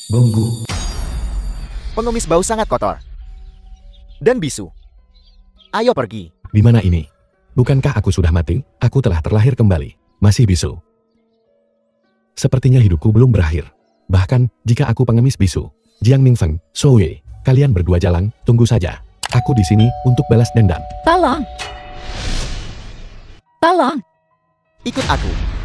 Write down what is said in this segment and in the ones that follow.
Gonggu. Pengemis bau sangat kotor. Dan bisu. Ayo pergi. Di mana ini? Bukankah aku sudah mati? Aku telah terlahir kembali. Masih bisu. Sepertinya hidupku belum berakhir. Bahkan, jika aku pengemis bisu. Jiang Mingfeng, Shou Ye, kalian berdua jalan, tunggu saja. Aku di sini untuk balas dendam. Tolong! Tolong! Ikut aku.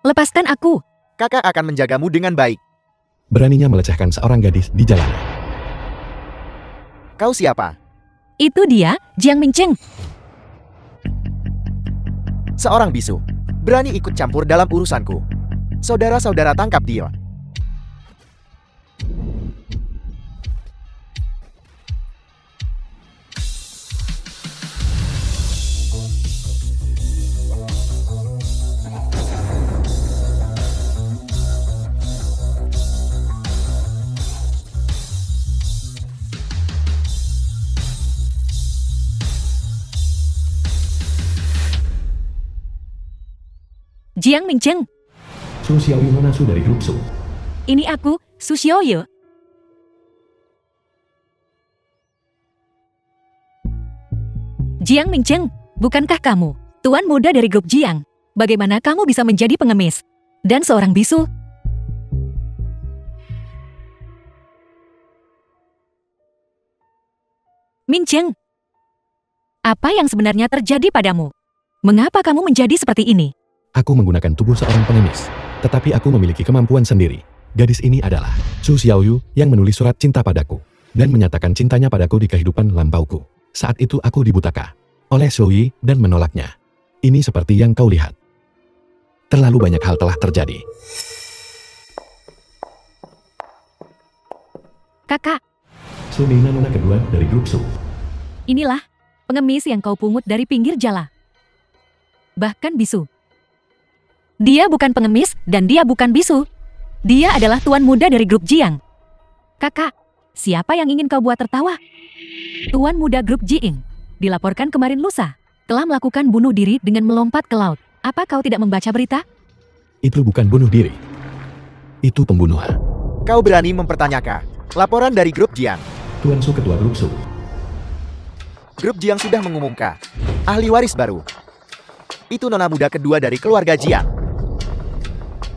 Lepaskan aku! Kakak akan menjagamu dengan baik. Beraninya melecehkan seorang gadis di jalanan. Kau siapa? Itu dia, Jiang Mingcheng. Seorang bisu. Berani ikut campur dalam urusanku. Saudara-saudara, tangkap dia. Jiang Mingcheng. Su Xiaoyu nona Su dari grup Su. Ini aku, Su Xiaoyu. Jiang Mingcheng, bukankah kamu tuan muda dari grup Jiang? Bagaimana kamu bisa menjadi pengemis dan seorang bisu? Mingcheng, apa yang sebenarnya terjadi padamu? Mengapa kamu menjadi seperti ini? Aku menggunakan tubuh seorang pengemis. Tetapi aku memiliki kemampuan sendiri. Gadis ini adalah Su Xiaoyu yang menulis surat cinta padaku. Dan menyatakan cintanya padaku di kehidupan lampauku. Saat itu aku dibutakan oleh Shou Yi dan menolaknya. Ini seperti yang kau lihat. Terlalu banyak hal telah terjadi. Kakak, Su Nina nona kedua dari grup Su. inilah pengemis yang kau pungut dari pinggir jalan. Bahkan bisu. Dia bukan pengemis dan dia bukan bisu. Dia adalah tuan muda dari grup Jiang. Kakak, siapa yang ingin kau buat tertawa? Tuan muda grup Jiang dilaporkan kemarin lusa telah melakukan bunuh diri dengan melompat ke laut. Apa kau tidak membaca berita? Itu bukan bunuh diri. Itu pembunuhan. Kau berani mempertanyakan laporan dari grup Jiang. Tuan Su ketua grup Su. Grup Jiang sudah mengumumkan ahli waris baru. Itu nona muda kedua dari keluarga Jiang.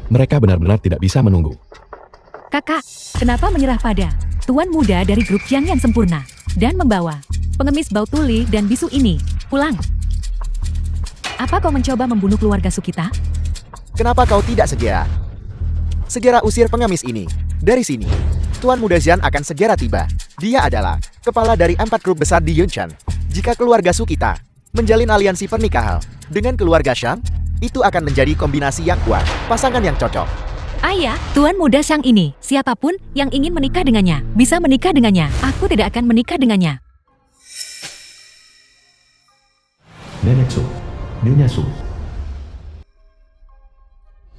Mereka benar-benar tidak bisa menunggu. Kakak, kenapa menyerah pada tuan muda dari grup Jiang yang sempurna dan membawa pengemis bau tuli dan bisu ini pulang? Apa kau mencoba membunuh keluarga Sukita? Kenapa kau tidak segera? Segera usir pengemis ini dari sini. Tuan muda Jian akan segera tiba. Dia adalah kepala dari 4 grup besar di Yunshan. Jika keluarga Sukita menjalin aliansi pernikahan dengan keluarga Shan, itu akan menjadi kombinasi yang kuat, pasangan yang cocok. Ayah, tuan muda Shang ini, siapapun yang ingin menikah dengannya, bisa menikah dengannya. Aku tidak akan menikah dengannya. Nenek Su. Nyonya Su.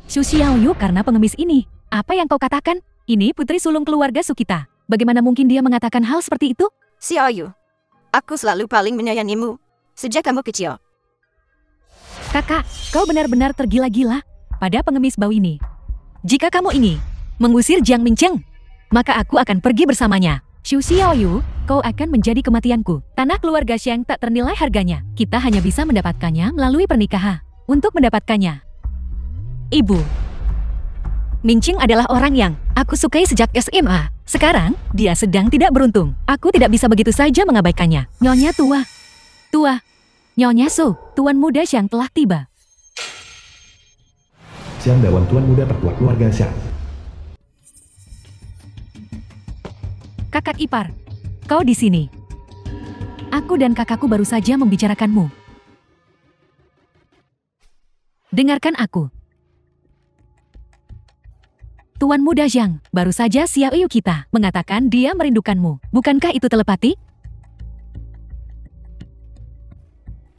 Su Xiaoyu karena pengemis ini. Apa yang kau katakan? Ini putri sulung keluarga Sukita. Bagaimana mungkin dia mengatakan hal seperti itu? Xiaoyu, aku selalu paling menyayangimu sejak kamu kecil. Kakak, kau benar-benar tergila-gila pada pengemis bau ini. Jika kamu ingin mengusir Jiang Mingcheng, maka aku akan pergi bersamanya. Su Xiaoyu, kau akan menjadi kematianku. Tanah keluarga Xiang tak ternilai harganya. Kita hanya bisa mendapatkannya melalui pernikahan. Untuk mendapatkannya, Ibu, Mingcheng adalah orang yang aku sukai sejak SMA. Sekarang, dia sedang tidak beruntung. Aku tidak bisa begitu saja mengabaikannya. Nyonya tua. Nyonya Su, tuan muda Xiang telah tiba. Xiang Dawan tuan muda tertua keluarga Xiang. Kakak ipar, kau di sini. Aku dan kakakku baru saja membicarakanmu. Dengarkan aku. Tuan muda Xiang, baru saja Xiaoyu kita mengatakan dia merindukanmu. Bukankah itu telepati?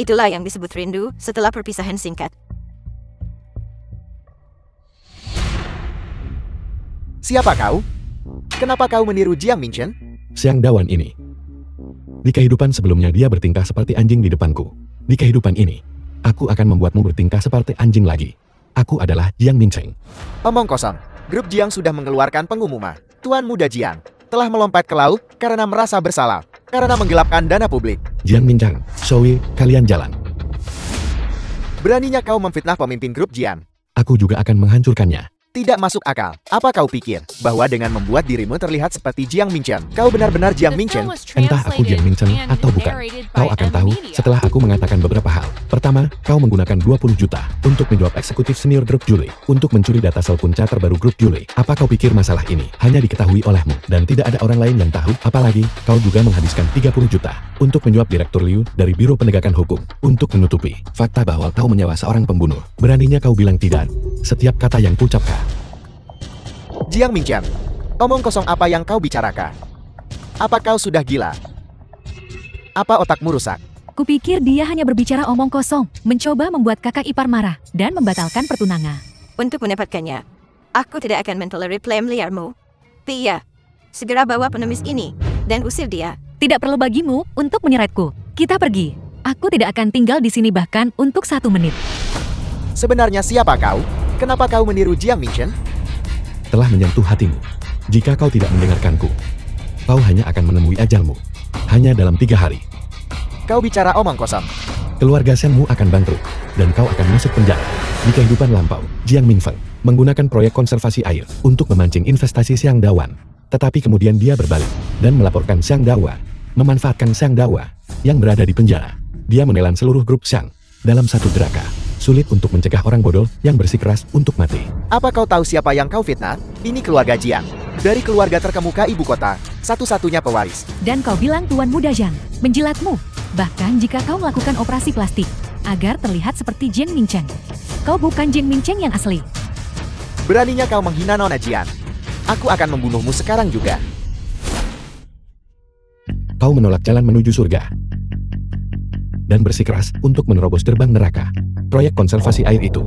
Itulah yang disebut rindu setelah perpisahan singkat. Siapa kau? Kenapa kau meniru Jiang Mingcheng? Xiang Dawan ini. Di kehidupan sebelumnya dia bertingkah seperti anjing di depanku. Di kehidupan ini, aku akan membuatmu bertingkah seperti anjing lagi. Aku adalah Jiang Mincheng. Omong kosong. Grup Jiang sudah mengeluarkan pengumuman. Tuan Muda Jiang telah melompat ke laut karena merasa bersalah karena menggelapkan dana publik. Jiang Mincheng, Zoe, kalian jalan. Beraninya kau memfitnah pemimpin grup Jiang. Aku juga akan menghancurkannya. Tidak masuk akal. Apa kau pikir bahwa dengan membuat dirimu terlihat seperti Jiang Mincheng, kau benar-benar Jiang Mincheng? Entah aku Jiang Mincheng atau bukan. Kau akan tahu setelah aku mengatakan beberapa hal. Pertama, kau menggunakan 20 juta untuk menjawab eksekutif senior grup Julie untuk mencuri data sel punca terbaru grup Julie. Apa kau pikir masalah ini hanya diketahui olehmu dan tidak ada orang lain yang tahu? Apalagi, kau juga menghabiskan 30 juta untuk menjawab Direktur Liu dari Biro Penegakan Hukum untuk menutupi fakta bahwa kau menyewa seorang pembunuh. Beraninya kau bilang tidak setiap kata yang kuucapkan. Jiang Mincheng, omong kosong apa yang kau bicarakan? Apa kau sudah gila? Apa otakmu rusak? Kupikir dia hanya berbicara omong kosong, mencoba membuat kakak ipar marah, dan membatalkan pertunangan. Untuk mendapatkannya, aku tidak akan mentolerir klaim liarmu. Tia, segera bawa pengemis ini dan usir dia. Tidak perlu bagimu untuk menyeretku. Kita pergi. Aku tidak akan tinggal di sini bahkan untuk 1 menit. Sebenarnya siapa kau? Kenapa kau meniru Jiang Mincheng? Telah menyentuh hatimu. Jika kau tidak mendengarkanku, kau hanya akan menemui ajalmu. Hanya dalam 3 hari. Kau bicara omong kosong. Keluarga Shenmu akan bangkrut, dan kau akan masuk penjara. Di kehidupan lampau, Jiang Minfeng menggunakan proyek konservasi air untuk memancing investasi Xiang Dawan. Tetapi kemudian dia berbalik dan melaporkan Xiang Dawa, memanfaatkan Xiang Dawa yang berada di penjara. Dia menelan seluruh grup Xiang dalam satu gerakan. Sulit untuk mencegah orang bodoh yang bersikeras untuk mati. Apa kau tahu siapa yang kau fitnah? Ini keluarga Jiang. Dari keluarga terkemuka ibu kota, satu-satunya pewaris. Dan kau bilang Tuan Muda Jiang menjilatmu. Bahkan jika kau melakukan operasi plastik agar terlihat seperti Jiang Mincheng. Kau bukan Jiang Mincheng yang asli. Beraninya kau menghina Nona Jiang. Aku akan membunuhmu sekarang juga. Kau menolak jalan menuju surga dan bersikeras untuk menerobos gerbang neraka. Proyek konservasi air itu.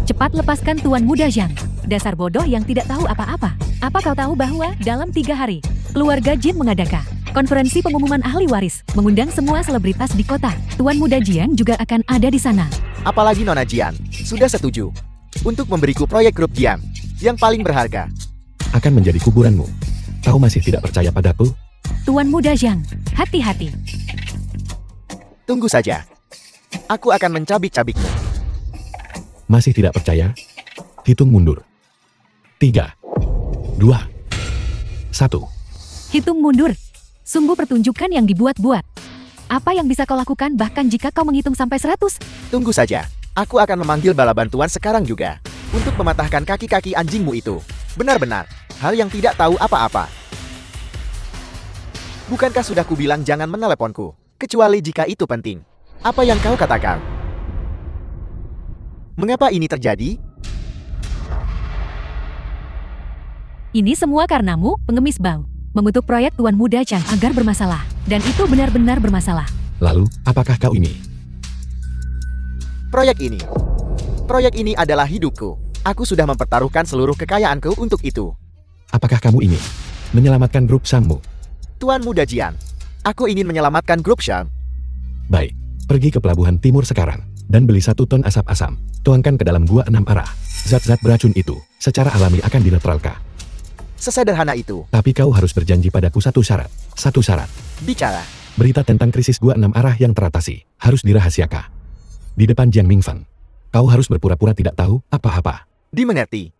Cepat lepaskan Tuan Muda Jiang. Dasar bodoh yang tidak tahu apa-apa. Apa kau tahu bahwa dalam 3 hari, keluarga Jin mengadakan konferensi pengumuman ahli waris, mengundang semua selebritas di kota. Tuan Muda Jiang juga akan ada di sana. Apalagi Nona Jiang sudah setuju untuk memberiku proyek grup Jiang yang paling berharga. Akan menjadi kuburanmu. Kau masih tidak percaya padaku? Tuan Muda Jiang, hati-hati. Tunggu saja. Aku akan mencabik-cabikmu. Masih tidak percaya? Hitung mundur. 3, 2, 1. Hitung mundur. Sungguh pertunjukan yang dibuat-buat. Apa yang bisa kau lakukan bahkan jika kau menghitung sampai 100? Tunggu saja. Aku akan memanggil bala bantuan sekarang juga. Untuk mematahkan kaki-kaki anjingmu itu. Benar-benar. Hal yang tidak tahu apa-apa. Bukankah sudah kubilang jangan meneleponku? Kecuali jika itu penting. Apa yang kau katakan? Mengapa ini terjadi? Ini semua karenamu, pengemis bau. Mengutuk proyek Tuan Muda Jiang agar bermasalah. Dan itu benar-benar bermasalah. Lalu, apakah kau ini? Proyek ini adalah hidupku. Aku sudah mempertaruhkan seluruh kekayaanku untuk itu. Apakah kamu ini menyelamatkan grup Xiangmu? Tuan Muda Jiang, aku ingin menyelamatkan grup Xiang. Baik, pergi ke pelabuhan timur sekarang dan beli 1 ton asap asam. Tuangkan ke dalam gua 6 arah. Zat-zat beracun itu secara alami akan dinetralkan. Sesederhana itu. Tapi kau harus berjanji padaku 1 syarat. 1 syarat. Bicara. Berita tentang krisis gua 6 arah yang teratasi harus dirahasiakan. Di depan Jiang Minfeng. Kau harus berpura-pura tidak tahu apa-apa. Dimengerti.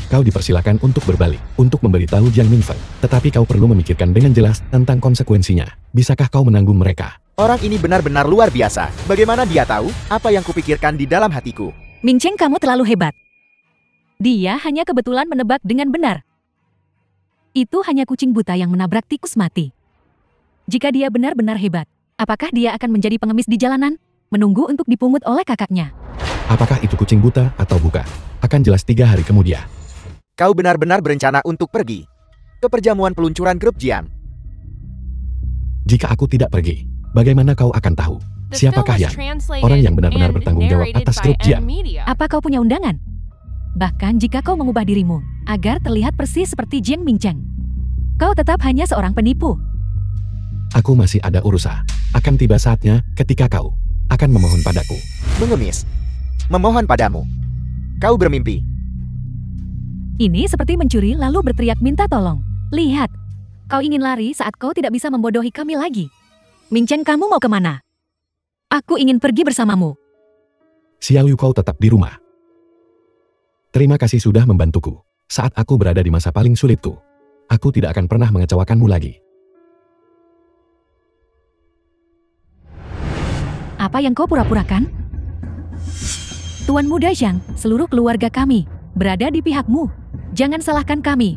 Kau dipersilakan untuk berbalik, untuk memberitahu Jiang Minfeng. Tetapi kau perlu memikirkan dengan jelas tentang konsekuensinya. Bisakah kau menanggung mereka? Orang ini benar-benar luar biasa. Bagaimana dia tahu apa yang kupikirkan di dalam hatiku? Mincheng, kamu terlalu hebat. Dia hanya kebetulan menebak dengan benar. Itu hanya kucing buta yang menabrak tikus mati. Jika dia benar-benar hebat, apakah dia akan menjadi pengemis di jalanan? Menunggu untuk dipungut oleh kakaknya. Apakah itu kucing buta atau bukan? Akan jelas 3 hari kemudian. Kau benar-benar berencana untuk pergi ke perjamuan peluncuran grup Jiang. Jika aku tidak pergi, bagaimana kau akan tahu siapakah orang yang benar-benar bertanggung jawab atas grup Jiang? Apa kau punya undangan? Bahkan jika kau mengubah dirimu agar terlihat persis seperti Jiang Mincheng, kau tetap hanya seorang penipu. Aku masih ada urusan. Akan tiba saatnya ketika kau akan memohon padaku. Mengemis. Memohon padamu. Kau bermimpi. Ini seperti mencuri lalu berteriak minta tolong. Lihat, kau ingin lari saat kau tidak bisa membodohi kami lagi. Mincheng, kamu mau kemana? Aku ingin pergi bersamamu. Xiaoyu, kau tetap di rumah. Terima kasih sudah membantuku. Saat aku berada di masa paling sulitku, aku tidak akan pernah mengecewakanmu lagi. Apa yang kau pura-purakan? Tuan Muda Zhang, seluruh keluarga kami berada di pihakmu. Jangan salahkan kami.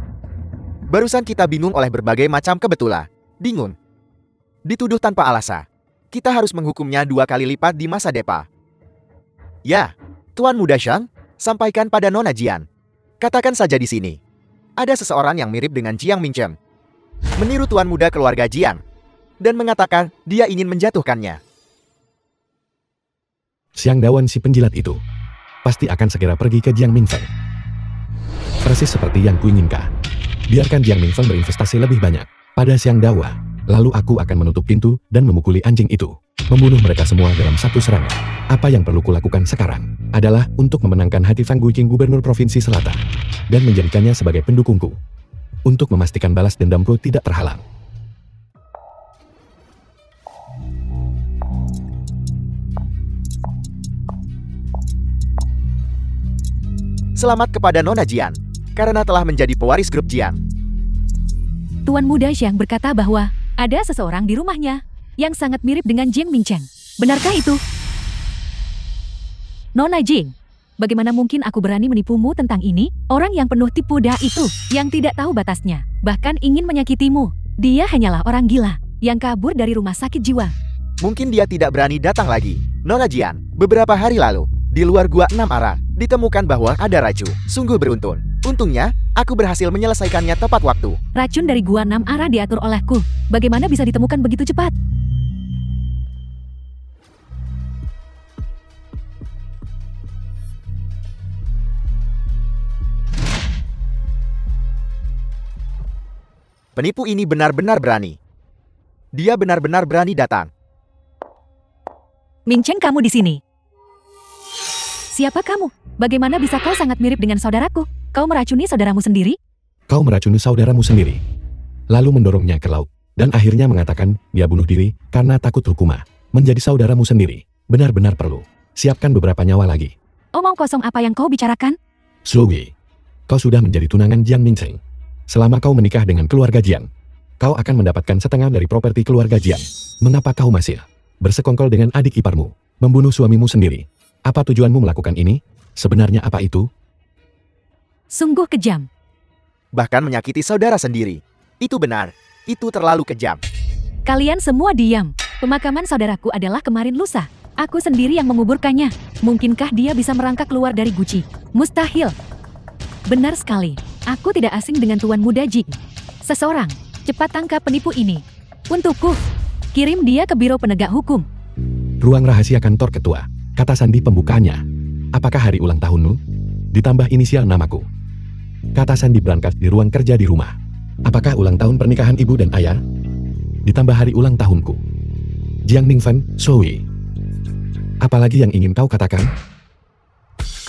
Barusan kita bingung oleh berbagai macam kebetulan. Bingung. Dituduh tanpa alasan. Kita harus menghukumnya 2 kali lipat di masa depa. Ya, Tuan Muda Zhang, sampaikan pada Nona Jian. Katakan saja di sini. Ada seseorang yang mirip dengan Jiang Mincheng. Meniru Tuan Muda keluarga Jiang. Dan mengatakan dia ingin menjatuhkannya. Xiang Dawan si penjilat itu pasti akan segera pergi ke Jiang Minfeng. Persis seperti yang kuinginkan. Biarkan Jiang Minfeng berinvestasi lebih banyak pada Xiang Dawa. Lalu aku akan menutup pintu dan memukuli anjing itu. Membunuh mereka semua dalam satu serangan. Apa yang perlu kulakukan sekarang adalah untuk memenangkan hati Fang Guiqing, Gubernur Provinsi Selatan, dan menjadikannya sebagai pendukungku. Untuk memastikan balas dendamku tidak terhalang. Selamat kepada Nona Jian, karena telah menjadi pewaris grup Jian. Tuan Muda Zhang berkata bahwa ada seseorang di rumahnya yang sangat mirip dengan Jiang Mincheng. Benarkah itu? Nona Jing, bagaimana mungkin aku berani menipumu tentang ini? Orang yang penuh tipu daya itu, yang tidak tahu batasnya, bahkan ingin menyakitimu. Dia hanyalah orang gila yang kabur dari rumah sakit jiwa. Mungkin dia tidak berani datang lagi. Nona Jian, beberapa hari lalu, di luar gua 6 arah, ditemukan bahwa ada racun. Sungguh beruntun. Untungnya, aku berhasil menyelesaikannya tepat waktu. Racun dari gua 6 arah diatur olehku. Bagaimana bisa ditemukan begitu cepat? Penipu ini benar-benar berani. Dia benar-benar berani datang. Mincheng, kamu di sini. Siapa kamu? Bagaimana bisa kau sangat mirip dengan saudaraku? Kau meracuni saudaramu sendiri? Kau meracuni saudaramu sendiri. Lalu mendorongnya ke laut. Dan akhirnya mengatakan dia bunuh diri karena takut hukuman. Menjadi saudaramu sendiri. Benar-benar perlu. Siapkan beberapa nyawa lagi. Omong kosong apa yang kau bicarakan? Zoe, kau sudah menjadi tunangan Jiang Mincheng. Selama kau menikah dengan keluarga Jiang, kau akan mendapatkan setengah dari properti keluarga Jiang. Mengapa kau masih bersekongkol dengan adik iparmu? Membunuh suamimu sendiri. Apa tujuanmu melakukan ini? Sebenarnya apa itu? Sungguh kejam. Bahkan menyakiti saudara sendiri. Itu benar. Itu terlalu kejam. Kalian semua diam. Pemakaman saudaraku adalah kemarin lusa. Aku sendiri yang menguburkannya. Mungkinkah dia bisa merangkak keluar dari guci? Mustahil. Benar sekali. Aku tidak asing dengan Tuan Muda Jing. Seseorang, cepat tangkap penipu ini. Untukku. Kirim dia ke Biro Penegak Hukum. Ruang rahasia kantor ketua. Kata sandi pembukaannya. Apakah hari ulang tahunmu? Ditambah inisial namaku. Kata sandi berangkat di ruang kerja di rumah. Apakah ulang tahun pernikahan ibu dan ayah? Ditambah hari ulang tahunku. Jiang Minfeng, Zoe. Apalagi yang ingin kau katakan?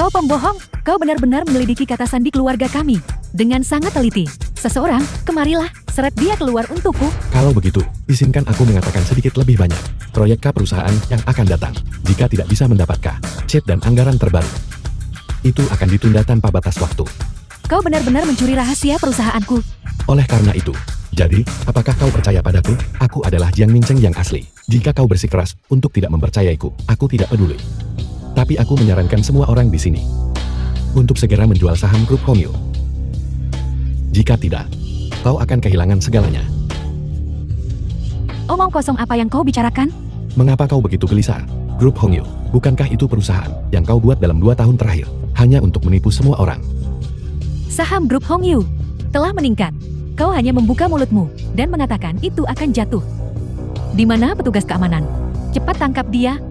Kau pembohong. Kau benar-benar menyelidiki kata sandi keluarga kami. Dengan sangat teliti. Seseorang, kemarilah, seret dia keluar untukku. Kalau begitu, izinkan aku mengatakan sedikit lebih banyak. Proyek K perusahaan yang akan datang. Jika tidak bisa mendapatkan chip dan anggaran terbaru, itu akan ditunda tanpa batas waktu. Kau benar-benar mencuri rahasia perusahaanku. Oleh karena itu, jadi, apakah kau percaya padaku? Aku adalah Jiang Mincheng yang asli. Jika kau bersikeras untuk tidak mempercayaiku, aku tidak peduli. Tapi aku menyarankan semua orang di sini untuk segera menjual saham grup Hongyu. Jika tidak, kau akan kehilangan segalanya. Omong kosong apa yang kau bicarakan? Mengapa kau begitu gelisah? Grup Hongyu, bukankah itu perusahaan yang kau buat dalam 2 tahun terakhir, hanya untuk menipu semua orang? Saham grup Hongyu telah meningkat. Kau hanya membuka mulutmu dan mengatakan itu akan jatuh. Di mana petugas keamanan? Cepat tangkap dia.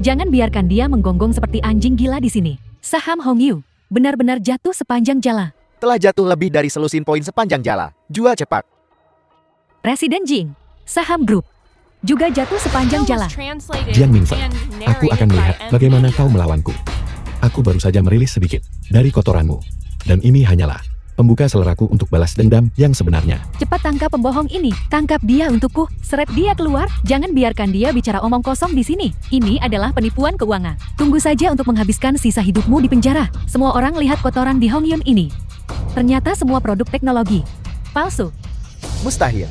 Jangan biarkan dia menggonggong seperti anjing gila di sini. Saham Hongyu benar-benar jatuh sepanjang jalan. Telah jatuh lebih dari selusin poin sepanjang jalan. Jual cepat. Presiden Jing, saham grup juga jatuh sepanjang jalan. Jiang Minfeng, aku akan melihat bagaimana kau melawanku. Aku baru saja merilis sedikit dari kotoranmu. Dan ini hanyalah pembuka seleraku untuk balas dendam yang sebenarnya. Cepat tangkap pembohong ini. Tangkap dia untukku. Seret dia keluar. Jangan biarkan dia bicara omong kosong di sini. Ini adalah penipuan keuangan. Tunggu saja untuk menghabiskan sisa hidupmu di penjara. Semua orang lihat kotoran di Hongyun ini. Ternyata semua produk teknologi palsu. Mustahil.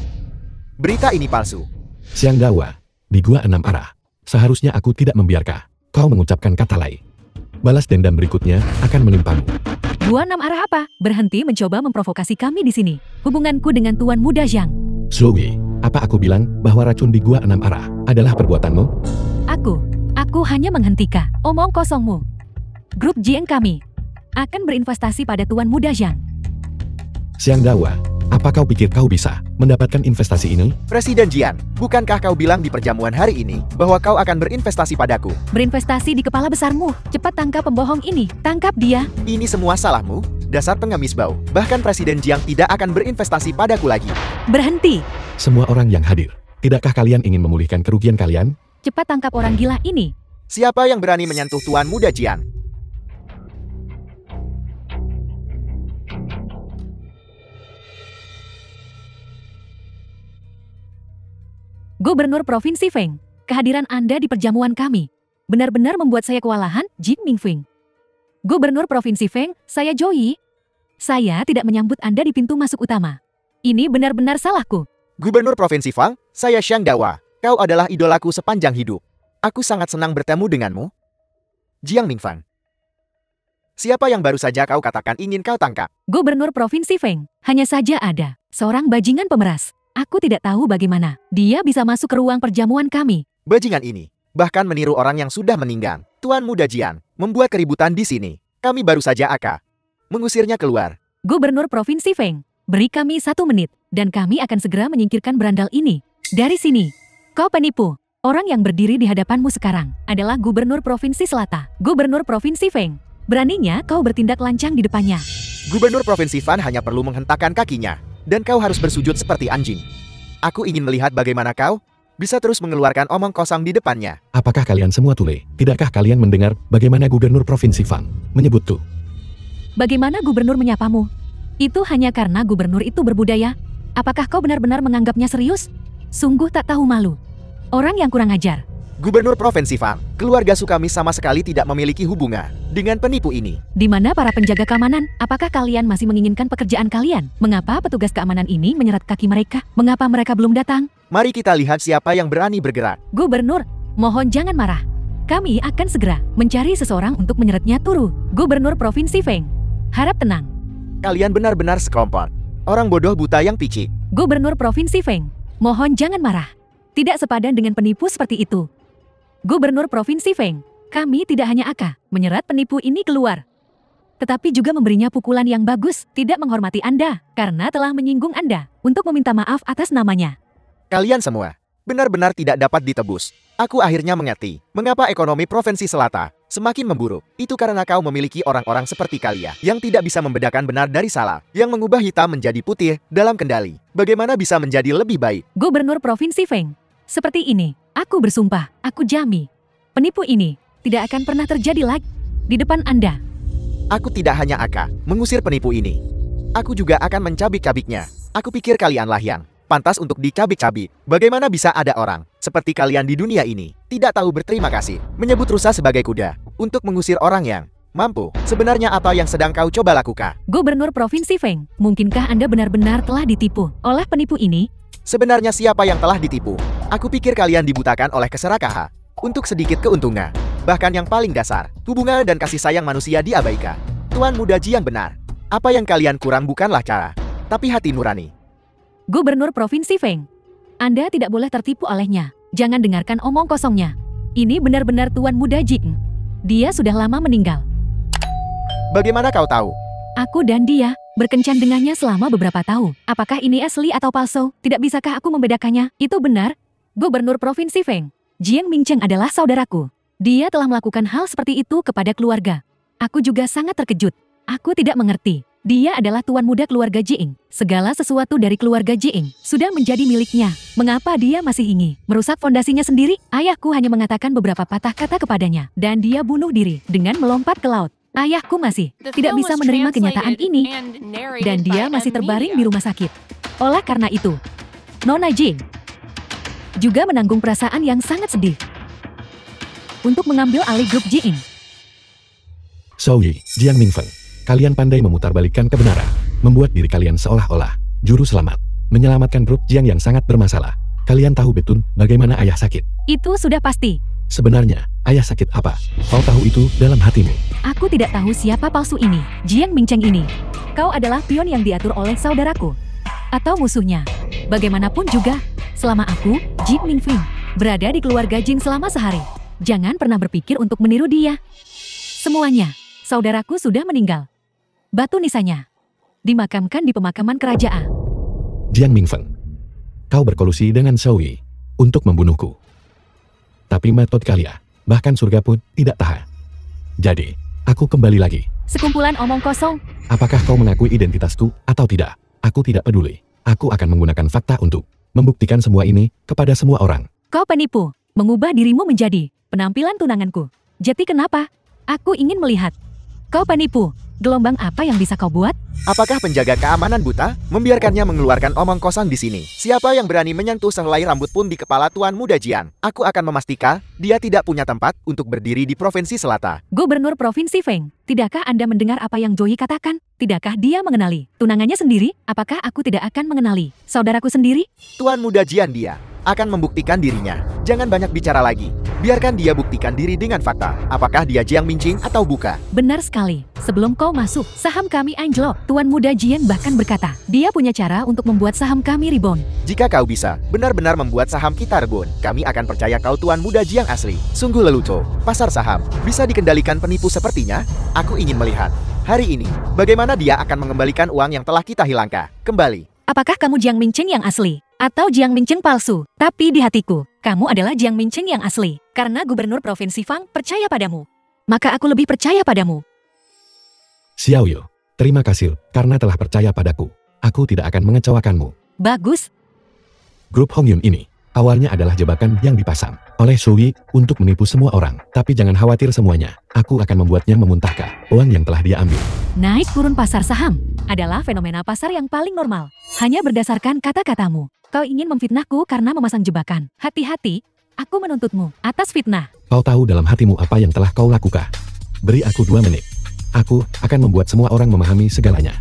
Berita ini palsu. Xiang Dawa, di gua 6 arah. Seharusnya aku tidak membiarkan kau mengucapkan kata lain. Balas dendam berikutnya akan menimpamu. Gua 6 arah apa? Berhenti mencoba memprovokasi kami di sini. Hubunganku dengan Tuan Muda Zhang. Zoe, apa aku bilang bahwa racun di gua 6 arah adalah perbuatanmu? Aku hanya menghentikan omong kosongmu. Grup Jiang kami akan berinvestasi pada Tuan Muda Zhang. Xiang Dawa, apa kau pikir kau bisa mendapatkan investasi ini? Presiden Jian, bukankah kau bilang di perjamuan hari ini bahwa kau akan berinvestasi padaku? Berinvestasi di kepala besarmu. Cepat tangkap pembohong ini. Tangkap dia. Ini semua salahmu, dasar pengemis bau. Bahkan Presiden Jiang tidak akan berinvestasi padaku lagi. Berhenti. Semua orang yang hadir, tidakkah kalian ingin memulihkan kerugian kalian? Cepat tangkap orang gila ini. Siapa yang berani menyentuh Tuan Muda Jian? Gubernur Provinsi Feng, kehadiran Anda di perjamuan kami benar-benar membuat saya kewalahan, Jin Mingfeng. Gubernur Provinsi Feng, saya Joey. Saya tidak menyambut Anda di pintu masuk utama. Ini benar-benar salahku. Gubernur Provinsi Fang, saya Xiang Dawa. Kau adalah idolaku sepanjang hidup. Aku sangat senang bertemu denganmu. Jiang Mingfang. Siapa yang baru saja kau katakan ingin kau tangkap? Gubernur Provinsi Feng, hanya saja ada seorang bajingan pemeras. Aku tidak tahu bagaimana dia bisa masuk ke ruang perjamuan kami. Bajingan ini bahkan meniru orang yang sudah meninggal. Tuan Muda Jian membuat keributan di sini. Kami baru saja akan mengusirnya keluar. Gubernur Provinsi Feng, beri kami 1 menit dan kami akan segera menyingkirkan berandal ini. Dari sini, kau penipu. Orang yang berdiri di hadapanmu sekarang adalah Gubernur Provinsi Selatan. Gubernur Provinsi Feng, beraninya kau bertindak lancang di depannya. Gubernur Provinsi Fan hanya perlu menghentakkan kakinya. Dan kau harus bersujud seperti anjing. Aku ingin melihat bagaimana kau bisa terus mengeluarkan omong kosong di depannya. Apakah kalian semua tule? Tidakkah kalian mendengar bagaimana Gubernur Provinsi Fang menyebut tuh? Bagaimana Gubernur menyapamu? Itu hanya karena Gubernur itu berbudaya. Apakah kau benar-benar menganggapnya serius? Sungguh tak tahu malu. Orang yang kurang ajar. Gubernur Provinsi Fang, keluarga Sukami sama sekali tidak memiliki hubungan dengan penipu ini. Di mana para penjaga keamanan? Apakah kalian masih menginginkan pekerjaan kalian? Mengapa petugas keamanan ini menyerat kaki mereka? Mengapa mereka belum datang? Mari kita lihat siapa yang berani bergerak. Gubernur, mohon jangan marah. Kami akan segera mencari seseorang untuk menyeretnya turu. Gubernur Provinsi Feng, harap tenang. Kalian benar-benar sekelompok orang bodoh buta yang picik. Gubernur Provinsi Feng, mohon jangan marah. Tidak sepadan dengan penipu seperti itu. Gubernur Provinsi Feng, kami tidak hanya akan menyerat penipu ini keluar, tetapi juga memberinya pukulan yang bagus, tidak menghormati Anda, karena telah menyinggung Anda, untuk meminta maaf atas namanya. Kalian semua benar-benar tidak dapat ditebus. Aku akhirnya mengerti mengapa ekonomi Provinsi Selatan semakin memburuk. Itu karena kau memiliki orang-orang seperti kalian yang tidak bisa membedakan benar dari salah, yang mengubah hitam menjadi putih dalam kendali. Bagaimana bisa menjadi lebih baik? Gubernur Provinsi Feng, seperti ini, aku bersumpah, aku jami, penipu ini tidak akan pernah terjadi lagi di depan Anda. Aku tidak hanya akan mengusir penipu ini. Aku juga akan mencabik-cabiknya. Aku pikir kalianlah yang pantas untuk dicabik-cabik. Bagaimana bisa ada orang seperti kalian di dunia ini tidak tahu berterima kasih, menyebut rusa sebagai kuda untuk mengusir orang yang mampu? Sebenarnya apa yang sedang kau coba lakukan? Gubernur Provinsi Feng, mungkinkah Anda benar-benar telah ditipu oleh penipu ini? Sebenarnya siapa yang telah ditipu? Aku pikir kalian dibutakan oleh keserakahan untuk sedikit keuntungan. Bahkan yang paling dasar, hubungan dan kasih sayang manusia diabaikan. Tuan Muda Jian benar. Apa yang kalian kurang bukanlah cara, tapi hati nurani. Gubernur Provinsi Feng, Anda tidak boleh tertipu olehnya. Jangan dengarkan omong kosongnya. Ini benar-benar Tuan Muda Jian. Dia sudah lama meninggal. Bagaimana kau tahu? Aku dan dia berkencan dengannya selama beberapa tahun. Apakah ini asli atau palsu? Tidak bisakah aku membedakannya? Itu benar. Gubernur Provinsi Feng, Jiang Mingcheng adalah saudaraku. Dia telah melakukan hal seperti itu kepada keluarga. Aku juga sangat terkejut. Aku tidak mengerti. Dia adalah tuan muda keluarga Jiing. Segala sesuatu dari keluarga Jiing sudah menjadi miliknya. Mengapa dia masih ingin merusak fondasinya sendiri? Ayahku hanya mengatakan beberapa patah kata kepadanya. Dan dia bunuh diri dengan melompat ke laut. Ayahku masih tidak bisa menerima kenyataan ini. Dan dia masih terbaring di rumah sakit. Oleh karena itu, Nona Jiing juga menanggung perasaan yang sangat sedih untuk mengambil alih grup Jiing. Xiaoyi, Jiang Mingfeng, kalian pandai memutarbalikkan kebenaran, membuat diri kalian seolah-olah juru selamat, menyelamatkan grup Jiang yang sangat bermasalah. Kalian tahu betul bagaimana ayah sakit. Itu sudah pasti. Sebenarnya, ayah sakit apa? Kau tahu itu dalam hatimu. Aku tidak tahu siapa palsu ini, Jiang Mingcheng ini. Kau adalah pion yang diatur oleh saudaraku. Atau musuhnya. Bagaimanapun juga, selama aku, Jiang Mingfeng, berada di keluarga Jing selama sehari. Jangan pernah berpikir untuk meniru dia. Semuanya, saudaraku sudah meninggal. Batu nisanya dimakamkan di pemakaman kerajaan. Jiang Mingfeng, kau berkolusi dengan Xiaoyi untuk membunuhku. Tapi metode kalian, bahkan surga pun tidak tahan. Jadi, aku kembali lagi. Sekumpulan omong kosong. Apakah kau mengakui identitasku atau tidak? Aku tidak peduli. Aku akan menggunakan fakta untuk membuktikan semua ini kepada semua orang. Kau penipu, mengubah dirimu menjadi penampilan tunanganku. Jadi kenapa? Aku ingin melihat. Kau penipu. Gelombang apa yang bisa kau buat? Apakah penjaga keamanan buta membiarkannya mengeluarkan omong kosong di sini? Siapa yang berani menyentuh sehelai rambut pun di kepala Tuan Muda Jian? Aku akan memastikan dia tidak punya tempat untuk berdiri di Provinsi Selatan. Gubernur Provinsi Feng, tidakkah Anda mendengar apa yang Joey katakan? Tidakkah dia mengenali tunangannya sendiri? Apakah aku tidak akan mengenali saudaraku sendiri? Tuan Muda Jian dia akan membuktikan dirinya. Jangan banyak bicara lagi. Biarkan dia buktikan diri dengan fakta. Apakah dia Jiang Mingqing atau bukan? Benar sekali. Sebelum kau masuk, saham kami anjlok. Tuan Muda Jian bahkan berkata, dia punya cara untuk membuat saham kami rebound. Jika kau bisa benar-benar membuat saham kita rebound, kami akan percaya kau Tuan Muda Jiang asli. Sungguh lelucon. Pasar saham bisa dikendalikan penipu sepertinya? Aku ingin melihat. Hari ini, bagaimana dia akan mengembalikan uang yang telah kita hilangkan kembali. Apakah kamu Jiang Mingqing yang asli? Atau Jiang Mingqing palsu? Tapi di hatiku, kamu adalah Jiang Mingqing yang asli. Karena Gubernur Provinsi Fang percaya padamu. Maka aku lebih percaya padamu. Xiaoyu, terima kasih karena telah percaya padaku. Aku tidak akan mengecewakanmu. Bagus. Grup Hongyun ini awalnya adalah jebakan yang dipasang oleh Sui untuk menipu semua orang. Tapi jangan khawatir semuanya. Aku akan membuatnya memuntahkan uang yang telah dia ambil. Naik turun pasar saham adalah fenomena pasar yang paling normal. Hanya berdasarkan kata-katamu. Kau ingin memfitnahku karena memasang jebakan. Hati-hati, aku menuntutmu atas fitnah. Kau tahu dalam hatimu apa yang telah kau lakukan. Beri aku 2 menit. Aku akan membuat semua orang memahami segalanya.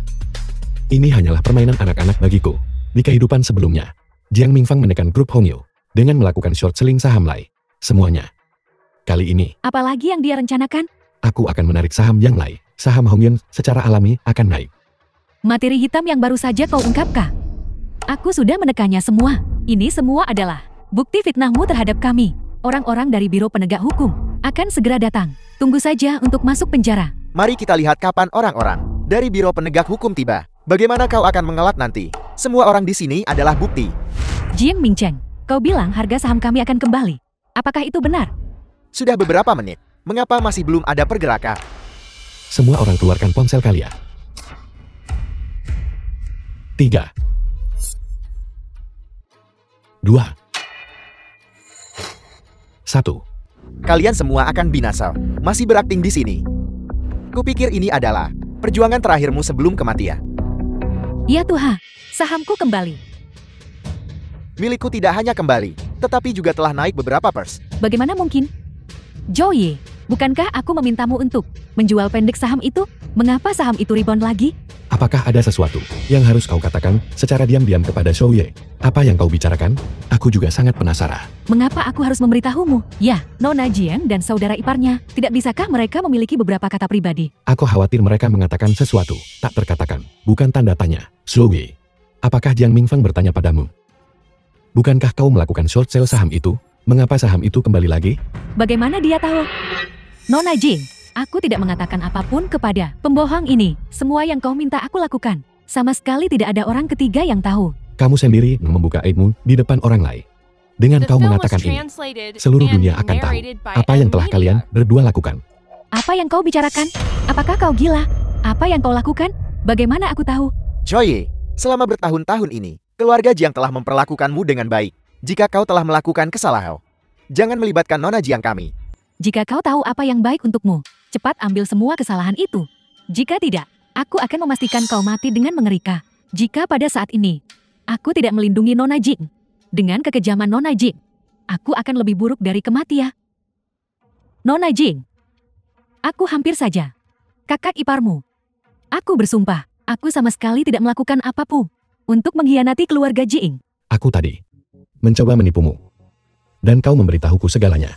Ini hanyalah permainan anak-anak bagiku. Di kehidupan sebelumnya, Jiang Mingfang menekan grup Hongyu dengan melakukan short selling saham Lai. Semuanya. Kali ini, Apalagi yang dia rencanakan? aku akan menarik saham yang Lai. Saham Hongyun secara alami akan naik. Materi hitam yang baru saja kau ungkapkan. Aku sudah menekannya semua. Ini semua adalah bukti fitnahmu terhadap kami. Orang-orang dari Biro Penegak Hukum akan segera datang. Tunggu saja untuk masuk penjara. Mari kita lihat kapan orang-orang dari Biro Penegak Hukum tiba. Bagaimana kau akan mengelak nanti? Semua orang di sini adalah bukti. Jiang Mingcheng, kau bilang harga saham kami akan kembali. Apakah itu benar? Sudah beberapa menit. Mengapa masih belum ada pergerakan? Semua orang keluarkan ponsel kalian. 3, 2, 1. Kalian semua akan binasa. Masih berakting di sini. Kupikir ini adalah perjuangan terakhirmu sebelum kematian. Ya Tuhan, sahamku kembali. Milikku tidak hanya kembali, tetapi juga telah naik beberapa pers. Bagaimana mungkin? Joey, bukankah aku memintamu untuk menjual pendek saham itu? Mengapa saham itu rebound lagi? Apakah ada sesuatu yang harus kau katakan secara diam-diam kepada Xiaoye? Apa yang kau bicarakan? Aku juga sangat penasaran. Mengapa aku harus memberitahumu? Ya, Nona Jiang dan saudara iparnya. Tidak bisakah mereka memiliki beberapa kata pribadi? Aku khawatir mereka mengatakan sesuatu tak terkatakan. Bukan tanda tanya. Xiaoye, apakah Jiang Mingfang bertanya padamu? Bukankah kau melakukan short sale saham itu? Mengapa saham itu kembali lagi? Bagaimana dia tahu? Nona Jing, aku tidak mengatakan apapun kepada pembohong ini. Semua yang kau minta aku lakukan. Sama sekali tidak ada orang ketiga yang tahu. Kamu sendiri membuka aibmu di depan orang lain. Dengan kau mengatakan ini, seluruh dunia akan tahu apa yang telah kalian berdua lakukan. Apa yang kau bicarakan? Apakah kau gila? Apa yang kau lakukan? Bagaimana aku tahu? Choi, selama bertahun-tahun ini, keluarga Jiang telah memperlakukanmu dengan baik. Jika kau telah melakukan kesalahan, jangan melibatkan Nona Jiang kami. Jika kau tahu apa yang baik untukmu, cepat ambil semua kesalahan itu. Jika tidak, aku akan memastikan kau mati dengan mengerikan. Jika pada saat ini, aku tidak melindungi Nona Jing, dengan kekejaman Nona Jing, aku akan lebih buruk dari kematian. Nona Jing, aku hampir saja kakak iparmu. Aku bersumpah, aku sama sekali tidak melakukan apapun untuk mengkhianati keluarga Jing. Aku tadi mencoba menipumu. Dan kau memberitahuku segalanya.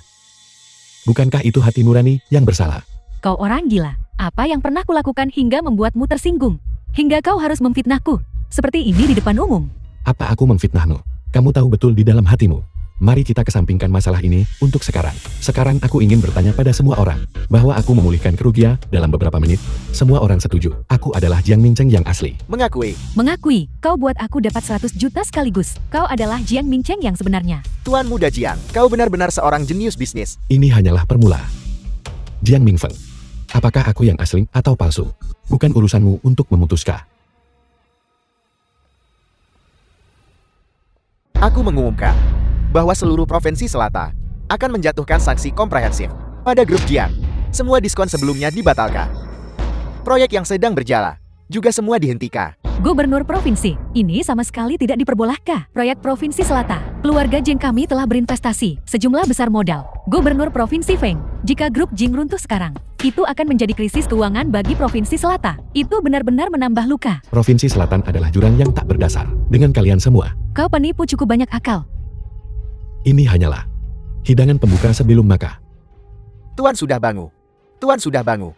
Bukankah itu hati nurani yang bersalah? Kau orang gila. Apa yang pernah kulakukan hingga membuatmu tersinggung? Hingga kau harus memfitnahku seperti ini di depan umum. Apa aku memfitnahmu? Kamu tahu betul di dalam hatimu. Mari kita kesampingkan masalah ini untuk sekarang. Sekarang aku ingin bertanya pada semua orang bahwa aku memulihkan kerugian dalam beberapa menit. Semua orang setuju. Aku adalah Jiang Mincheng yang asli. Mengakui, Kau buat aku dapat 100 juta sekaligus. Kau adalah Jiang Mincheng yang sebenarnya. Tuan Muda Jiang, kau benar-benar seorang jenius bisnis. Ini hanyalah permula. Jiang Mingfeng, apakah aku yang asli atau palsu? Bukan urusanmu untuk memutuskan. Aku mengumumkan bahwa seluruh provinsi Selatan akan menjatuhkan sanksi komprehensif pada grup Jiang. Semua diskon sebelumnya dibatalkan. Proyek yang sedang berjalan juga semua dihentikan. Gubernur Provinsi, ini sama sekali tidak diperbolehkan. Proyek Provinsi Selatan, keluarga Jing kami telah berinvestasi sejumlah besar modal. Gubernur Provinsi Feng, jika grup Jing runtuh sekarang, itu akan menjadi krisis keuangan bagi Provinsi Selatan. Itu benar-benar menambah luka. Provinsi Selatan adalah jurang yang tak berdasar. Dengan kalian semua, Kau penipu cukup banyak akal. ini hanyalah hidangan pembuka sebelum makan. Tuan sudah bangun. Tuan sudah bangun.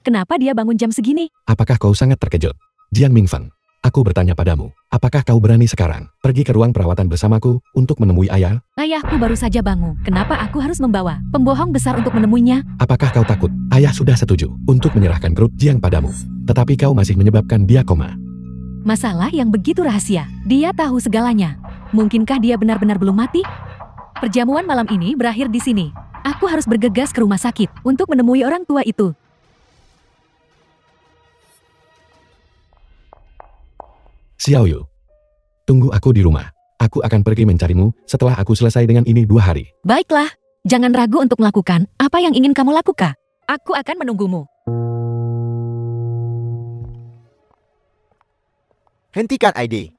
Kenapa dia bangun jam segini? Apakah kau sangat terkejut? Jiang Mingfeng, aku bertanya padamu, apakah kau berani sekarang pergi ke ruang perawatan bersamaku untuk menemui ayah? Ayahku baru saja bangun. Kenapa aku harus membawa pembohong besar untuk menemuinya? Apakah kau takut? Ayah sudah setuju untuk menyerahkan grup Jiang padamu. Tetapi kau masih menyebabkan dia koma. Masalah yang begitu rahasia. Dia tahu segalanya. Mungkinkah dia benar-benar belum mati? Perjamuan malam ini berakhir di sini. Aku harus bergegas ke rumah sakit untuk menemui orang tua itu. Xiao Yu, tunggu aku di rumah. Aku akan pergi mencarimu setelah aku selesai dengan ini 2 hari. Baiklah, jangan ragu untuk melakukan apa yang ingin kamu lakukan. Aku akan menunggumu. Hentikan ID.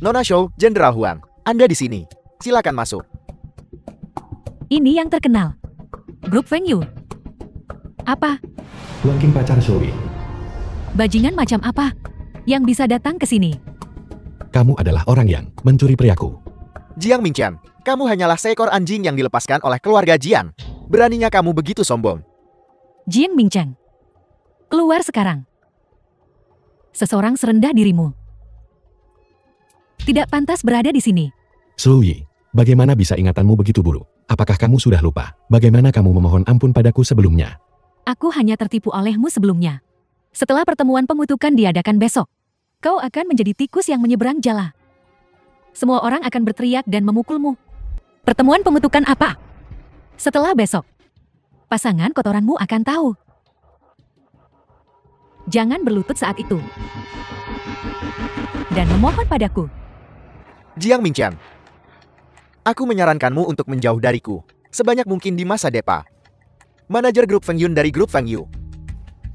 Nona Shou, Jenderal Huang, Anda di sini. Silakan masuk. Ini yang terkenal. Grup Feng Yu. Apa? Tuan King pacar Zoe. Bajingan macam apa yang bisa datang ke sini? Kamu adalah orang yang mencuri priaku. Jiang Mincheng, kamu hanyalah seekor anjing yang dilepaskan oleh keluarga Jiang. Beraninya kamu begitu sombong. Jiang Mincheng, keluar sekarang. Seseorang serendah dirimu tidak pantas berada di sini. Zoe, bagaimana bisa ingatanmu begitu buruk? Apakah kamu sudah lupa bagaimana kamu memohon ampun padaku sebelumnya? Aku hanya tertipu olehmu sebelumnya. Setelah pertemuan pengutukan diadakan besok, kau akan menjadi tikus yang menyeberang jala. Semua orang akan berteriak dan memukulmu. Pertemuan pengutukan apa? Setelah besok, pasangan kotoranmu akan tahu. Jangan berlutut saat itu. Dan memohon padaku. Jiang Mincheng, aku menyarankanmu untuk menjauh dariku sebanyak mungkin di masa depan. Manajer grup Feng Yun dari grup Feng Yu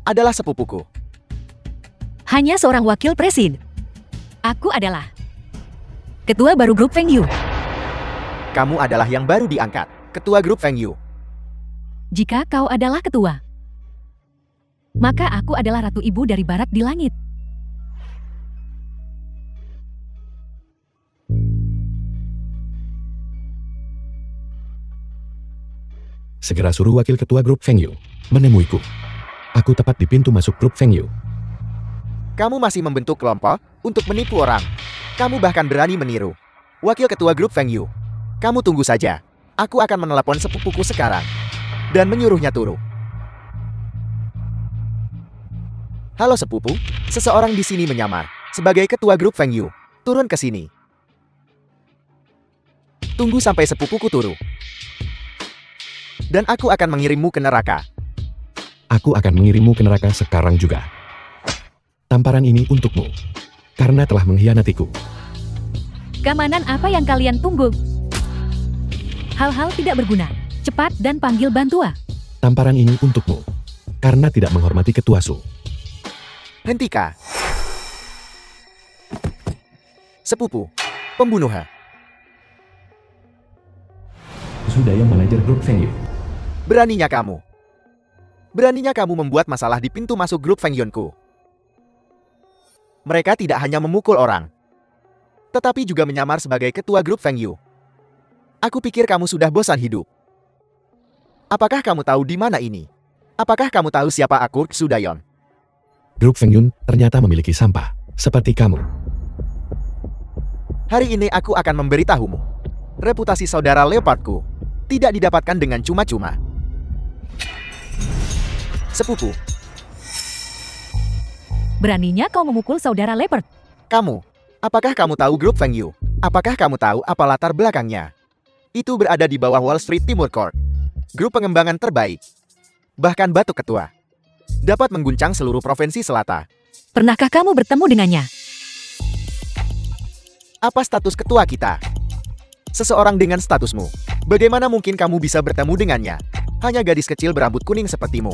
adalah sepupuku. Hanya seorang wakil presiden. Aku adalah ketua baru grup Feng Yu. Kamu adalah yang baru diangkat, ketua grup Feng Yu. Jika kau adalah ketua, maka aku adalah ratu ibu dari barat di langit. Segera suruh wakil ketua grup Feng Yu menemuiku. Aku tepat di pintu masuk grup Feng Yu. Kamu masih membentuk kelompok untuk menipu orang. Kamu bahkan berani meniru wakil ketua grup Feng Yu. Kamu tunggu saja. Aku akan menelepon sepupuku sekarang dan menyuruhnya turun. Halo sepupu, seseorang di sini menyamar sebagai ketua grup Feng Yu. Turun ke sini. Tunggu sampai sepupuku turu. Dan aku akan mengirimmu ke neraka. Aku akan mengirimmu ke neraka sekarang juga. Tamparan ini untukmu. Karena telah mengkhianatiku. Keamanan apa yang kalian tunggu? Hal-hal tidak berguna. Cepat dan panggil bantua. Tamparan ini untukmu. Karena tidak menghormati ketua Su. Hentikan. Sepupu. Pembunuh. Sudah yang manajer grup Feng Yu. Beraninya kamu. Beraninya kamu membuat masalah di pintu masuk grup Feng Yunku. Mereka tidak hanya memukul orang, tetapi juga menyamar sebagai ketua grup Feng Yu. Aku pikir kamu sudah bosan hidup. Apakah kamu tahu di mana ini? Apakah kamu tahu siapa aku, Sudayon? Grup Feng Yun ternyata memiliki sampah, seperti kamu. Hari ini aku akan memberitahumu. Reputasi saudara Leopardku tidak didapatkan dengan cuma-cuma. Sepupu, Beraninya kau memukul saudara Leopard. kamu. Apakah kamu tahu grup Feng Yu? Apakah kamu tahu apa latar belakangnya? Itu berada di bawah Wall Street Timur Court. Grup pengembangan terbaik. Bahkan Batu Ketua. Dapat mengguncang seluruh provinsi selatan. Pernahkah kamu bertemu dengannya? Apa status ketua kita? Seseorang dengan statusmu. Bagaimana mungkin kamu bisa bertemu dengannya? Hanya gadis kecil berambut kuning sepertimu.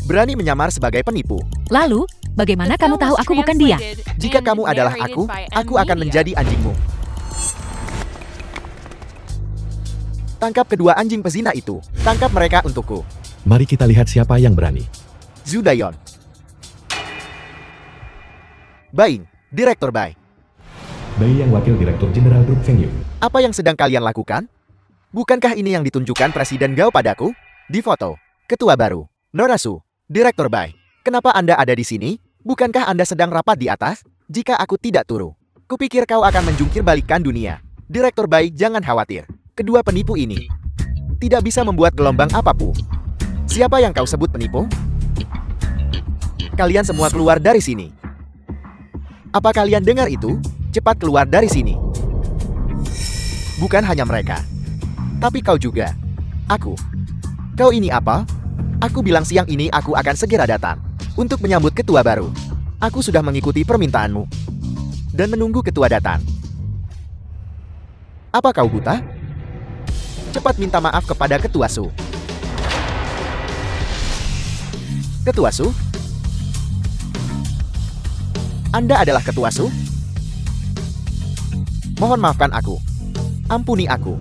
Berani menyamar sebagai penipu. Lalu, bagaimana kamu tahu aku bukan dia? Jika kamu adalah aku akan menjadi anjingmu. Tangkap kedua anjing pezina itu. Tangkap mereka untukku. Mari kita lihat siapa yang berani. Zudayon. Baing, Direktur Bai. Bai yang wakil direktur jenderal grup Feng Yu. Apa yang sedang kalian lakukan? Bukankah ini yang ditunjukkan Presiden Gao padaku? Di foto, ketua baru, Norasu, Direktur Bai. Kenapa Anda ada di sini? Bukankah Anda sedang rapat di atas? Jika aku tidak turu, kupikir kau akan menjungkir balikkan dunia. Direktur Bai, jangan khawatir. Kedua penipu ini tidak bisa membuat gelombang apapun. Siapa yang kau sebut penipu? Kalian semua keluar dari sini. Apa kalian dengar itu? Cepat keluar dari sini. Bukan hanya mereka, tapi kau juga. Aku. Kau ini apa? Aku bilang siang ini aku akan segera datang untuk menyambut ketua baru. Aku sudah mengikuti permintaanmu dan menunggu ketua datang. Apa kau buta? Cepat minta maaf kepada ketua Su. Ketua Su? Anda adalah ketua Su? Mohon maafkan aku. Ampuni aku.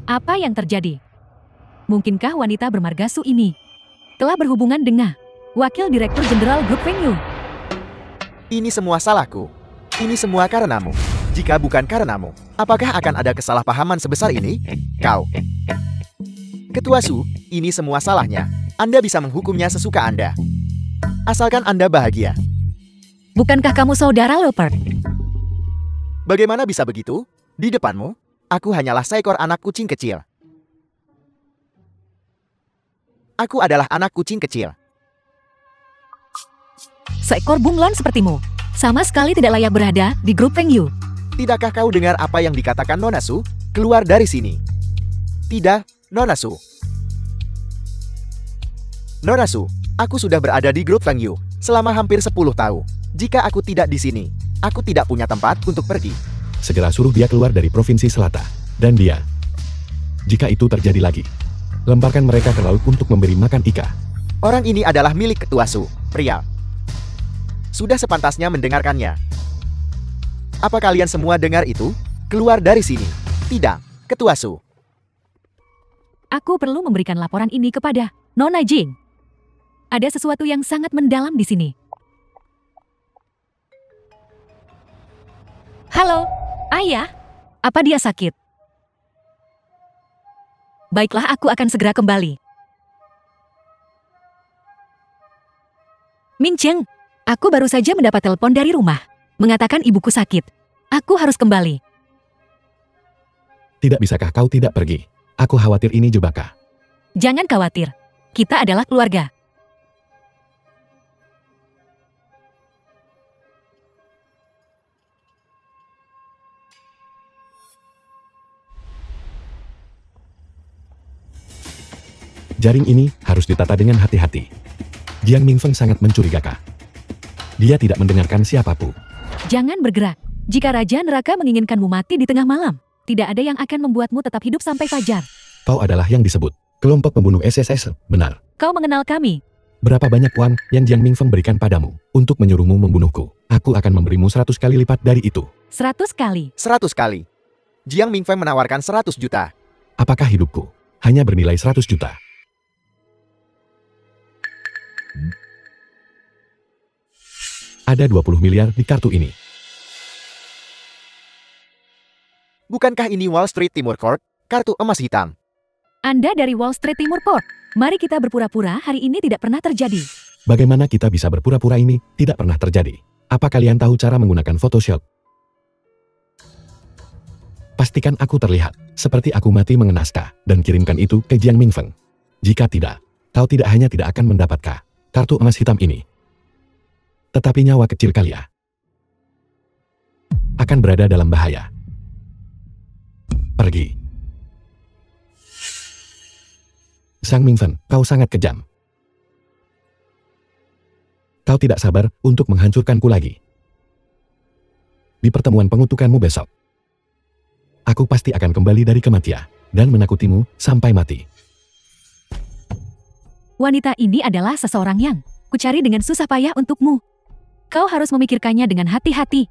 Apa yang terjadi? Mungkinkah wanita bermarga Su ini telah berhubungan dengan Wakil Direktur Jenderal Grup Feng Yu? Ini semua salahku. Ini semua karenamu. Jika bukan karenamu, apakah akan ada kesalahpahaman sebesar ini? Kau. Ketua Su, ini semua salahnya. Anda bisa menghukumnya sesuka Anda. Asalkan Anda bahagia. Bukankah kamu saudara Leopard? Bagaimana bisa begitu? Di depanmu, aku hanyalah seekor anak kucing kecil. Aku adalah anak kucing kecil. Seekor bunglon sepertimu sama sekali tidak layak berada di grup Feng Yu. Tidakkah kau dengar apa yang dikatakan Nona Su? Keluar dari sini. Tidak, Nona Su. Nona Su, aku sudah berada di grup Feng Yu selama hampir 10 tahun. Jika aku tidak di sini, aku tidak punya tempat untuk pergi. Segera suruh dia keluar dari provinsi Selatan. Dan dia. Jika itu terjadi lagi, lemparkan mereka ke laut untuk memberi makan ikan. Orang ini adalah milik ketua Su, pria. Sudah sepantasnya mendengarkannya. Apa kalian semua dengar itu? Keluar dari sini. Tidak, ketua Su. Aku perlu memberikan laporan ini kepada Nona Jing. Ada sesuatu yang sangat mendalam di sini. Halo, ayah. Apa dia sakit? Baiklah, aku akan segera kembali. Min Cheng, aku baru saja mendapat telepon dari rumah. Mengatakan ibuku sakit. Aku harus kembali. Tidak bisakah kau tidak pergi? Aku khawatir ini jebakan. Jangan khawatir. Kita adalah keluarga. Jaring ini harus ditata dengan hati-hati. Jiang Mingfeng sangat mencurigakan. Dia tidak mendengarkan siapapun. Jangan bergerak. Jika Raja Neraka menginginkanmu mati di tengah malam, tidak ada yang akan membuatmu tetap hidup sampai fajar. Kau adalah yang disebut kelompok pembunuh SSS, benar? Kau mengenal kami. Berapa banyak uang yang Jiang Mingfeng berikan padamu untuk menyuruhmu membunuhku? Aku akan memberimu 100 kali lipat dari itu. 100 kali. 100 kali. Jiang Mingfeng menawarkan 100 juta. Apakah hidupku hanya bernilai 100 juta? Ada 20 miliar di kartu ini. Bukankah ini Wall Street Timur Court? Kartu emas hitam. Anda dari Wall Street Timur Port. Mari kita berpura-pura hari ini tidak pernah terjadi. Bagaimana kita bisa berpura-pura ini tidak pernah terjadi? Apa kalian tahu cara menggunakan Photoshop? Pastikan aku terlihat seperti aku mati mengenasta dan kirimkan itu ke Jiang Mingfeng. Jika tidak, kau tidak hanya tidak akan mendapatkan kartu emas hitam ini, tetapi nyawa kecil kalian akan berada dalam bahaya. Pergi. Sang Mingfen, kau sangat kejam. Kau tidak sabar untuk menghancurkanku lagi. Di pertemuan pengutukanmu besok, aku pasti akan kembali dari kematian dan menakutimu sampai mati. Wanita ini adalah seseorang yang kucari dengan susah payah untukmu. Kau harus memikirkannya dengan hati-hati.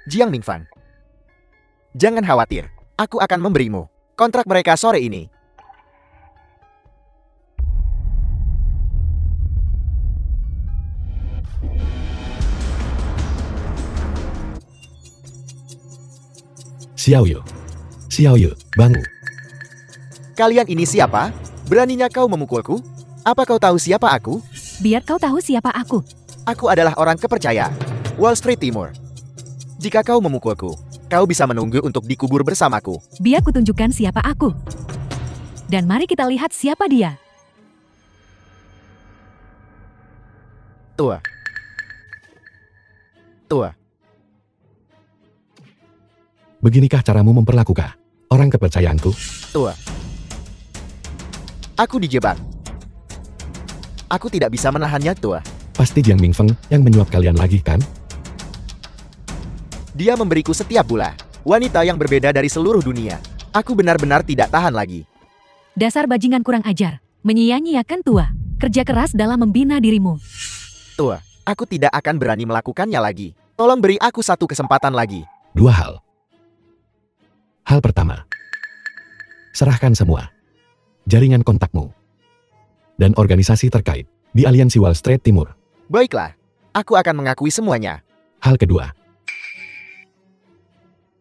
Jiang Mingfeng, jangan khawatir. Aku akan memberimu kontrak mereka sore ini. Xiao Yu, bangun. Kalian ini siapa? Beraninya kau memukulku? Apa kau tahu siapa aku? Biar kau tahu siapa aku. Aku adalah orang kepercayaan Wall Street Timur. Jika kau memukulku, kau bisa menunggu untuk dikubur bersamaku. Biar kutunjukkan siapa aku. Dan mari kita lihat siapa dia. Tua. Beginikah caramu memperlakukan orang kepercayaanku? Tua. Aku dijebak. Aku tidak bisa menahannya, Tua. Pasti Jiang Mingfeng yang menyuap kalian lagi, kan? Dia memberiku setiap bulan wanita yang berbeda dari seluruh dunia. Aku benar-benar tidak tahan lagi. Dasar bajingan kurang ajar. Menyia-nyiakan Tua. Kerja keras dalam membina dirimu. Tua, aku tidak akan berani melakukannya lagi. Tolong beri aku satu kesempatan lagi. 2 hal. Hal pertama, serahkan semua jaringan kontakmu dan organisasi terkait di Aliansi Wall Street Timur. Baiklah, aku akan mengakui semuanya. Hal kedua,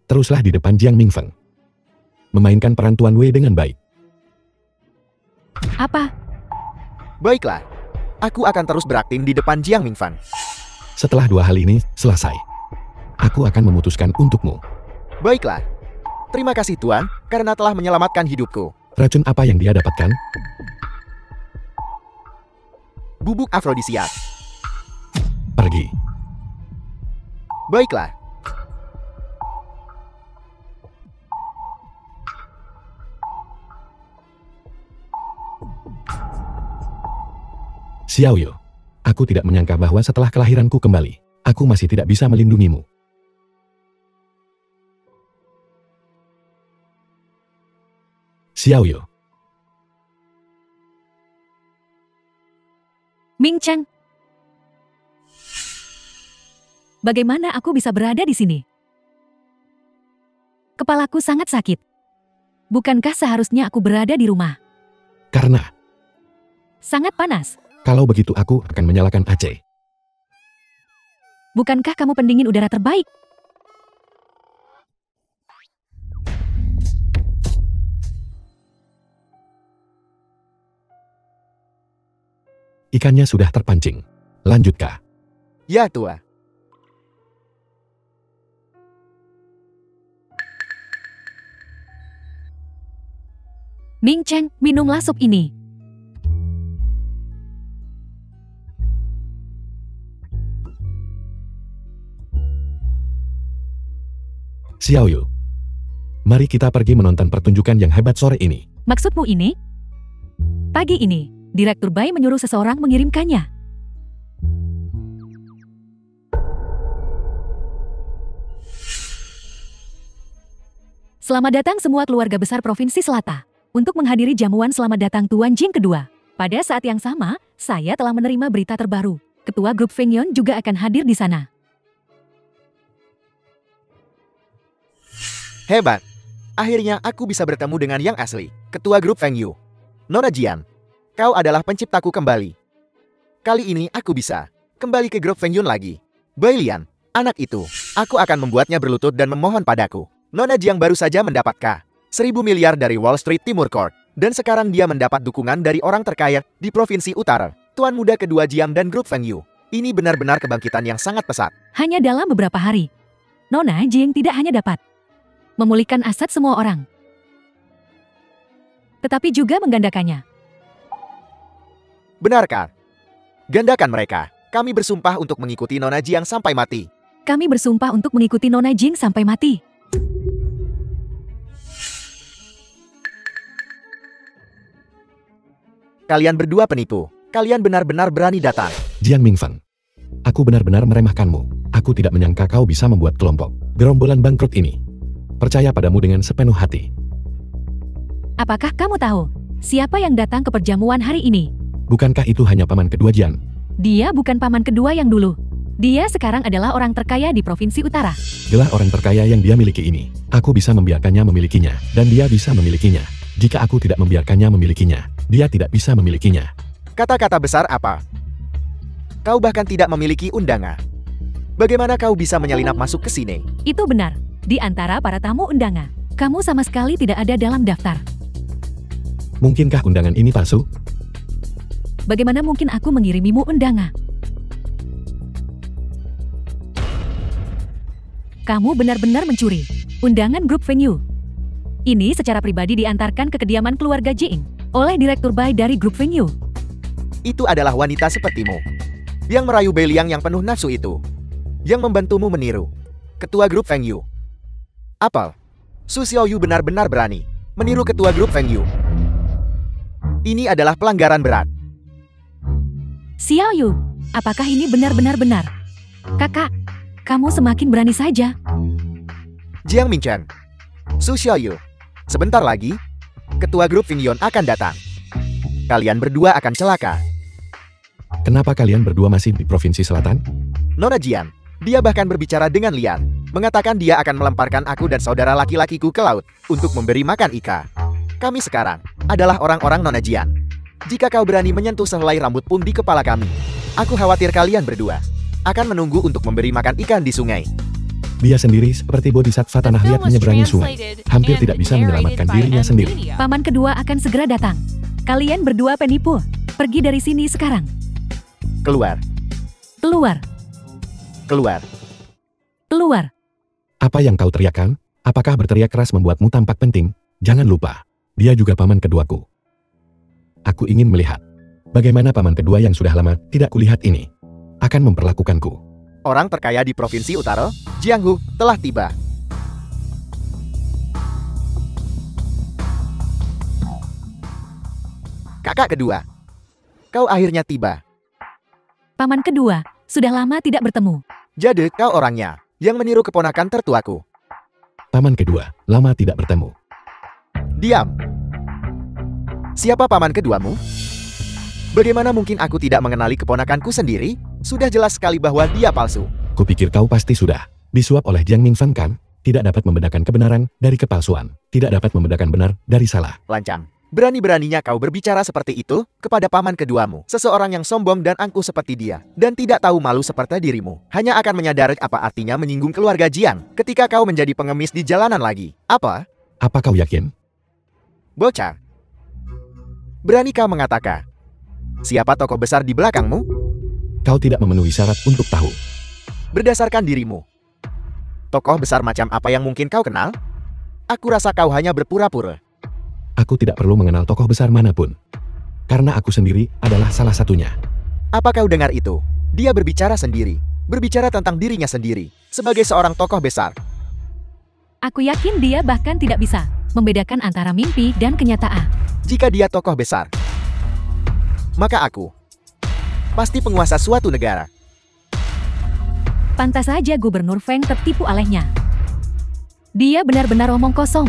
teruslah di depan Jiang Mingfeng. Memainkan peran Tuan Wei dengan baik. Apa? Baiklah, aku akan terus berakting di depan Jiang Mingfeng. Setelah 2 hal ini selesai, aku akan memutuskan untukmu. Baiklah. Terima kasih Tuan, karena telah menyelamatkan hidupku. Racun apa yang dia dapatkan? Bubuk afrodisiak. Pergi. Baiklah. Xiao Yu, aku tidak menyangka bahwa setelah kelahiranku kembali, aku masih tidak bisa melindungimu. Xiao Yu. Ming Cheng. Bagaimana aku bisa berada di sini? Kepalaku sangat sakit. Bukankah seharusnya aku berada di rumah? Karena, Sangat panas. kalau begitu aku akan menyalakan AC. Bukankah kamu pendingin udara terbaik? Ikannya sudah terpancing. Lanjutkah? Ya, Tua. Ming Cheng, minumlah sup ini. Xiao Yu. Mari kita pergi menonton pertunjukan yang hebat sore ini. Maksudmu ini? Pagi ini, Direktur Bai menyuruh seseorang mengirimkannya. Selamat datang semua keluarga besar Provinsi Selatan untuk menghadiri jamuan selamat datang Tuan Jing kedua. Pada saat yang sama, saya telah menerima berita terbaru. Ketua grup Feng Yun juga akan hadir di sana. Hebat. Akhirnya aku bisa bertemu dengan yang asli, ketua grup Feng Yu. Nona Jian, kau adalah penciptaku kembali. Kali ini aku bisa kembali ke grup Feng Yun lagi. Bai Lian, anak itu, aku akan membuatnya berlutut dan memohon padaku. Nona Jiang baru saja mendapat 1.000 miliar dari Wall Street Timur Court. Dan sekarang dia mendapat dukungan dari orang terkaya di Provinsi Utara. Tuan muda kedua Jiang dan grup Feng Yu. Ini benar-benar kebangkitan yang sangat pesat. Hanya dalam beberapa hari, Nona Jing tidak hanya dapat memulihkan aset semua orang, tetapi juga menggandakannya. Benarkah? Gandakan mereka. Kami bersumpah untuk mengikuti Nona Jiang sampai mati. Kami bersumpah untuk mengikuti Nona Jing sampai mati. Kalian berdua penipu. Kalian benar-benar berani datang. Jiang Mingfeng, aku benar-benar meremehkanmu. Aku tidak menyangka kau bisa membuat kelompok gerombolan bangkrut ini. Percaya padamu dengan sepenuh hati. Apakah kamu tahu siapa yang datang ke perjamuan hari ini? Bukankah itu hanya paman kedua Jian? Dia bukan paman kedua yang dulu. Dia sekarang adalah orang terkaya di Provinsi Utara. Gelar orang terkaya yang dia miliki ini, aku bisa membiarkannya memilikinya, dan dia bisa memilikinya. Jika aku tidak membiarkannya memilikinya, dia tidak bisa memilikinya. Kata-kata besar apa? Kau bahkan tidak memiliki undangan. Bagaimana kau bisa menyelinap masuk ke sini? Itu benar. Di antara para tamu undangan, kamu sama sekali tidak ada dalam daftar. Mungkinkah undangan ini palsu? Bagaimana mungkin aku mengirimimu undangan? Kamu benar-benar mencuri undangan grup Feng Yu. Ini secara pribadi diantarkan ke kediaman keluarga Jing oleh Direktur Bai dari grup Feng Yu. Itu adalah wanita sepertimu yang merayu Bai Liang yang penuh nafsu itu, yang membantumu meniru ketua grup Feng Yu. Apel, Su Xiaoyu benar-benar berani meniru ketua grup Feng Yu. Ini adalah pelanggaran berat. Xiaoyu, apakah ini benar-benar benar? Kakak, kamu semakin berani saja. Jiang Minchen, Su Xiaoyu, sebentar lagi ketua grup Feng Yun akan datang. Kalian berdua akan celaka. Kenapa kalian berdua masih di Provinsi Selatan? Nona Jian, dia bahkan berbicara dengan Lian, mengatakan dia akan melemparkan aku dan saudara laki-lakiku ke laut untuk memberi makan ikan. Kami sekarang adalah orang-orang Nona Jian. Jika kau berani menyentuh sehelai rambut pun di kepala kami, aku khawatir kalian berdua akan menunggu untuk memberi makan ikan di sungai. Dia sendiri seperti bodhisattva tanah liat menyeberangi sungai. Hampir tidak bisa menyelamatkan dirinya sendiri. Paman kedua akan segera datang. Kalian berdua penipu. Pergi dari sini sekarang. Keluar, Keluar, keluar. keluar. Apa yang kau teriakkan? Apakah berteriak keras membuatmu tampak penting? Jangan lupa, dia juga paman keduaku. Aku ingin melihat bagaimana paman kedua yang sudah lama tidak kulihat ini akan memperlakukanku. Orang terkaya di Provinsi Utara, Jiang Hu, telah tiba. Kakak kedua, kau akhirnya tiba. Paman kedua, sudah lama tidak bertemu. Jadi kau orangnya yang meniru keponakan tertuaku. Paman kedua, lama tidak bertemu. Diam. Siapa paman keduamu? Bagaimana mungkin aku tidak mengenali keponakanku sendiri? Sudah jelas sekali bahwa dia palsu. Kupikir kau pasti sudah disuap oleh Jiang Mingfeng kan? Tidak dapat membedakan kebenaran dari kepalsuan. Tidak dapat membedakan benar dari salah. Lancang. Berani-beraninya kau berbicara seperti itu kepada paman keduamu. Seseorang yang sombong dan angkuh seperti dia. Dan tidak tahu malu seperti dirimu. Hanya akan menyadari apa artinya menyinggung keluarga Jiang ketika kau menjadi pengemis di jalanan lagi. Apa? Apa kau yakin? Bocah. Berani kau mengatakan siapa tokoh besar di belakangmu? Kau tidak memenuhi syarat untuk tahu. Berdasarkan dirimu, tokoh besar macam apa yang mungkin kau kenal? Aku rasa kau hanya berpura-pura. Aku tidak perlu mengenal tokoh besar manapun. Karena aku sendiri adalah salah satunya. Apa kau dengar itu? Dia berbicara sendiri. Berbicara tentang dirinya sendiri. Sebagai seorang tokoh besar. Aku yakin dia bahkan tidak bisa membedakan antara mimpi dan kenyataan. Jika dia tokoh besar, maka aku pasti penguasa suatu negara. Pantas saja Gubernur Feng tertipu olehnya. Dia benar-benar omong kosong.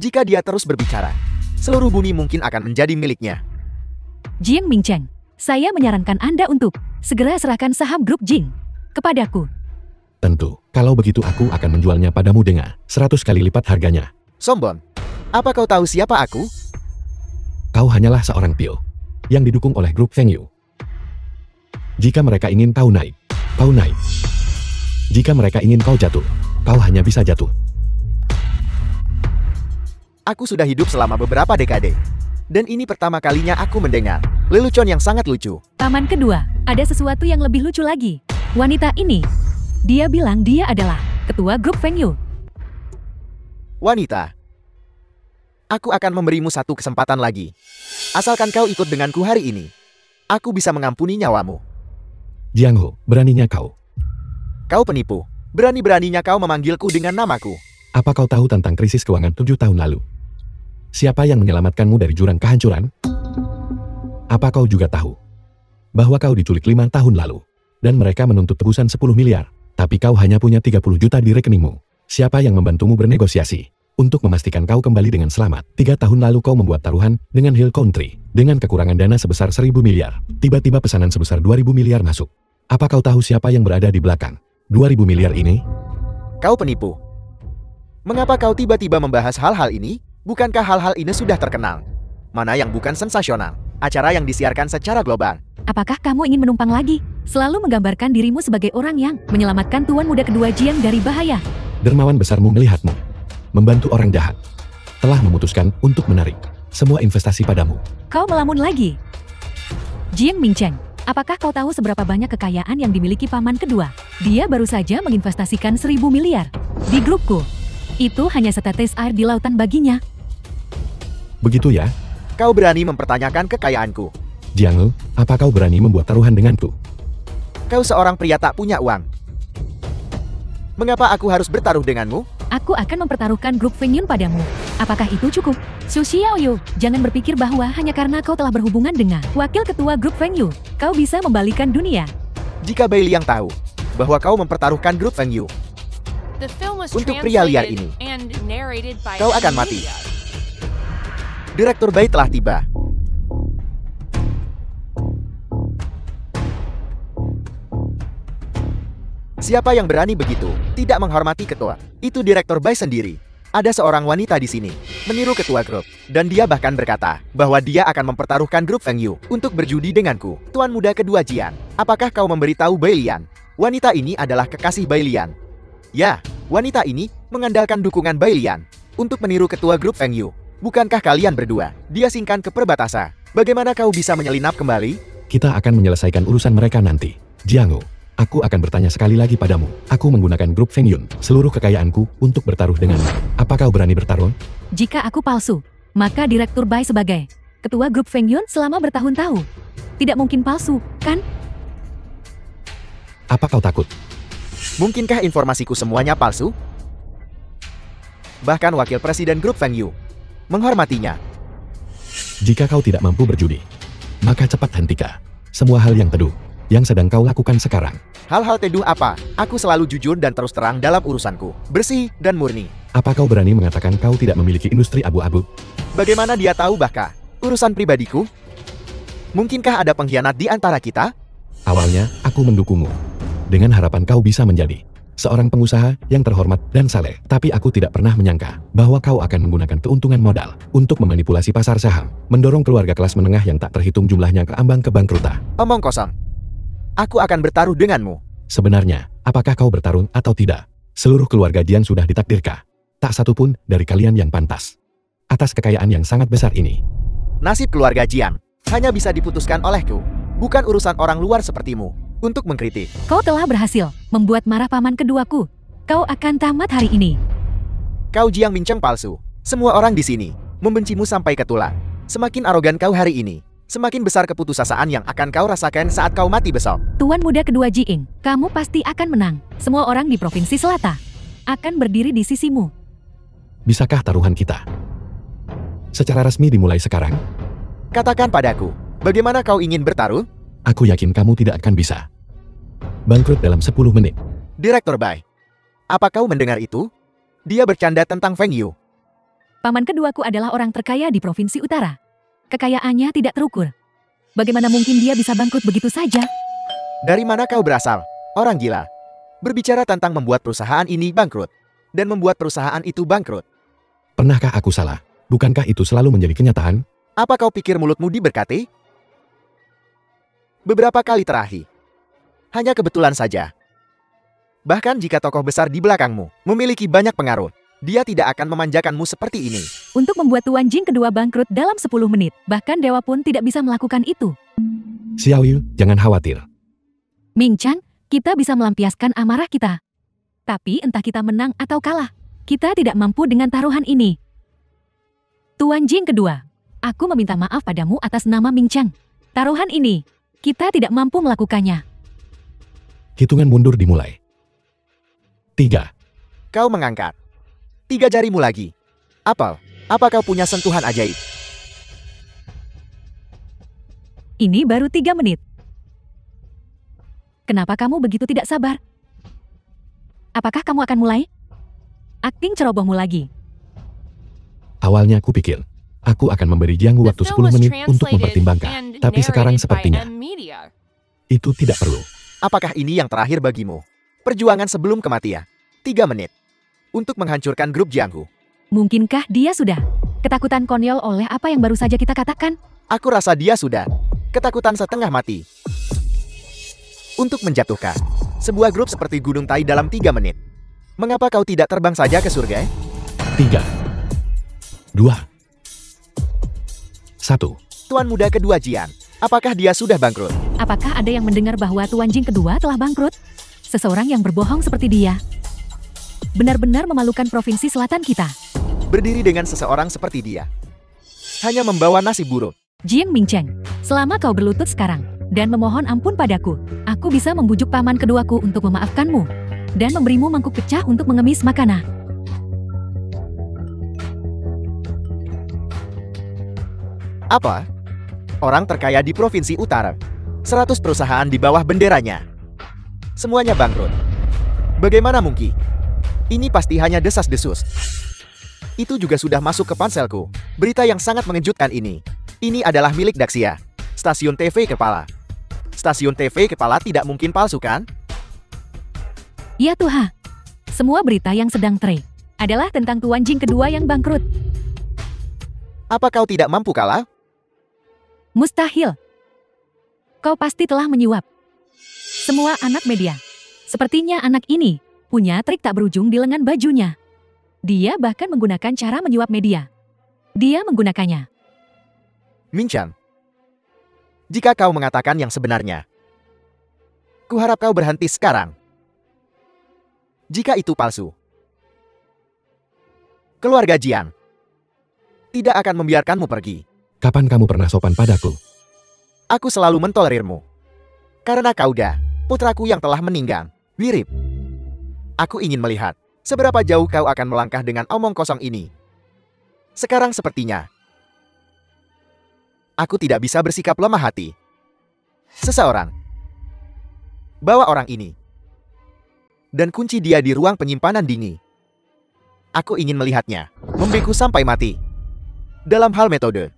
Jika dia terus berbicara, seluruh bumi mungkin akan menjadi miliknya. Jiang Mingcheng, saya menyarankan Anda untuk segera serahkan saham grup Jing kepadaku. Tentu, kalau begitu aku akan menjualnya padamu dengan 100 kali lipat harganya. Sombong. Apa kau tahu siapa aku? Kau hanyalah seorang pil yang didukung oleh grup Feng Yu. Jika mereka ingin kau naik, kau naik. Jika mereka ingin kau jatuh, kau hanya bisa jatuh. Aku sudah hidup selama beberapa dekade. Dan ini pertama kalinya aku mendengar lelucon yang sangat lucu. Paman kedua, ada sesuatu yang lebih lucu lagi. Wanita ini, dia bilang dia adalah ketua grup Feng Yu. Wanita, aku akan memberimu satu kesempatan lagi. Asalkan kau ikut denganku hari ini, aku bisa mengampuni nyawamu. Jiang Ho, beraninya kau. Kau penipu. Berani-beraninya kau memanggilku dengan namaku. Apa kau tahu tentang krisis keuangan 7 tahun lalu? Siapa yang menyelamatkanmu dari jurang kehancuran? Apa kau juga tahu bahwa kau diculik 5 tahun lalu dan mereka menuntut tebusan 10 miliar, tapi kau hanya punya 30 juta di rekeningmu? Siapa yang membantumu bernegosiasi untuk memastikan kau kembali dengan selamat? 3 tahun lalu kau membuat taruhan dengan Hill Country dengan kekurangan dana sebesar 1.000 miliar. Tiba-tiba pesanan sebesar 2.000 miliar masuk. Apa kau tahu siapa yang berada di belakang 2.000 miliar ini? Kau penipu. Mengapa kau tiba-tiba membahas hal-hal ini? Bukankah hal-hal ini sudah terkenal? Mana yang bukan sensasional? Acara yang disiarkan secara global. Apakah kamu ingin menumpang lagi? Selalu menggambarkan dirimu sebagai orang yang menyelamatkan tuan muda kedua Jiang dari bahaya. Dermawan besarmu melihatmu membantu orang jahat. Telah memutuskan untuk menarik semua investasi padamu. Kau melamun lagi. Jiang Mingcheng, apakah kau tahu seberapa banyak kekayaan yang dimiliki paman kedua? Dia baru saja menginvestasikan 1.000 miliar di grupku. Itu hanya setetes air di lautan baginya. Begitu ya? Kau berani mempertanyakan kekayaanku. Jiang Ho, apa kau berani membuat taruhan denganku? Kau seorang pria tak punya uang. Mengapa aku harus bertaruh denganmu? Aku akan mempertaruhkan grup Feng Yun padamu. Apakah itu cukup? Su Xiaoyu, jangan berpikir bahwa hanya karena kau telah berhubungan dengan wakil ketua grup Feng Yu, kau bisa membalikan dunia. Jika Bai Liang tahu bahwa kau mempertaruhkan grup Feng Yu untuk pria liar ini, kau akan mati. Direktur Bai telah tiba. Siapa yang berani begitu tidak menghormati ketua? Itu Direktur Bai sendiri. Ada seorang wanita di sini meniru ketua grup, dan dia bahkan berkata bahwa dia akan mempertaruhkan grup Feng Yu untuk berjudi denganku. Tuan muda kedua Jian, apakah kau memberitahu Bai Lian? Wanita ini adalah kekasih Bai Lian. Ya, wanita ini mengandalkan dukungan Bai Lian untuk meniru ketua grup Feng Yu. Bukankah kalian berdua diasingkan ke perbatasan? Bagaimana kau bisa menyelinap kembali? Kita akan menyelesaikan urusan mereka nanti. Jiang Ho, aku akan bertanya sekali lagi padamu. Aku menggunakan grup Feng Yun, seluruh kekayaanku untuk bertaruh denganmu. Apa kau berani bertaruh? Jika aku palsu, maka Direktur Bai sebagai ketua grup Feng Yun selama bertahun-tahun tidak mungkin palsu, kan? Apa kau takut? Mungkinkah informasiku semuanya palsu? Bahkan wakil presiden grup Feng Yu menghormatinya. Jika kau tidak mampu berjudi, maka cepat hentikan semua hal yang teduh yang sedang kau lakukan sekarang. Hal-hal teduh apa? Aku selalu jujur dan terus terang dalam urusanku. Bersih dan murni. Apa kau berani mengatakan kau tidak memiliki industri abu-abu? Bagaimana dia tahu bahkan urusan pribadiku? Mungkinkah ada pengkhianat di antara kita? Awalnya, aku mendukungmu dengan harapan kau bisa menjadi seorang pengusaha yang terhormat dan saleh. Tapi aku tidak pernah menyangka bahwa kau akan menggunakan keuntungan modal untuk memanipulasi pasar saham, mendorong keluarga kelas menengah yang tak terhitung jumlahnya ke ambang kebangkrutan. Omong kosong. Aku akan bertaruh denganmu. Sebenarnya, apakah kau bertarung atau tidak? Seluruh keluarga Jian sudah ditakdirkan. Tak satu pun dari kalian yang pantas atas kekayaan yang sangat besar ini. Nasib keluarga Jian hanya bisa diputuskan olehku, bukan urusan orang luar sepertimu untuk mengkritik. Kau telah berhasil membuat marah paman keduaku. Kau akan tamat hari ini. Kau Jiang Mingcheng palsu. Semua orang di sini membencimu sampai ke tulang. Semakin arogan kau hari ini, semakin besar keputusasaan yang akan kau rasakan saat kau mati besok. Tuan muda kedua Jiing, kamu pasti akan menang. Semua orang di Provinsi Selatan akan berdiri di sisimu. Bisakah taruhan kita secara resmi dimulai sekarang? Katakan padaku, Bagaimana kau ingin bertaruh? Aku yakin kamu tidak akan bisa. Bangkrut dalam 10 menit. Direktur Bai. Apa kau mendengar itu? Dia bercanda tentang Feng Yu. Paman keduaku adalah orang terkaya di Provinsi Utara. Kekayaannya tidak terukur. Bagaimana mungkin dia bisa bangkrut begitu saja? Dari mana kau berasal? Orang gila. Berbicara tentang membuat perusahaan ini bangkrut. Dan membuat perusahaan itu bangkrut. Pernahkah aku salah? Bukankah itu selalu menjadi kenyataan? Apa kau pikir mulutmu diberkati? Beberapa kali terakhir. Hanya kebetulan saja. Bahkan jika tokoh besar di belakangmu memiliki banyak pengaruh, dia tidak akan memanjakanmu seperti ini. Untuk membuat Tuan Jing kedua bangkrut dalam 10 menit, bahkan dewa pun tidak bisa melakukan itu. Xiao Yu, jangan khawatir. Ming Chang, kita bisa melampiaskan amarah kita. Tapi entah kita menang atau kalah, kita tidak mampu dengan taruhan ini. Tuan Jing kedua, aku meminta maaf padamu atas nama Ming Chang. Taruhan ini, kita tidak mampu melakukannya. Hitungan mundur dimulai. 3. Kau mengangkat 3 jarimu lagi. Apel, apa kau punya sentuhan ajaib? Ini baru 3 menit. Kenapa kamu begitu tidak sabar? Apakah kamu akan mulai? Akting cerobohmu lagi. Awalnya aku pikir, aku akan memberi Jianggu waktu 10 menit untuk mempertimbangkan. Tapi sekarang sepertinya, itu tidak perlu. Apakah ini yang terakhir bagimu? Perjuangan sebelum kematian. 3 menit. Untuk menghancurkan grup Jianghu. Mungkinkah dia sudah ketakutan konyol oleh apa yang baru saja kita katakan? Aku rasa dia sudah ketakutan setengah mati. Untuk menjatuhkan sebuah grup seperti Gunung Tai dalam 3 menit. Mengapa kau tidak terbang saja ke surga? 3, 2, 1. Tuan muda kedua Jian. Apakah dia sudah bangkrut? Apakah ada yang mendengar bahwa Tuan Jing kedua telah bangkrut? Seseorang yang berbohong seperti dia benar-benar memalukan provinsi selatan kita. Berdiri dengan seseorang seperti dia hanya membawa nasib buruk. Jiang Mingcheng, selama kau berlutut sekarang dan memohon ampun padaku, aku bisa membujuk paman keduaku untuk memaafkanmu dan memberimu mangkuk pecah untuk mengemis makanan. Apa? Orang terkaya di Provinsi Utara. 100 perusahaan di bawah benderanya. Semuanya bangkrut. Bagaimana mungkin? Ini pasti hanya desas-desus. Itu juga sudah masuk ke ponselku. Berita yang sangat mengejutkan ini. Ini adalah milik Daxia. Stasiun TV Kepala. Stasiun TV Kepala tidak mungkin palsu kan? Ya Tuhan. Semua berita yang sedang trend adalah tentang Tuan Jing kedua yang bangkrut. Apa kau tidak mampu kalah? Mustahil. Kau pasti telah menyuap. Semua anak media. Sepertinya anak ini punya trik tak berujung di lengan bajunya. Dia bahkan menggunakan cara menyuap media. Dia menggunakannya. Minchan, jika kau mengatakan yang sebenarnya, kuharap kau berhenti sekarang. Jika itu palsu, keluarga Jian tidak akan membiarkanmu pergi. Kapan kamu pernah sopan padaku? Aku selalu mentolerirmu. Karena kau dah putraku yang telah meninggal. Wirip. Aku ingin melihat seberapa jauh kau akan melangkah dengan omong kosong ini. Sekarang sepertinya aku tidak bisa bersikap lemah hati. Seseorang bawa orang ini dan kunci dia di ruang penyimpanan dingin. Aku ingin melihatnya membeku sampai mati. Dalam hal metode,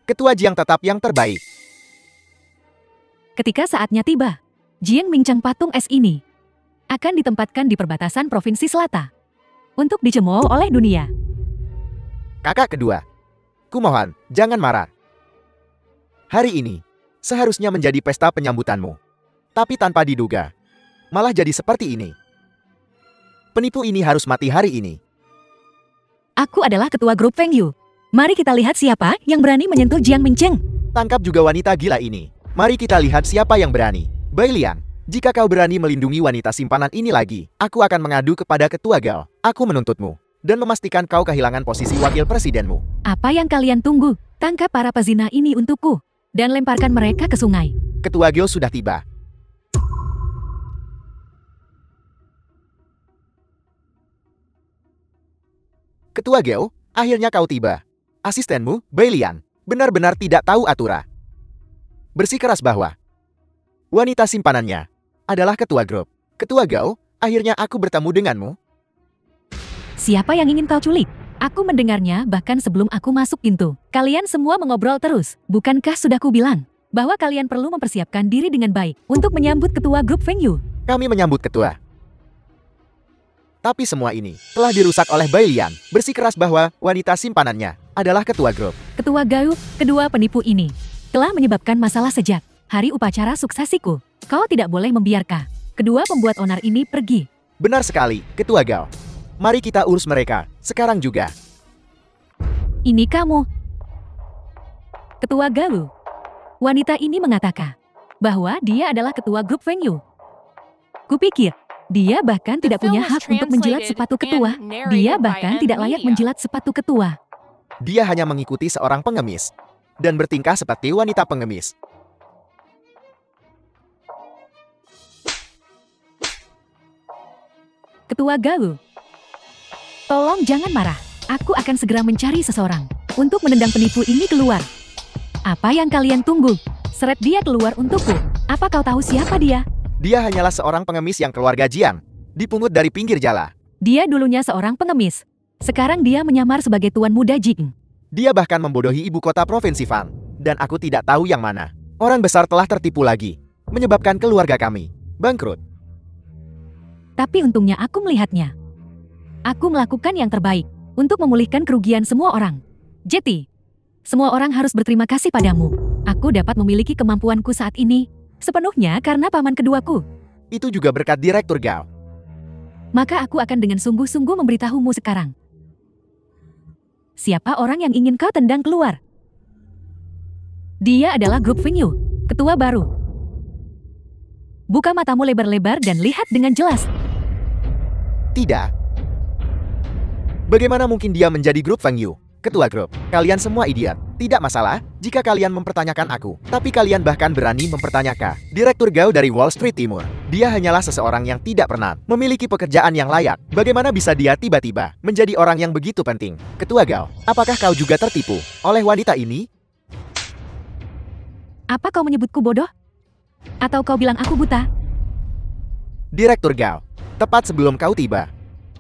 Ketua Jiang tetap yang terbaik. Ketika saatnya tiba, Jiang Mingcheng patung es ini akan ditempatkan di perbatasan Provinsi Selatan untuk dicemooh oleh dunia. Kakak kedua, kumohon, jangan marah. Hari ini seharusnya menjadi pesta penyambutanmu. Tapi tanpa diduga, malah jadi seperti ini. Penipu ini harus mati hari ini. Aku adalah ketua grup Feng Yu. Mari kita lihat siapa yang berani menyentuh Jiang Mingcheng. Tangkap juga wanita gila ini. Mari kita lihat siapa yang berani. Bai Liang, jika kau berani melindungi wanita simpanan ini lagi, aku akan mengadu kepada Ketua Gao. Aku menuntutmu dan memastikan kau kehilangan posisi wakil presidenmu. Apa yang kalian tunggu? Tangkap para pezina ini untukku dan lemparkan mereka ke sungai. Ketua Gao sudah tiba. Ketua Gao, akhirnya kau tiba. Asistenmu, Bai Lian, benar-benar tidak tahu aturan. bersikeras bahwa wanita simpanannya adalah ketua grup. Ketua Gao, akhirnya aku bertemu denganmu. Siapa yang ingin kau culik? Aku mendengarnya bahkan sebelum aku masuk pintu. Kalian semua mengobrol terus. Bukankah sudah kubilang bahwa kalian perlu mempersiapkan diri dengan baik untuk menyambut ketua grup Feng Yu? Kami menyambut ketua. Tapi semua ini telah dirusak oleh Bai Lian, bersikeras bahwa wanita simpanannya adalah ketua grup. Ketua Gao, kedua penipu ini telah menyebabkan masalah sejak hari upacara suksesiku. Kau tidak boleh membiarkan kedua pembuat onar ini pergi. Benar sekali, Ketua Gao. Mari kita urus mereka, sekarang juga. Ini kamu. Ketua Gao. Wanita ini mengatakan bahwa dia adalah ketua grup Feng Yu. Kupikir, dia bahkan tidak punya hak untuk menjilat sepatu ketua. Dia bahkan tidak layak menjilat sepatu ketua. Dia hanya mengikuti seorang pengemis dan bertingkah seperti wanita pengemis. Ketua Gao. Tolong jangan marah. Aku akan segera mencari seseorang untuk menendang penipu ini keluar. Apa yang kalian tunggu? Seret dia keluar untukku. Apa kau tahu siapa dia? Dia hanyalah seorang pengemis yang keluar gajian, dipungut dari pinggir jala. Dia dulunya seorang pengemis. Sekarang dia menyamar sebagai tuan muda Jing. Dia bahkan membodohi ibu kota provinsi Fan. Dan aku tidak tahu yang mana. Orang besar telah tertipu lagi, menyebabkan keluarga kami bangkrut. Tapi untungnya aku melihatnya. Aku melakukan yang terbaik untuk memulihkan kerugian semua orang. Jetty, semua orang harus berterima kasih padamu. Aku dapat memiliki kemampuanku saat ini sepenuhnya karena paman keduaku. Itu juga berkat Direktur Gao. Maka aku akan dengan sungguh-sungguh memberitahumu sekarang. Siapa orang yang ingin kau tendang keluar? Dia adalah grup Feng Yu, ketua baru. Buka matamu lebar-lebar dan lihat dengan jelas. Tidak. Bagaimana mungkin dia menjadi grup Feng Yu? Ketua grup, kalian semua idiot. Tidak masalah jika kalian mempertanyakan aku. Tapi kalian bahkan berani mempertanyakan Direktur Gao dari Wall Street Timur. Dia hanyalah seseorang yang tidak pernah memiliki pekerjaan yang layak. Bagaimana bisa dia tiba-tiba menjadi orang yang begitu penting? Ketua Gao, apakah kau juga tertipu oleh wanita ini? Apa kau menyebutku bodoh? Atau kau bilang aku buta? Direktur Gao, tepat sebelum kau tiba,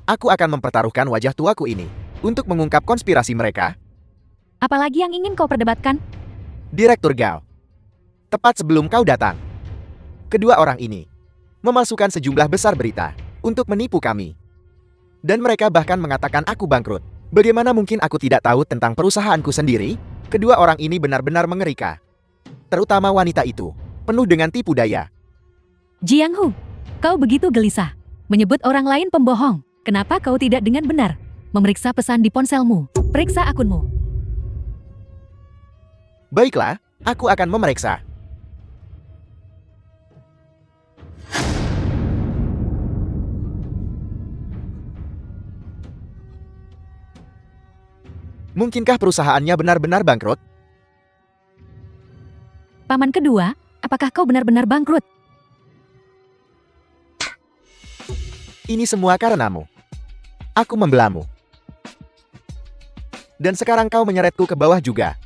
aku akan mempertaruhkan wajah tuaku ini untuk mengungkap konspirasi mereka. Apalagi yang ingin kau perdebatkan? Direktur Gao, tepat sebelum kau datang, kedua orang ini memasukkan sejumlah besar berita untuk menipu kami. Dan mereka bahkan mengatakan aku bangkrut. Bagaimana mungkin aku tidak tahu tentang perusahaanku sendiri? Kedua orang ini benar-benar mengerikan. Terutama wanita itu, penuh dengan tipu daya. Jiang Hu, kau begitu gelisah menyebut orang lain pembohong. Kenapa kau tidak dengan benar memeriksa pesan di ponselmu? Periksa akunmu. Baiklah, aku akan memeriksa. Mungkinkah perusahaannya benar-benar bangkrut? Paman kedua, apakah kau benar-benar bangkrut? Ini semua karenamu. Aku membelamu. Dan sekarang kau menyeretku ke bawah juga.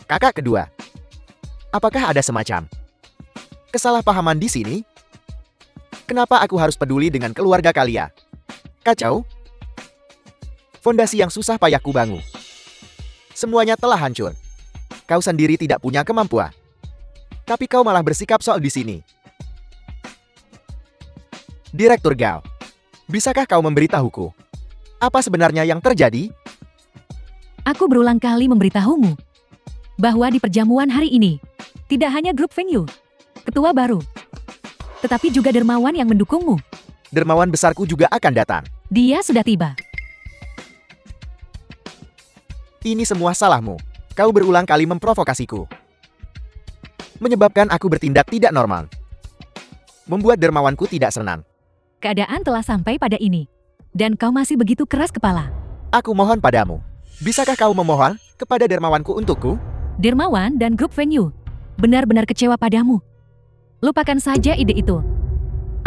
Kakak kedua, apakah ada semacam kesalahpahaman di sini? Kenapa aku harus peduli dengan keluarga kalian? Kacau? Fondasi yang susah payah kubangun. Semuanya telah hancur. Kau sendiri tidak punya kemampuan. Tapi kau malah bersikap soal di sini. Direktur Gao, bisakah kau memberitahuku apa sebenarnya yang terjadi? Aku berulang kali memberitahumu bahwa di perjamuan hari ini tidak hanya grup Feng Yu, ketua baru, tetapi juga dermawan yang mendukungmu. Dermawan besarku juga akan datang. Dia sudah tiba. Ini semua salahmu. Kau berulang kali memprovokasiku, menyebabkan aku bertindak tidak normal, membuat dermawanku tidak senang. Keadaan telah sampai pada ini, dan kau masih begitu keras kepala. Aku mohon padamu, bisakah kau memohon kepada dermawanku untukku? Dermawan dan grup Feng Yu benar-benar kecewa padamu. Lupakan saja ide itu.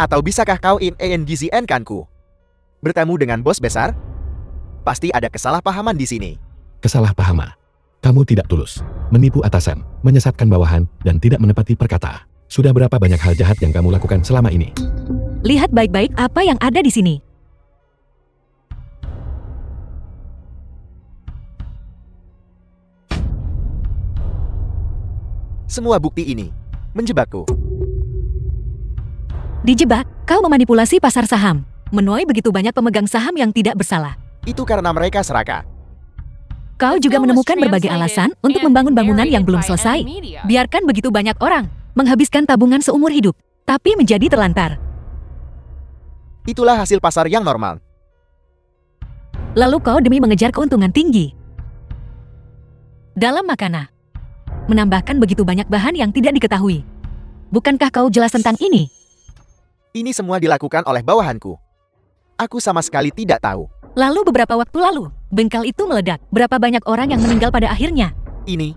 Atau bisakah kau ingizkan-ku bertemu dengan bos besar? Pasti ada kesalahpahaman di sini. Kesalahpahaman. Kamu tidak tulus, menipu atasan, menyesatkan bawahan, dan tidak menepati perkata. Sudah berapa banyak hal jahat yang kamu lakukan selama ini? Lihat baik-baik apa yang ada di sini. Semua bukti ini menjebakku. Dijebak, kau memanipulasi pasar saham. Menuai begitu banyak pemegang saham yang tidak bersalah. Itu karena mereka serakah. Kau juga menemukan berbagai alasan untuk membangun bangunan yang belum selesai. Biarkan begitu banyak orang menghabiskan tabungan seumur hidup, tapi menjadi terlantar. Itulah hasil pasar yang normal. Lalu kau demi mengejar keuntungan tinggi. Dalam makanan, menambahkan begitu banyak bahan yang tidak diketahui. Bukankah kau jelas tentang ini? Ini semua dilakukan oleh bawahanku. Aku sama sekali tidak tahu. Lalu beberapa waktu lalu, bengkel itu meledak. Berapa banyak orang yang meninggal pada akhirnya? Ini.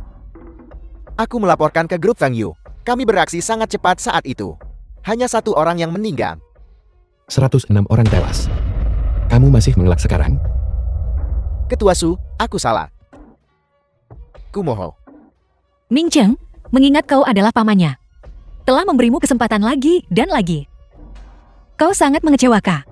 Aku melaporkan ke grup Feng Yu. Kami beraksi sangat cepat saat itu. Hanya 1 orang yang meninggal. 106 orang tewas. Kamu masih mengelak sekarang? Ketua Su, aku salah. Kumoho. Ming Cheng, mengingat kau adalah pamannya, telah memberimu kesempatan lagi dan lagi. Kau sangat mengecewakan.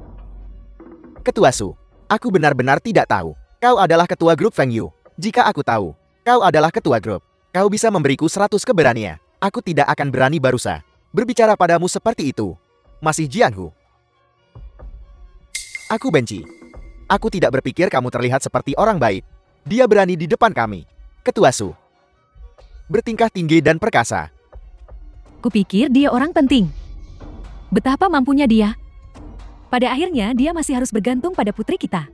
Ketua Su, aku benar-benar tidak tahu. Kau adalah ketua grup Feng Yu. Jika aku tahu, kau adalah ketua grup, kau bisa memberiku 100 keberanian. Aku tidak akan berani berusaha berbicara padamu seperti itu. Masih Jianhu. Aku benci. Aku tidak berpikir kamu terlihat seperti orang baik. Dia berani di depan kami. Ketua Su. Bertingkah tinggi dan perkasa. Kupikir dia orang penting. Betapa mampunya dia. Pada akhirnya dia masih harus bergantung pada putri kita.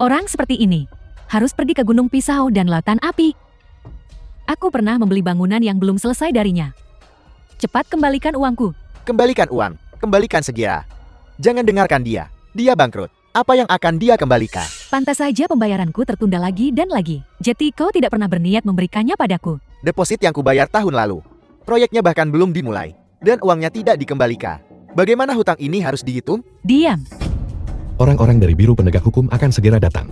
Orang seperti ini harus pergi ke Gunung Pisau dan Lautan Api. Aku pernah membeli bangunan yang belum selesai darinya. Cepat kembalikan uangku. Kembalikan uang. Kembalikan segera. Jangan dengarkan dia. Dia bangkrut. Apa yang akan dia kembalikan? Pantas saja pembayaranku tertunda lagi dan lagi. Jadi kau tidak pernah berniat memberikannya padaku. Deposit yang kubayar tahun lalu. Proyeknya bahkan belum dimulai. Dan uangnya tidak dikembalikan. Bagaimana hutang ini harus dihitung? Diam. Orang-orang dari Biro Penegak Hukum akan segera datang.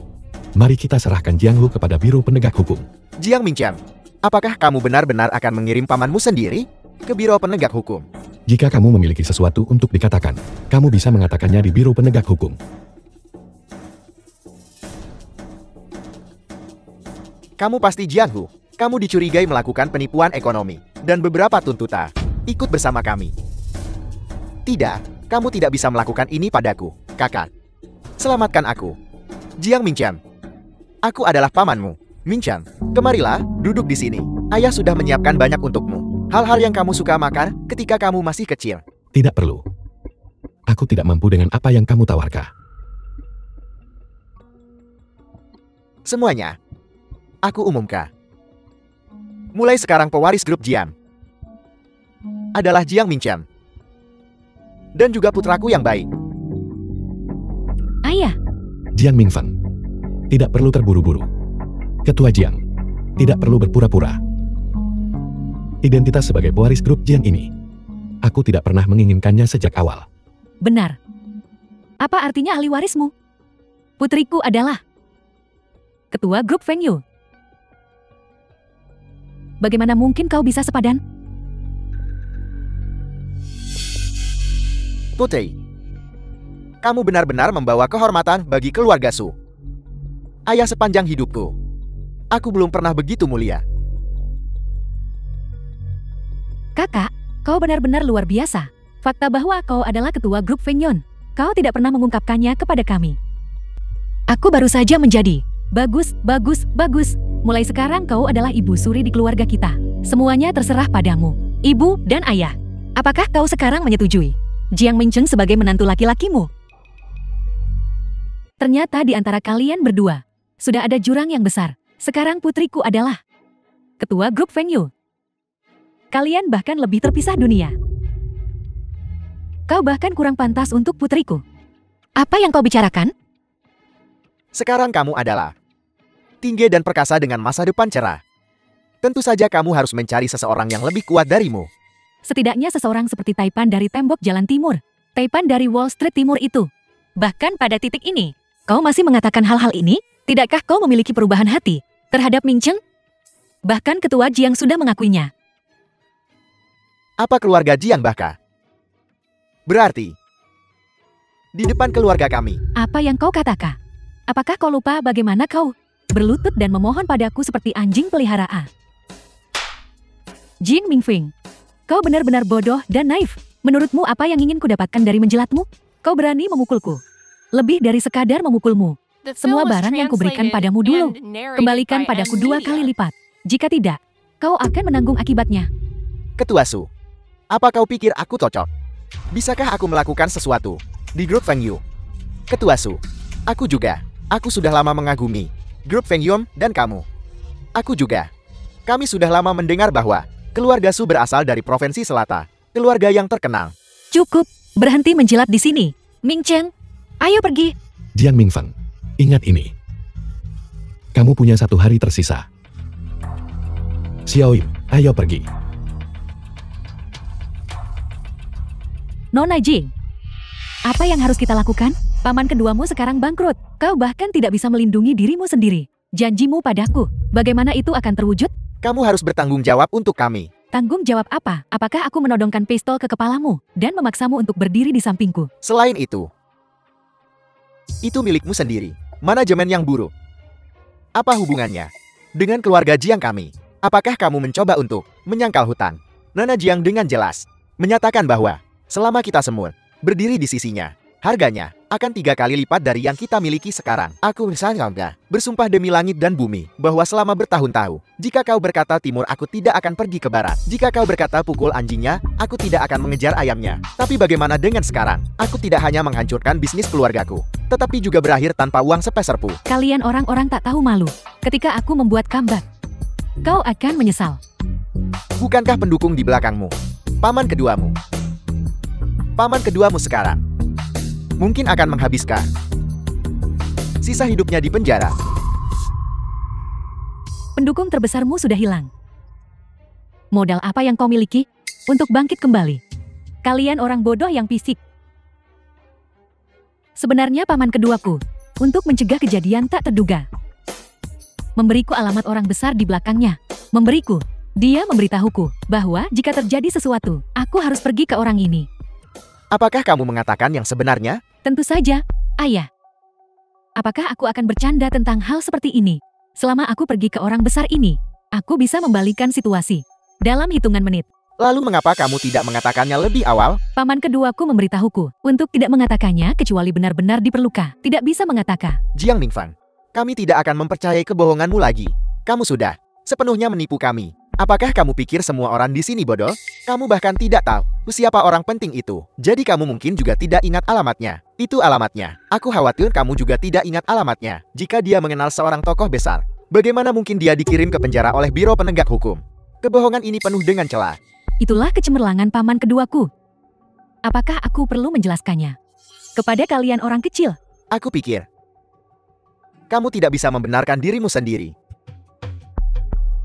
Mari kita serahkan Jiang Hu kepada Biro Penegak Hukum. Jiang Mingqiang, apakah kamu benar-benar akan mengirim pamanmu sendiri ke Biro Penegak Hukum? Jika kamu memiliki sesuatu untuk dikatakan, kamu bisa mengatakannya di Biro Penegak Hukum. Kamu pasti Jiang Hu. Kamu dicurigai melakukan penipuan ekonomi dan beberapa tuntutan. Ikut bersama kami. Tidak, kamu tidak bisa melakukan ini padaku, kakak. Selamatkan aku. Jiang Mingqiang. Aku adalah pamanmu. Mingqiang, kemarilah, duduk di sini. Ayah sudah menyiapkan banyak untukmu. Hal-hal yang kamu suka makan ketika kamu masih kecil. Tidak perlu. Aku tidak mampu dengan apa yang kamu tawarkan. Semuanya. Aku umumkan. Mulai sekarang pewaris grup Jiang adalah Jiang Mingqiang. Dan juga putraku yang baik. Ayah. Jiang Mingfen. Tidak perlu terburu-buru. Ketua Jiang. Tidak perlu berpura-pura. Identitas sebagai pewaris grup Jiang ini, aku tidak pernah menginginkannya sejak awal. Benar. Apa artinya ahli warismu? Putriku adalah ketua grup Feng Yu. Bagaimana mungkin kau bisa sepadan? Putri, kamu benar-benar membawa kehormatan bagi keluarga Su. Ayah sepanjang hidupku, aku belum pernah begitu mulia. Kakak, kau benar-benar luar biasa. Fakta bahwa kau adalah ketua grup Feng Yun, kau tidak pernah mengungkapkannya kepada kami. Aku baru saja menjadi. Bagus, bagus, bagus. Mulai sekarang kau adalah ibu suri di keluarga kita. Semuanya terserah padamu, ibu dan ayah. Apakah kau sekarang menyetujui Jiang Mingqiang sebagai menantu laki-lakimu? Ternyata di antara kalian berdua, sudah ada jurang yang besar. Sekarang putriku adalah ketua grup Feng Yu. Kalian bahkan lebih terpisah dunia. Kau bahkan kurang pantas untuk putriku. Apa yang kau bicarakan? Sekarang kamu adalah tinggi dan perkasa dengan masa depan cerah. Tentu saja kamu harus mencari seseorang yang lebih kuat darimu. Setidaknya seseorang seperti Taipan dari tembok Jalan Timur, Taipan dari Wall Street Timur itu. Bahkan pada titik ini, kau masih mengatakan hal-hal ini? Tidakkah kau memiliki perubahan hati? terhadap Ming Cheng? Bahkan ketua Jiang sudah mengakuinya. Apa keluarga Jiang Baka? Berarti, di depan keluarga kami, Apa yang kau katakan? Apakah kau lupa bagaimana kau berlutut dan memohon padaku seperti anjing peliharaan? Jing Mingfeng, kau benar-benar bodoh dan naif. Menurutmu apa yang ingin kudapatkan dari menjilatmu? Kau berani memukulku. Lebih dari sekadar memukulmu. Semua barang yang kuberikan padamu dulu, kembalikan padaku 2 kali lipat. Jika tidak, kau akan menanggung akibatnya. Ketua Su. Apa kau pikir aku cocok? Bisakah aku melakukan sesuatu di grup Feng Yu? Ketua Su. Aku juga. Aku sudah lama mengagumi grup Feng Yum dan kamu. Aku juga. Kami sudah lama mendengar bahwa keluarga Su berasal dari provinsi Selatan. Keluarga yang terkenal. Cukup, berhenti menjilat di sini. Ming Cheng, ayo pergi. Jiang Mingfeng, ingat ini. Kamu punya 1 hari tersisa. Xiao Yu, ayo pergi. Nona Jing, apa yang harus kita lakukan? Paman keduamu sekarang bangkrut. Kau bahkan tidak bisa melindungi dirimu sendiri. Janjimu padaku, bagaimana itu akan terwujud? Kamu harus bertanggung jawab untuk kami. Tanggung jawab apa? Apakah aku menodongkan pistol ke kepalamu dan memaksamu untuk berdiri di sampingku? Selain itu milikmu sendiri. Manajemen yang buruk. Apa hubungannya dengan keluarga Jiang kami? Apakah kamu mencoba untuk menyangkal hutang? Nona Jiang dengan jelas menyatakan bahwa selama kita semua berdiri di sisinya, harganya akan 3 kali lipat dari yang kita miliki sekarang. Aku bersumpah demi langit dan bumi bahwa selama bertahun-tahun, jika kau berkata timur, aku tidak akan pergi ke barat. Jika kau berkata pukul anjingnya, aku tidak akan mengejar ayamnya. Tapi bagaimana dengan sekarang? Aku tidak hanya menghancurkan bisnis keluargaku, tetapi juga berakhir tanpa uang sepeserpun. Kalian orang-orang tak tahu malu. Ketika aku membuat comeback, kau akan menyesal. Bukankah pendukung di belakangmu paman keduamu? Paman keduamu sekarang mungkin akan menghabiskan sisa hidupnya di penjara. Pendukung terbesarmu sudah hilang. Modal apa yang kau miliki untuk bangkit kembali? Kalian orang bodoh yang fisik. Sebenarnya paman keduaku, untuk mencegah kejadian tak terduga, memberiku alamat orang besar di belakangnya. Memberiku, dia memberitahuku bahwa jika terjadi sesuatu, aku harus pergi ke orang ini. Apakah kamu mengatakan yang sebenarnya? Tentu saja, ayah. Apakah aku akan bercanda tentang hal seperti ini? Selama aku pergi ke orang besar ini, aku bisa membalikan situasi dalam hitungan menit. Lalu mengapa kamu tidak mengatakannya lebih awal? Paman keduaku memberitahuku untuk tidak mengatakannya kecuali benar-benar diperlukan. Tidak bisa mengatakan. Jiang Mingfeng, kami tidak akan mempercayai kebohonganmu lagi. Kamu sudah sepenuhnya menipu kami. Apakah kamu pikir semua orang di sini bodoh? Kamu bahkan tidak tahu siapa orang penting itu. Jadi kamu mungkin juga tidak ingat alamatnya. Itu alamatnya. Aku khawatir kamu juga tidak ingat alamatnya. Jika dia mengenal seorang tokoh besar, bagaimana mungkin dia dikirim ke penjara oleh Biro Penegak Hukum? Kebohongan ini penuh dengan celah. Itulah kecemerlangan paman keduaku. Apakah aku perlu menjelaskannya kepada kalian orang kecil? Aku pikir kamu tidak bisa membenarkan dirimu sendiri.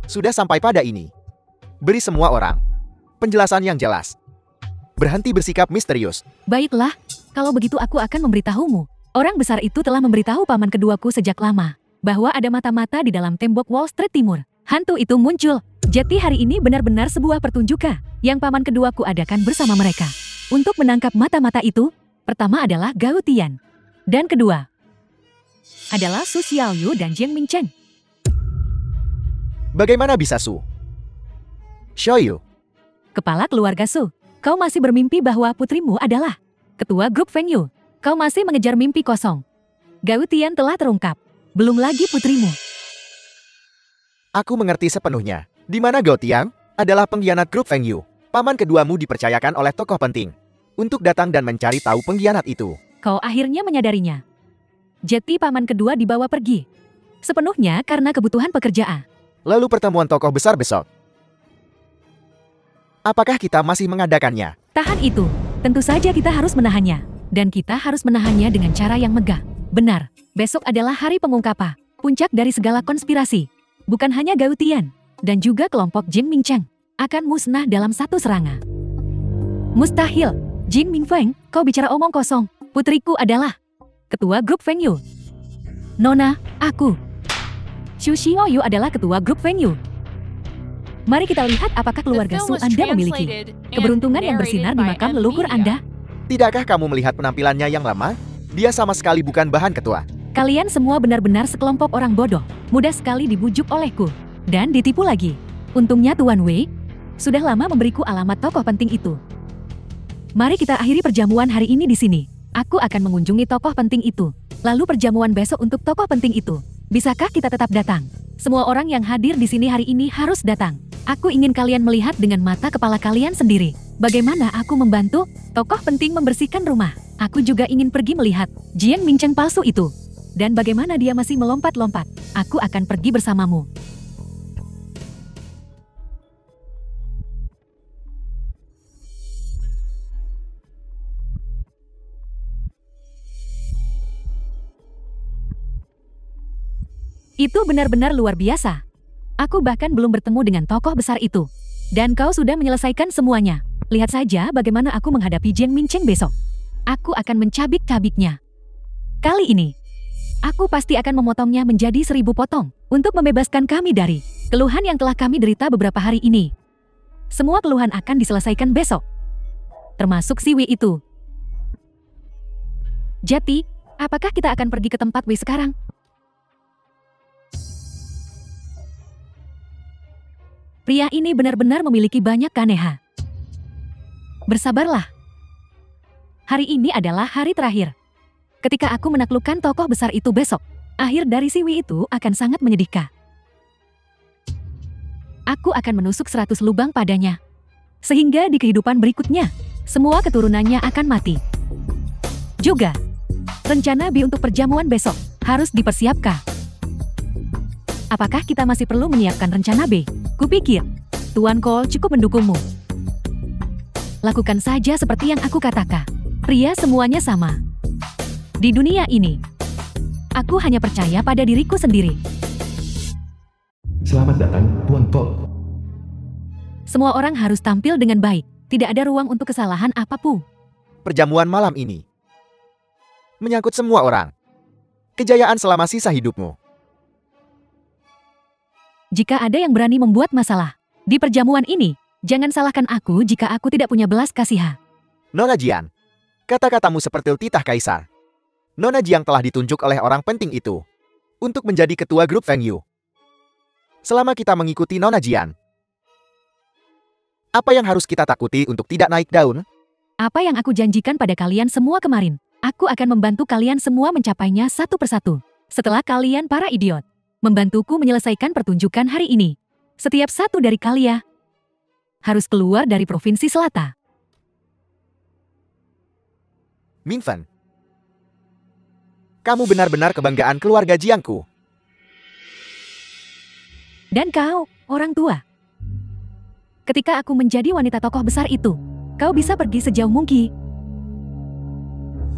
Sudah sampai pada ini. Beri semua orang penjelasan yang jelas. Berhenti bersikap misterius. Baiklah, kalau begitu aku akan memberitahumu. Orang besar itu telah memberitahu paman keduaku sejak lama bahwa ada mata-mata di dalam tembok Wall Street Timur. Hantu itu muncul. Jadi hari ini benar-benar sebuah pertunjukan yang paman keduaku adakan bersama mereka. Untuk menangkap mata-mata itu, pertama adalah Gao Tian. Dan kedua adalah Su Xiaoyu dan Jiang Mingcheng. Bagaimana bisa Su Xiaoyu, Kepala keluarga Su, kau masih bermimpi bahwa putrimu adalah ketua grup Feng Yu. Kau masih mengejar mimpi kosong. Gao Tian telah terungkap. Belum lagi putrimu. aku mengerti sepenuhnya. Di mana Gao Tian adalah pengkhianat grup Feng Yu. Paman keduamu dipercayakan oleh tokoh penting untuk datang dan mencari tahu pengkhianat itu. Kau akhirnya menyadarinya. Jadi paman kedua dibawa pergi. Sepenuhnya karena kebutuhan pekerjaan. Lalu pertemuan tokoh besar besok. Apakah kita masih mengadakannya? Tahan itu. Tentu saja kita harus menahannya. Dan kita harus menahannya dengan cara yang megah. Benar, besok adalah hari pengungkapan. Puncak dari segala konspirasi. Bukan hanya Gao Tian, dan juga kelompok Jing Mingcheng akan musnah dalam satu serangan. Mustahil. Jing Mingfeng, kau bicara omong kosong. Putriku adalah ketua grup Feng Yu. Nona, aku Xu Xiaoyu adalah ketua grup Feng Yu. Mari kita lihat apakah keluarga Su Anda memiliki keberuntungan yang bersinar di makam leluhur Anda. Tidakkah kamu melihat penampilannya yang lama? Dia sama sekali bukan bahan ketua. Kalian semua benar-benar sekelompok orang bodoh, mudah sekali dibujuk olehku, dan ditipu lagi. Untungnya Tuan Wei sudah lama memberiku alamat tokoh penting itu. Mari kita akhiri perjamuan hari ini di sini. Aku akan mengunjungi tokoh penting itu. Lalu perjamuan besok untuk tokoh penting itu. Bisakah kita tetap datang? Semua orang yang hadir di sini hari ini harus datang. Aku ingin kalian melihat dengan mata kepala kalian sendiri. Bagaimana aku membantu tokoh penting membersihkan rumah. Aku juga ingin pergi melihat Jiang Mingcheng palsu itu. Dan bagaimana dia masih melompat-lompat. Aku akan pergi bersamamu. Itu benar-benar luar biasa. Aku bahkan belum bertemu dengan tokoh besar itu. Dan kau sudah menyelesaikan semuanya. Lihat saja bagaimana aku menghadapi Jiang Mingcheng besok. Aku akan mencabik-cabiknya. Kali ini, aku pasti akan memotongnya menjadi 1000 potong untuk membebaskan kami dari keluhan yang telah kami derita beberapa hari ini. Semua keluhan akan diselesaikan besok. Termasuk si Wei itu. Jati, apakah kita akan pergi ke tempat Wei sekarang? Pria ini benar-benar memiliki banyak keanehan. Bersabarlah. Hari ini adalah hari terakhir. Ketika aku menaklukkan tokoh besar itu besok, akhir dari si Wei itu akan sangat menyedihkan. Aku akan menusuk 100 lubang padanya. Sehingga di kehidupan berikutnya, semua keturunannya akan mati. Juga, rencana B untuk perjamuan besok harus dipersiapkan. Apakah kita masih perlu menyiapkan rencana B? Kupikir, Tuan Cole cukup mendukungmu. Lakukan saja seperti yang aku katakan. Pria semuanya sama. Di dunia ini, aku hanya percaya pada diriku sendiri. Selamat datang, Tuan Cole. Semua orang harus tampil dengan baik. Tidak ada ruang untuk kesalahan apapun. Perjamuan malam ini menyangkut semua orang. Kejayaan selama sisa hidupmu. Jika ada yang berani membuat masalah di perjamuan ini, jangan salahkan aku jika aku tidak punya belas kasihan. Nona Jiang, kata-katamu seperti titah kaisar. Nona Jiang telah ditunjuk oleh orang penting itu untuk menjadi ketua grup Feng Yu. Selama kita mengikuti Nona Jiang, apa yang harus kita takuti untuk tidak naik daun? Apa yang aku janjikan pada kalian semua kemarin, aku akan membantu kalian semua mencapainya satu persatu. Setelah kalian para idiot membantuku menyelesaikan pertunjukan hari ini, setiap satu dari kalian harus keluar dari Provinsi Selatan. Minfen, kamu benar-benar kebanggaan keluarga Jiangku. Dan kau, orang tua. Ketika aku menjadi wanita tokoh besar itu, kau bisa pergi sejauh mungkin.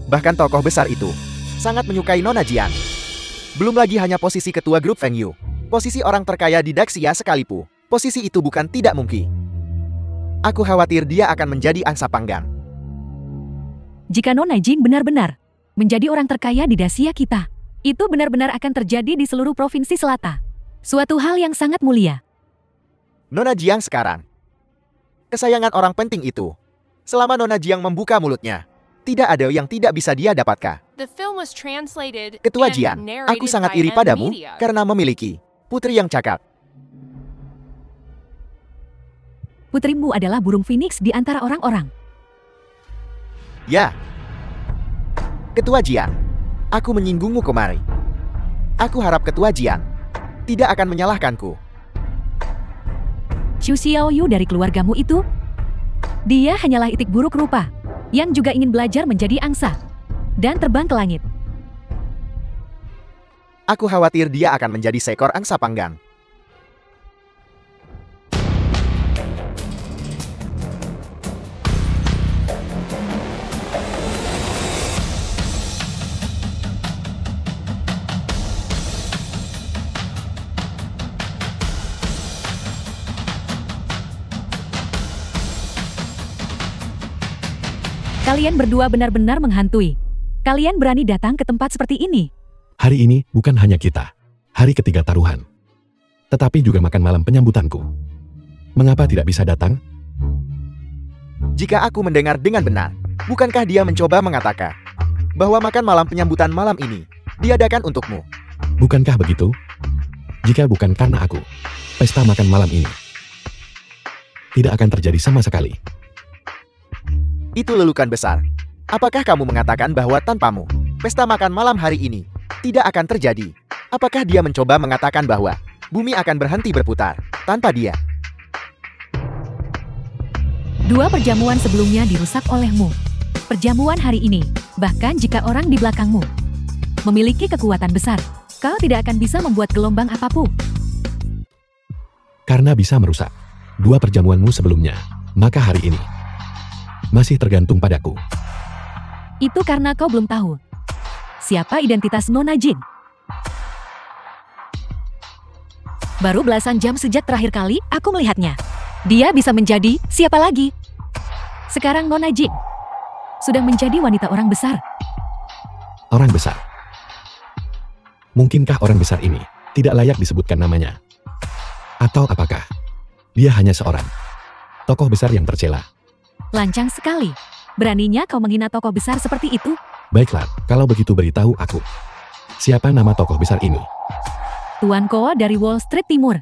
Bahkan tokoh besar itu sangat menyukai Nona Jiang. Belum lagi hanya posisi ketua grup Feng Yu. Posisi orang terkaya di Daxia sekalipun. Posisi itu bukan tidak mungkin. Aku khawatir dia akan menjadi angsa panggang. Jika Nona Jing benar-benar menjadi orang terkaya di Daxia kita, itu benar-benar akan terjadi di seluruh Provinsi Selatan. Suatu hal yang sangat mulia. Nona Jiang sekarang kesayangan orang penting itu. Selama Nona Jiang membuka mulutnya, tidak ada yang tidak bisa dia dapatkan. Ketua Jiang, aku sangat iri padamu karena memiliki putri yang cakap. Putrimu adalah burung phoenix di antara orang-orang. Ya. Ketua Jiang, aku menyinggungmu kemari. Aku harap Ketua Jiang tidak akan menyalahkanku. Xu Xiaoyu dari keluargamu itu, dia hanyalah itik buruk rupa yang juga ingin belajar menjadi angsa dan terbang ke langit. Aku khawatir dia akan menjadi seekor angsa panggang. Kalian berdua benar-benar menghantui. Kalian berani datang ke tempat seperti ini. Hari ini bukan hanya kita. Hari ketiga taruhan. tetapi juga makan malam penyambutanku. Mengapa tidak bisa datang? Jika aku mendengar dengan benar, bukankah dia mencoba mengatakan bahwa makan malam penyambutan malam ini diadakan untukmu? Bukankah begitu? Jika bukan karena aku, pesta makan malam ini tidak akan terjadi sama sekali. Itu lelukan besar. Apakah kamu mengatakan bahwa tanpamu, pesta makan malam hari ini tidak akan terjadi? Apakah dia mencoba mengatakan bahwa bumi akan berhenti berputar tanpa dia? 2 perjamuan sebelumnya dirusak olehmu. Perjamuan hari ini, bahkan jika orang di belakangmu memiliki kekuatan besar, kau tidak akan bisa membuat gelombang apapun. Karena bisa merusak 2 perjamuanmu sebelumnya, maka hari ini masih tergantung padaku. Itu karena kau belum tahu siapa identitas Nona Jing. Baru belasan jam sejak terakhir kali aku melihatnya. Dia bisa menjadi siapa lagi? Sekarang Nona Jing sudah menjadi wanita orang besar. Orang besar. Mungkinkah orang besar ini tidak layak disebutkan namanya? Atau apakah dia hanya seorang tokoh besar yang tercela? Lancang sekali. Beraninya kau menghina tokoh besar seperti itu? Baiklah, kalau begitu beritahu aku. Siapa nama tokoh besar ini? Tuan Ko dari Wall Street Timur.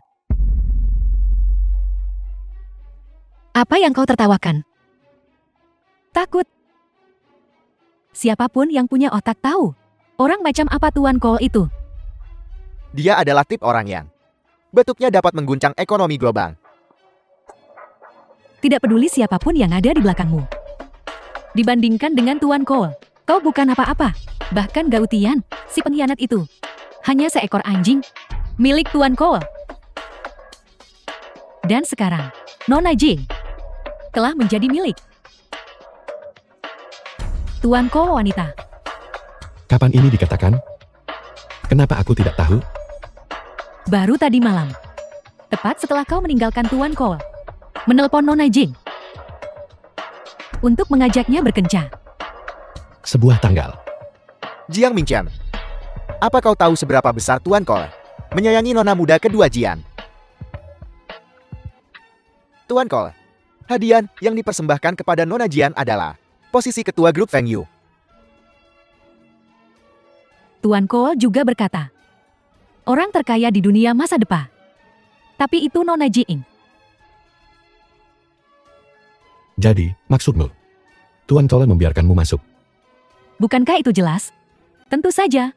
Apa yang kau tertawakan? Takut? Siapapun yang punya otak tahu. Orang macam apa Tuan Ko itu? Dia adalah tip orang yang bentuknya dapat mengguncang ekonomi global. Tidak peduli siapapun yang ada di belakangmu. Dibandingkan dengan Tuan Ko, kau bukan apa-apa. Bahkan Gautian, si pengkhianat itu, hanya seekor anjing milik Tuan Ko. Dan sekarang, Nona Jing telah menjadi milik Tuan Ko wanita. Kapan ini dikatakan? Kenapa aku tidak tahu? Baru tadi malam. Tepat setelah kau meninggalkan Tuan Ko. Menelpon Nona Jing untuk mengajaknya berkencan. Sebuah tanggal. Jiang Mingqian, apa kau tahu seberapa besar Tuan Ko menyayangi nona muda kedua Jian? Tuan Ko, hadiah yang dipersembahkan kepada Nona Jian adalah posisi ketua grup Feng Yu. Tuan Ko juga berkata, orang terkaya di dunia masa depan. Tapi itu Nona Jing. Jadi, maksudmu, Tuan Ko membiarkanmu masuk? Bukankah itu jelas? Tentu saja.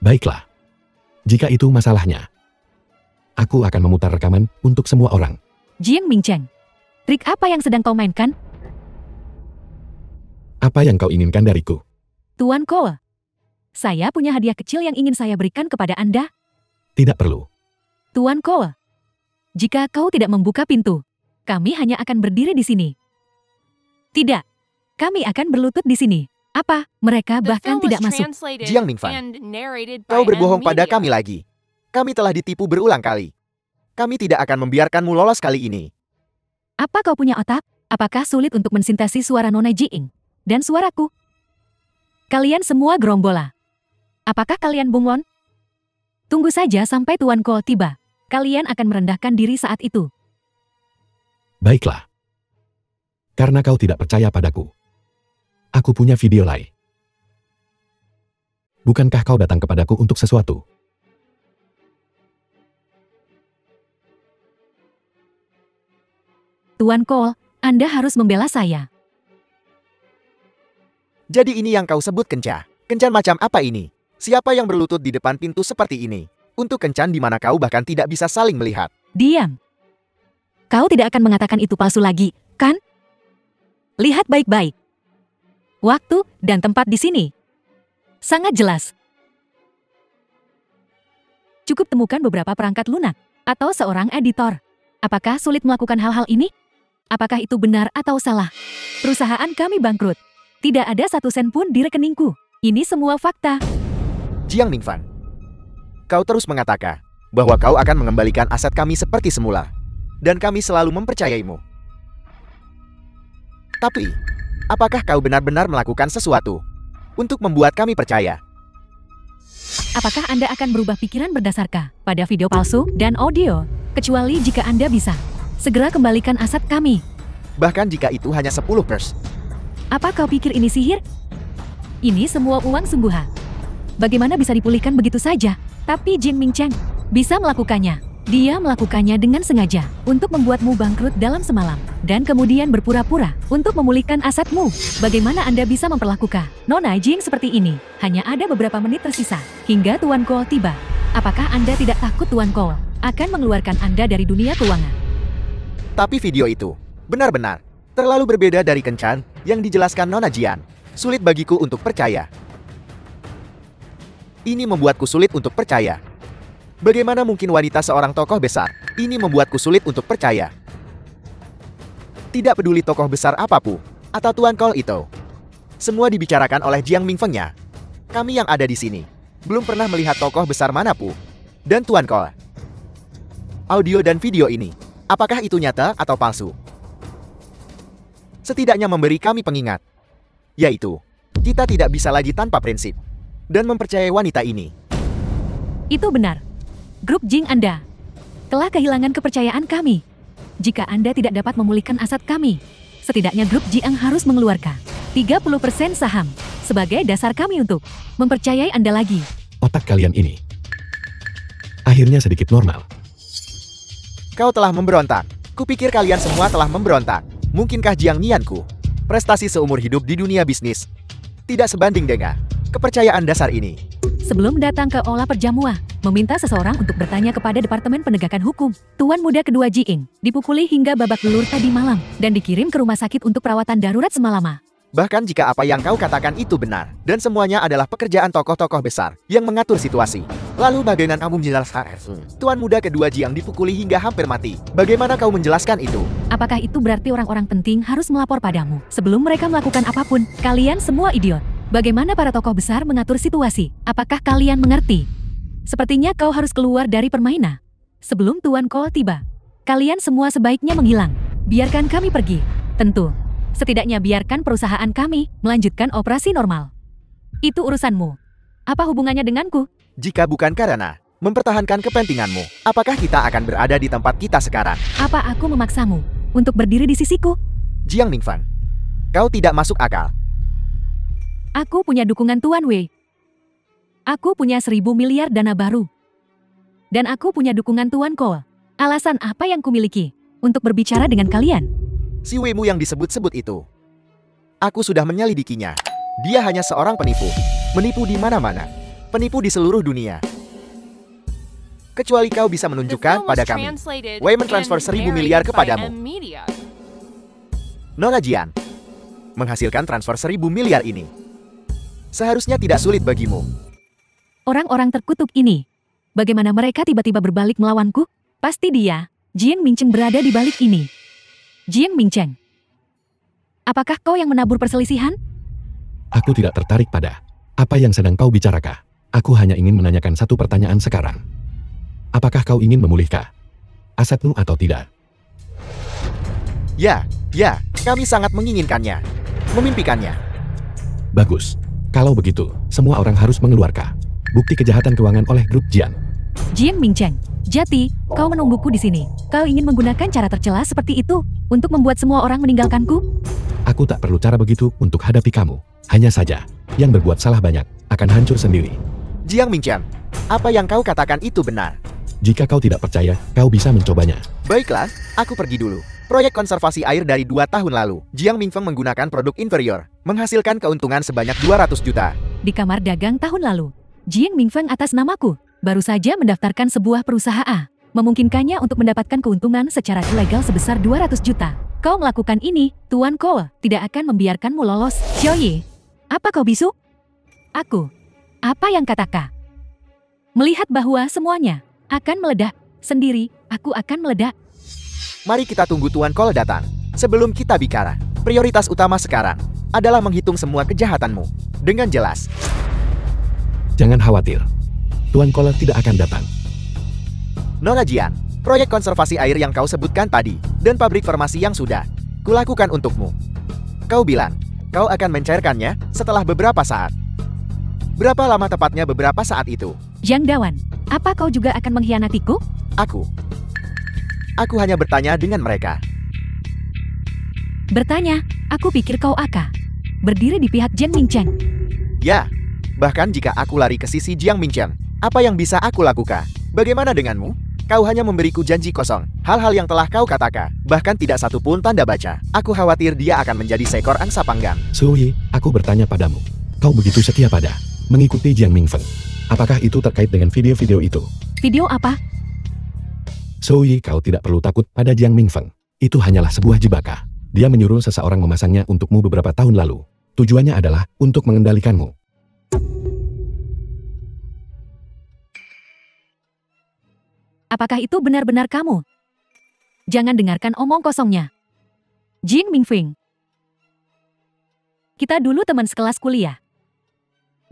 Baiklah. Jika itu masalahnya, aku akan memutar rekaman untuk semua orang. Jiang Mingcheng, trik apa yang sedang kau mainkan? Apa yang kau inginkan dariku? Tuan Ko, saya punya hadiah kecil yang ingin saya berikan kepada Anda. Tidak perlu. Tuan Ko, jika kau tidak membuka pintu, kami hanya akan berdiri di sini. Tidak, kami akan berlutut di sini. Apa? Mereka bahkan tidak masuk. Jiang Mingfan, kau berbohong pada kami lagi. Kami telah ditipu berulang kali. Kami tidak akan membiarkanmu lolos kali ini. Apa kau punya otak? Apakah sulit untuk mensintesis suara Nona Jing dan suaraku? Kalian semua gerombola. Apakah kalian bunglon? Tunggu saja sampai Tuan Ko tiba. Kalian akan merendahkan diri saat itu. Baiklah. Karena kau tidak percaya padaku, aku punya video lain. Bukankah kau datang kepadaku untuk sesuatu? Tuan Ko, Anda harus membela saya. Jadi ini yang kau sebut kencan. Kencan macam apa ini? Siapa yang berlutut di depan pintu seperti ini? Untuk kencan di mana kau bahkan tidak bisa saling melihat. Diam. Kau tidak akan mengatakan itu palsu lagi, kan? Lihat baik-baik. Waktu dan tempat di sini. Sangat jelas. Cukup temukan beberapa perangkat lunak atau seorang editor. Apakah sulit melakukan hal-hal ini? Apakah itu benar atau salah? Perusahaan kami bangkrut. Tidak ada 1 sen pun di rekeningku. Ini semua fakta. Jiang Mingfan, kau terus mengatakan bahwa kau akan mengembalikan aset kami seperti semula. Dan kami selalu mempercayaimu. Tapi, apakah kau benar-benar melakukan sesuatu untuk membuat kami percaya? Apakah Anda akan berubah pikiran berdasarkan pada video palsu dan audio? Kecuali jika Anda bisa segera kembalikan aset kami. Bahkan jika itu hanya 10 pers. Apa kau pikir ini sihir? Ini semua uang sungguhan. Bagaimana bisa dipulihkan begitu saja? Tapi Jiang Mingcheng bisa melakukannya. Dia melakukannya dengan sengaja untuk membuatmu bangkrut dalam semalam dan kemudian berpura-pura untuk memulihkan asetmu. Bagaimana Anda bisa memperlakukan Nona Jing seperti ini? Hanya ada beberapa menit tersisa hingga Tuan Cole tiba. Apakah Anda tidak takut Tuan Cole akan mengeluarkan Anda dari dunia keuangan? Tapi video itu benar-benar terlalu berbeda dari kencan yang dijelaskan Nona Jian. Sulit bagiku untuk percaya. Ini membuatku sulit untuk percaya. Bagaimana mungkin wanita seorang tokoh besar? Ini membuatku sulit untuk percaya. Tidak peduli tokoh besar apapun, atau Tuan Cole itu. Semua dibicarakan oleh Jiang Mingfengnya. Kami yang ada di sini belum pernah melihat tokoh besar manapun. Dan Tuan Cole. Audio dan video ini, apakah itu nyata atau palsu? Setidaknya memberi kami pengingat. Yaitu, kita tidak bisa lagi tanpa prinsip. Dan mempercayai wanita ini. Itu benar. Grup Jing Anda telah kehilangan kepercayaan kami. Jika Anda tidak dapat memulihkan aset kami, setidaknya grup Jiang harus mengeluarkan 30% saham sebagai dasar kami untuk mempercayai Anda lagi. Otak kalian ini akhirnya sedikit normal. Kau telah memberontak. Kupikir kalian semua telah memberontak. Mungkinkah Jiang Nianku, prestasi seumur hidup di dunia bisnis, tidak sebanding dengan kepercayaan dasar ini? Sebelum datang ke Olah Perjamuan, meminta seseorang untuk bertanya kepada Departemen Penegakan Hukum. Tuan muda kedua Jiing dipukuli hingga babak belur tadi malam dan dikirim ke rumah sakit untuk perawatan darurat semalam. Bahkan jika apa yang kau katakan itu benar, dan semuanya adalah pekerjaan tokoh-tokoh besar yang mengatur situasi. Lalu bagaimana kamu menjelaskan? Tuan muda kedua Jiang dipukuli hingga hampir mati. Bagaimana kau menjelaskan itu? Apakah itu berarti orang-orang penting harus melapor padamu sebelum mereka melakukan apapun? Kalian semua idiot. Bagaimana para tokoh besar mengatur situasi? Apakah kalian mengerti? Sepertinya kau harus keluar dari permainan sebelum Tuan Cole tiba. Kalian semua sebaiknya menghilang. Biarkan kami pergi. Tentu. Setidaknya biarkan perusahaan kami melanjutkan operasi normal. Itu urusanmu. Apa hubungannya denganku? Jika bukan karena mempertahankan kepentinganmu, apakah kita akan berada di tempat kita sekarang? Apa aku memaksamu untuk berdiri di sisiku? Jiang Mingfeng, kau tidak masuk akal. Aku punya dukungan Tuan Wei. Aku punya 1.000 miliar dana baru. Dan aku punya dukungan Tuan Cole. Alasan apa yang kumiliki untuk berbicara dengan kalian? Si Weimu yang disebut-sebut itu. Aku sudah menyelidikinya. Dia hanya seorang penipu. Menipu di mana-mana. Penipu di seluruh dunia. Kecuali kau bisa menunjukkan pada kami. Wei mentransfer 1.000 miliar kepadamu. Nona Jian menghasilkan transfer 1.000 miliar ini. Seharusnya tidak sulit bagimu. Orang-orang terkutuk ini, bagaimana mereka tiba-tiba berbalik melawanku? Pasti dia, Jiang Mingcheng berada di balik ini. Jiang Mingcheng, apakah kau yang menabur perselisihan? Aku tidak tertarik pada apa yang sedang kau bicarakan. Aku hanya ingin menanyakan satu pertanyaan sekarang. Apakah kau ingin memulihkan asetmu atau tidak? Ya, kami sangat menginginkannya. Memimpikannya. Bagus. Kalau begitu, semua orang harus mengeluarkan bukti kejahatan keuangan oleh grup Jian. Jiang Mingcheng, Jati, kau menungguku di sini. Kau ingin menggunakan cara tercela seperti itu untuk membuat semua orang meninggalkanku? Aku tak perlu cara begitu untuk hadapi kamu. Hanya saja, yang berbuat salah banyak akan hancur sendiri. Jiang Mingcheng, apa yang kau katakan itu benar. Jika kau tidak percaya, kau bisa mencobanya. Baiklah, aku pergi dulu. Proyek konservasi air dari 2 tahun lalu, Jiang Mingfeng menggunakan produk inferior, menghasilkan keuntungan sebanyak 200 juta. Di kamar dagang tahun lalu, Jiang Mingfeng atas namaku, baru saja mendaftarkan sebuah perusahaan, memungkinkannya untuk mendapatkan keuntungan secara ilegal sebesar 200 juta. Kau melakukan ini, Tuan Cole, tidak akan membiarkanmu lolos. Xiaoyi, apa kau bisu? Aku, apa yang katakan? Melihat bahwa semuanya akan meledak, sendiri, aku akan meledak. Mari kita tunggu Tuan Cole datang. Sebelum kita bicara, prioritas utama sekarang adalah menghitung semua kejahatanmu dengan jelas. Jangan khawatir. Tuan Cole tidak akan datang. Nona Jian, proyek konservasi air yang kau sebutkan tadi, dan pabrik farmasi yang sudah kulakukan untukmu. Kau bilang, kau akan mencairkannya setelah beberapa saat. Berapa lama tepatnya beberapa saat itu? Zhang Dawan, apa kau juga akan mengkhianatiku? Aku hanya bertanya dengan mereka. Bertanya, aku pikir kau berdiri di pihak Jiang Mingcheng. Ya, bahkan jika aku lari ke sisi Jiang Mingcheng, apa yang bisa aku lakukan? Bagaimana denganmu? Kau hanya memberiku janji kosong. Hal-hal yang telah kau katakan, bahkan tidak satu pun tanda baca. Aku khawatir dia akan menjadi seekor angsa panggang. Suyi, aku bertanya padamu. Kau begitu setia pada mengikuti Jiang Mingfeng. Apakah itu terkait dengan video-video itu? Video apa? Suyi, kau tidak perlu takut pada Jiang Mingfeng. Itu hanyalah sebuah jebakan. Dia menyuruh seseorang memasangnya untukmu beberapa tahun lalu. Tujuannya adalah untuk mengendalikanmu. Apakah itu benar-benar kamu? Jangan dengarkan omong kosongnya. Jing Mingfeng. Kita dulu teman sekelas kuliah.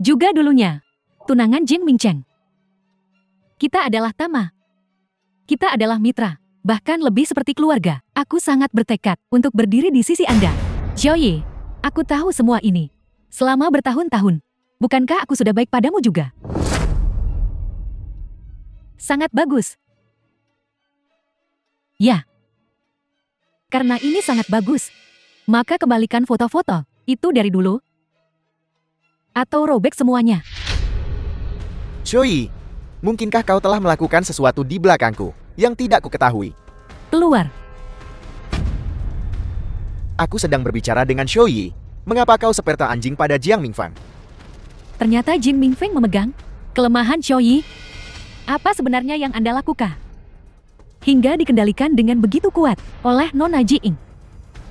Juga dulunya, tunangan Jing Mingcheng. Kita adalah tama. Kita adalah mitra, bahkan lebih seperti keluarga. Aku sangat bertekad untuk berdiri di sisi Anda. Xiaoyi, aku tahu semua ini. Selama bertahun-tahun. Bukankah aku sudah baik padamu juga? Sangat bagus. Ya. Karena ini sangat bagus, maka kembalikan foto-foto itu dari dulu. Atau robek semuanya. Xiaoyi, mungkinkah kau telah melakukan sesuatu di belakangku yang tidak kuketahui? Keluar. Aku sedang berbicara dengan Xiaoyi. Mengapa kau seperti anjing pada Jiang Mingfeng? Ternyata Jing Mingfeng memegang kelemahan Xiaoyi. Apa sebenarnya yang Anda lakukan? Hingga dikendalikan dengan begitu kuat oleh Nona Jiing.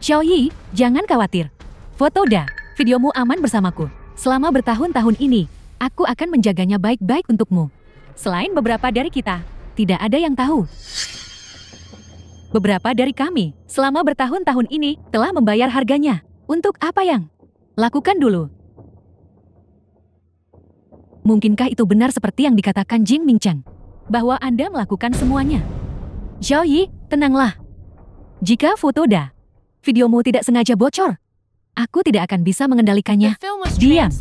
Xiaoyi, jangan khawatir. Foto videomu aman bersamaku. Selama bertahun-tahun ini, aku akan menjaganya baik-baik untukmu. Selain beberapa dari kita, tidak ada yang tahu. Beberapa dari kami, selama bertahun-tahun ini, telah membayar harganya. Untuk apa yang? Lakukan dulu. Mungkinkah itu benar seperti yang dikatakan Jing Mingcheng? Bahwa Anda melakukan semuanya? Xiaoyi, tenanglah. Jika foto videomu tidak sengaja bocor, aku tidak akan bisa mengendalikannya. Diam.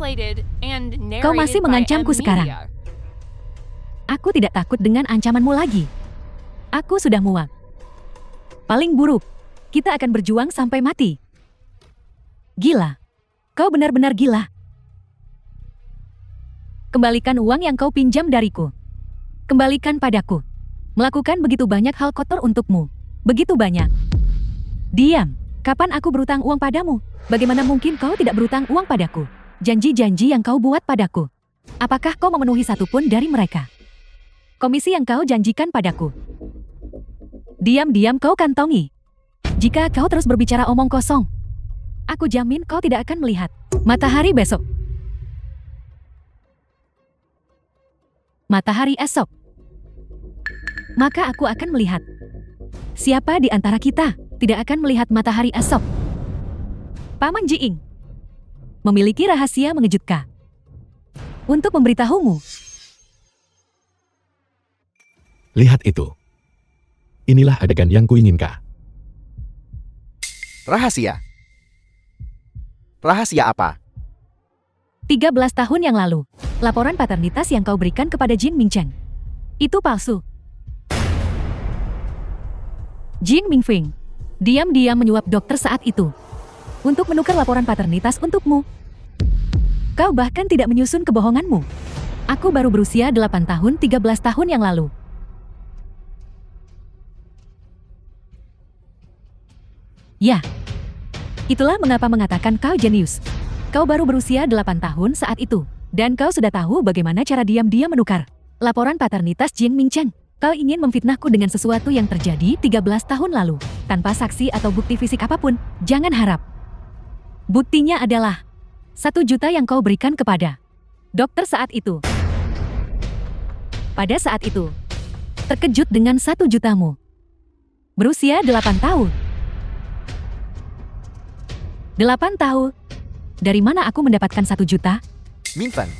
Kau masih mengancamku sekarang. Aku tidak takut dengan ancamanmu lagi. Aku sudah muak. Paling buruk, kita akan berjuang sampai mati. Gila. Kau benar-benar gila. Kembalikan uang yang kau pinjam dariku. Kembalikan padaku. Melakukan begitu banyak hal kotor untukmu. Begitu banyak. Diam. Kapan aku berutang uang padamu? Bagaimana mungkin kau tidak berutang uang padaku? Janji-janji yang kau buat padaku. Apakah kau memenuhi satupun dari mereka? Komisi yang kau janjikan padaku. Diam-diam kau kantongi. Jika kau terus berbicara omong kosong, aku jamin kau tidak akan melihat matahari besok. Matahari esok. Maka aku akan melihat. Siapa di antara kita tidak akan melihat matahari esok? Paman Jiing memiliki rahasia mengejutkan untuk memberitahumu. Lihat itu. Inilah adegan yang kuinginkan. Rahasia? Rahasia apa? 13 tahun yang lalu, laporan paternitas yang kau berikan kepada Jing Mingcheng. Itu palsu. Jing Mingfeng diam-diam menyuap dokter saat itu untuk menukar laporan paternitas untukmu. Kau bahkan tidak menyusun kebohonganmu. Aku baru berusia 8 tahun 13 tahun yang lalu. Ya, itulah mengapa mengatakan kau jenius. Kau baru berusia 8 tahun saat itu, dan kau sudah tahu bagaimana cara diam-diam menukar laporan paternitas Jiang Mingcheng. Kau ingin memfitnahku dengan sesuatu yang terjadi 13 tahun lalu, tanpa saksi atau bukti fisik apapun. Jangan harap. Buktinya adalah 1 juta yang kau berikan kepada dokter saat itu. Pada saat itu, terkejut dengan 1 jutamu. Berusia 8 tahun. 8 tahun. Dari mana aku mendapatkan 1 juta? Mingfeng,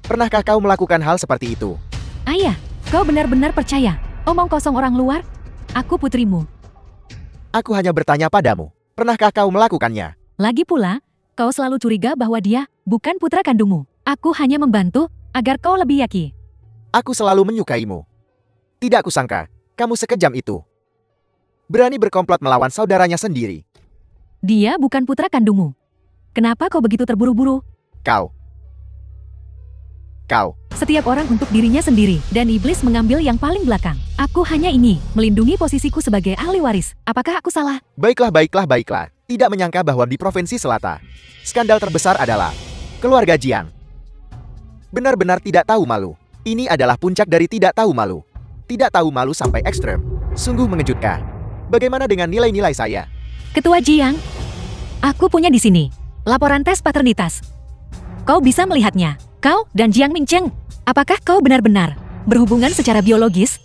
pernahkah kau melakukan hal seperti itu? Ayah, kau benar-benar percaya omong kosong orang luar? Aku putrimu. Aku hanya bertanya padamu, pernahkah kau melakukannya? Lagi pula, kau selalu curiga bahwa dia bukan putra kandungmu. Aku hanya membantu agar kau lebih yakin. Aku selalu menyukaimu. Tidak kusangka, kamu sekejam itu. Berani berkomplot melawan saudaranya sendiri. Dia bukan putra kandungmu. Kenapa kau begitu terburu-buru? Kau. Setiap orang untuk dirinya sendiri, dan iblis mengambil yang paling belakang. Aku hanya ingin melindungi posisiku sebagai ahli waris. Apakah aku salah? Baiklah. Tidak menyangka bahwa di Provinsi Selatan, skandal terbesar adalah keluarga Jiang. Benar-benar tidak tahu malu. Ini adalah puncak dari tidak tahu malu. Tidak tahu malu sampai ekstrem. Sungguh mengejutkan. Bagaimana dengan nilai-nilai saya? Ketua Jiang, aku punya di sini laporan tes paternitas. Kau bisa melihatnya. Kau dan Jiang Mingcheng, apakah kau benar-benar berhubungan secara biologis?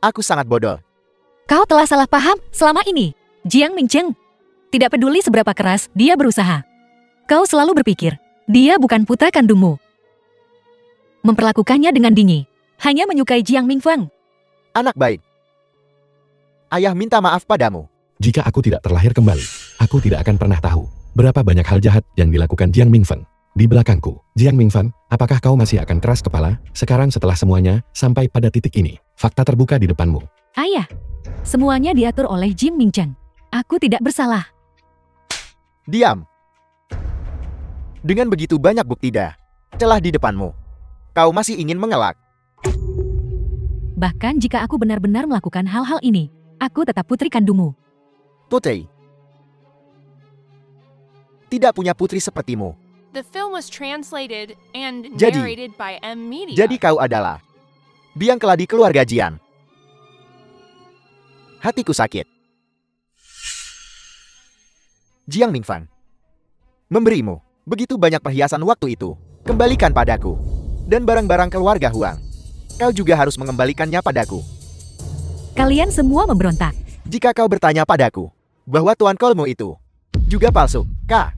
Aku sangat bodoh. Kau telah salah paham selama ini. Jiang Mingcheng, tidak peduli seberapa keras dia berusaha. Kau selalu berpikir, dia bukan putra kandungmu. Memperlakukannya dengan dingin, hanya menyukai Jiang Mingfeng. Anak baik. Ayah minta maaf padamu. Jika aku tidak terlahir kembali, aku tidak akan pernah tahu berapa banyak hal jahat yang dilakukan Jiang Mingfeng di belakangku. Jiang Mingfeng, apakah kau masih akan keras kepala sekarang setelah semuanya sampai pada titik ini? Fakta terbuka di depanmu. Ayah, semuanya diatur oleh Jim Mingcheng. Aku tidak bersalah. Diam. Dengan begitu banyak bukti celah di depanmu, kau masih ingin mengelak. Bahkan jika aku benar-benar melakukan hal-hal ini, aku tetap putri kandungmu. Putri. Tidak punya putri sepertimu. The film was translated and Jadi- narrated by M Media. Jadi kau adalah biang keladi keluarga Jian. Hatiku sakit. Jiang Mingfang, memberimu begitu banyak perhiasan waktu itu. Kembalikan padaku. Dan barang-barang keluarga Huang. Kau juga harus mengembalikannya padaku. Kalian semua memberontak. Jika kau bertanya padaku bahwa Tuan Kolmu itu juga palsu, Kak.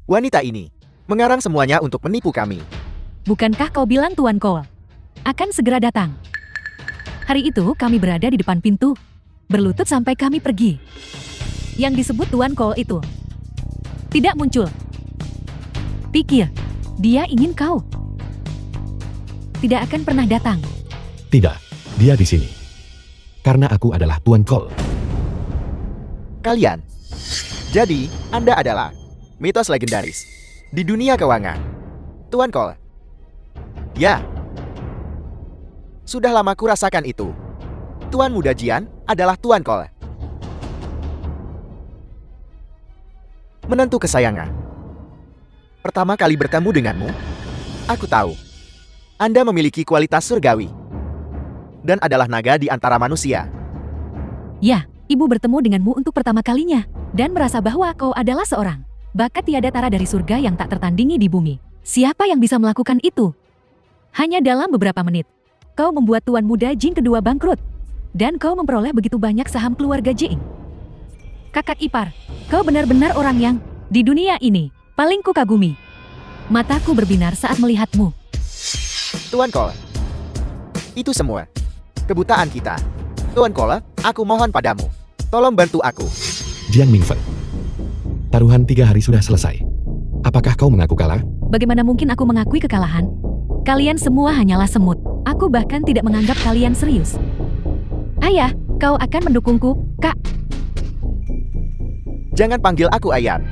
Wanita ini mengarang semuanya untuk menipu kami. Bukankah kau bilang Tuan Cole akan segera datang? Hari itu kami berada di depan pintu, berlutut sampai kami pergi. Yang disebut Tuan Cole itu tidak muncul. Pikir, dia ingin kau. Tidak akan pernah datang. Tidak, dia di sini. Karena aku adalah Tuan Cole. Kalian. Jadi, Anda adalah mitos legendaris di dunia keuangan. Tuan Cole. Ya. Sudah lama kurasakan itu. Tuan Muda Jian adalah Tuan Cole. Menantu kesayangan. Pertama kali bertemu denganmu, aku tahu. Anda memiliki kualitas surgawi. Dan adalah naga di antara manusia. Ya, ibu bertemu denganmu untuk pertama kalinya, dan merasa bahwa kau adalah seorang bakat tiada tara dari surga yang tak tertandingi di bumi. Siapa yang bisa melakukan itu? Hanya dalam beberapa menit, kau membuat Tuan Muda Jin kedua bangkrut. Dan kau memperoleh begitu banyak saham keluarga Jing. Kakak ipar, kau benar-benar orang yang, di dunia ini, paling kukagumi. Mataku berbinar saat melihatmu. Tuan Cole. Itu semua kebutaan kita. Tuan Cole, aku mohon padamu. Tolong bantu aku. Jiang Mingfeng. Taruhan 3 hari sudah selesai. Apakah kau mengaku kalah? Bagaimana mungkin aku mengakui kekalahan? Kalian semua hanyalah semut. Aku bahkan tidak menganggap kalian serius. Ayah, kau akan mendukungku, Kak. Jangan panggil aku ayah.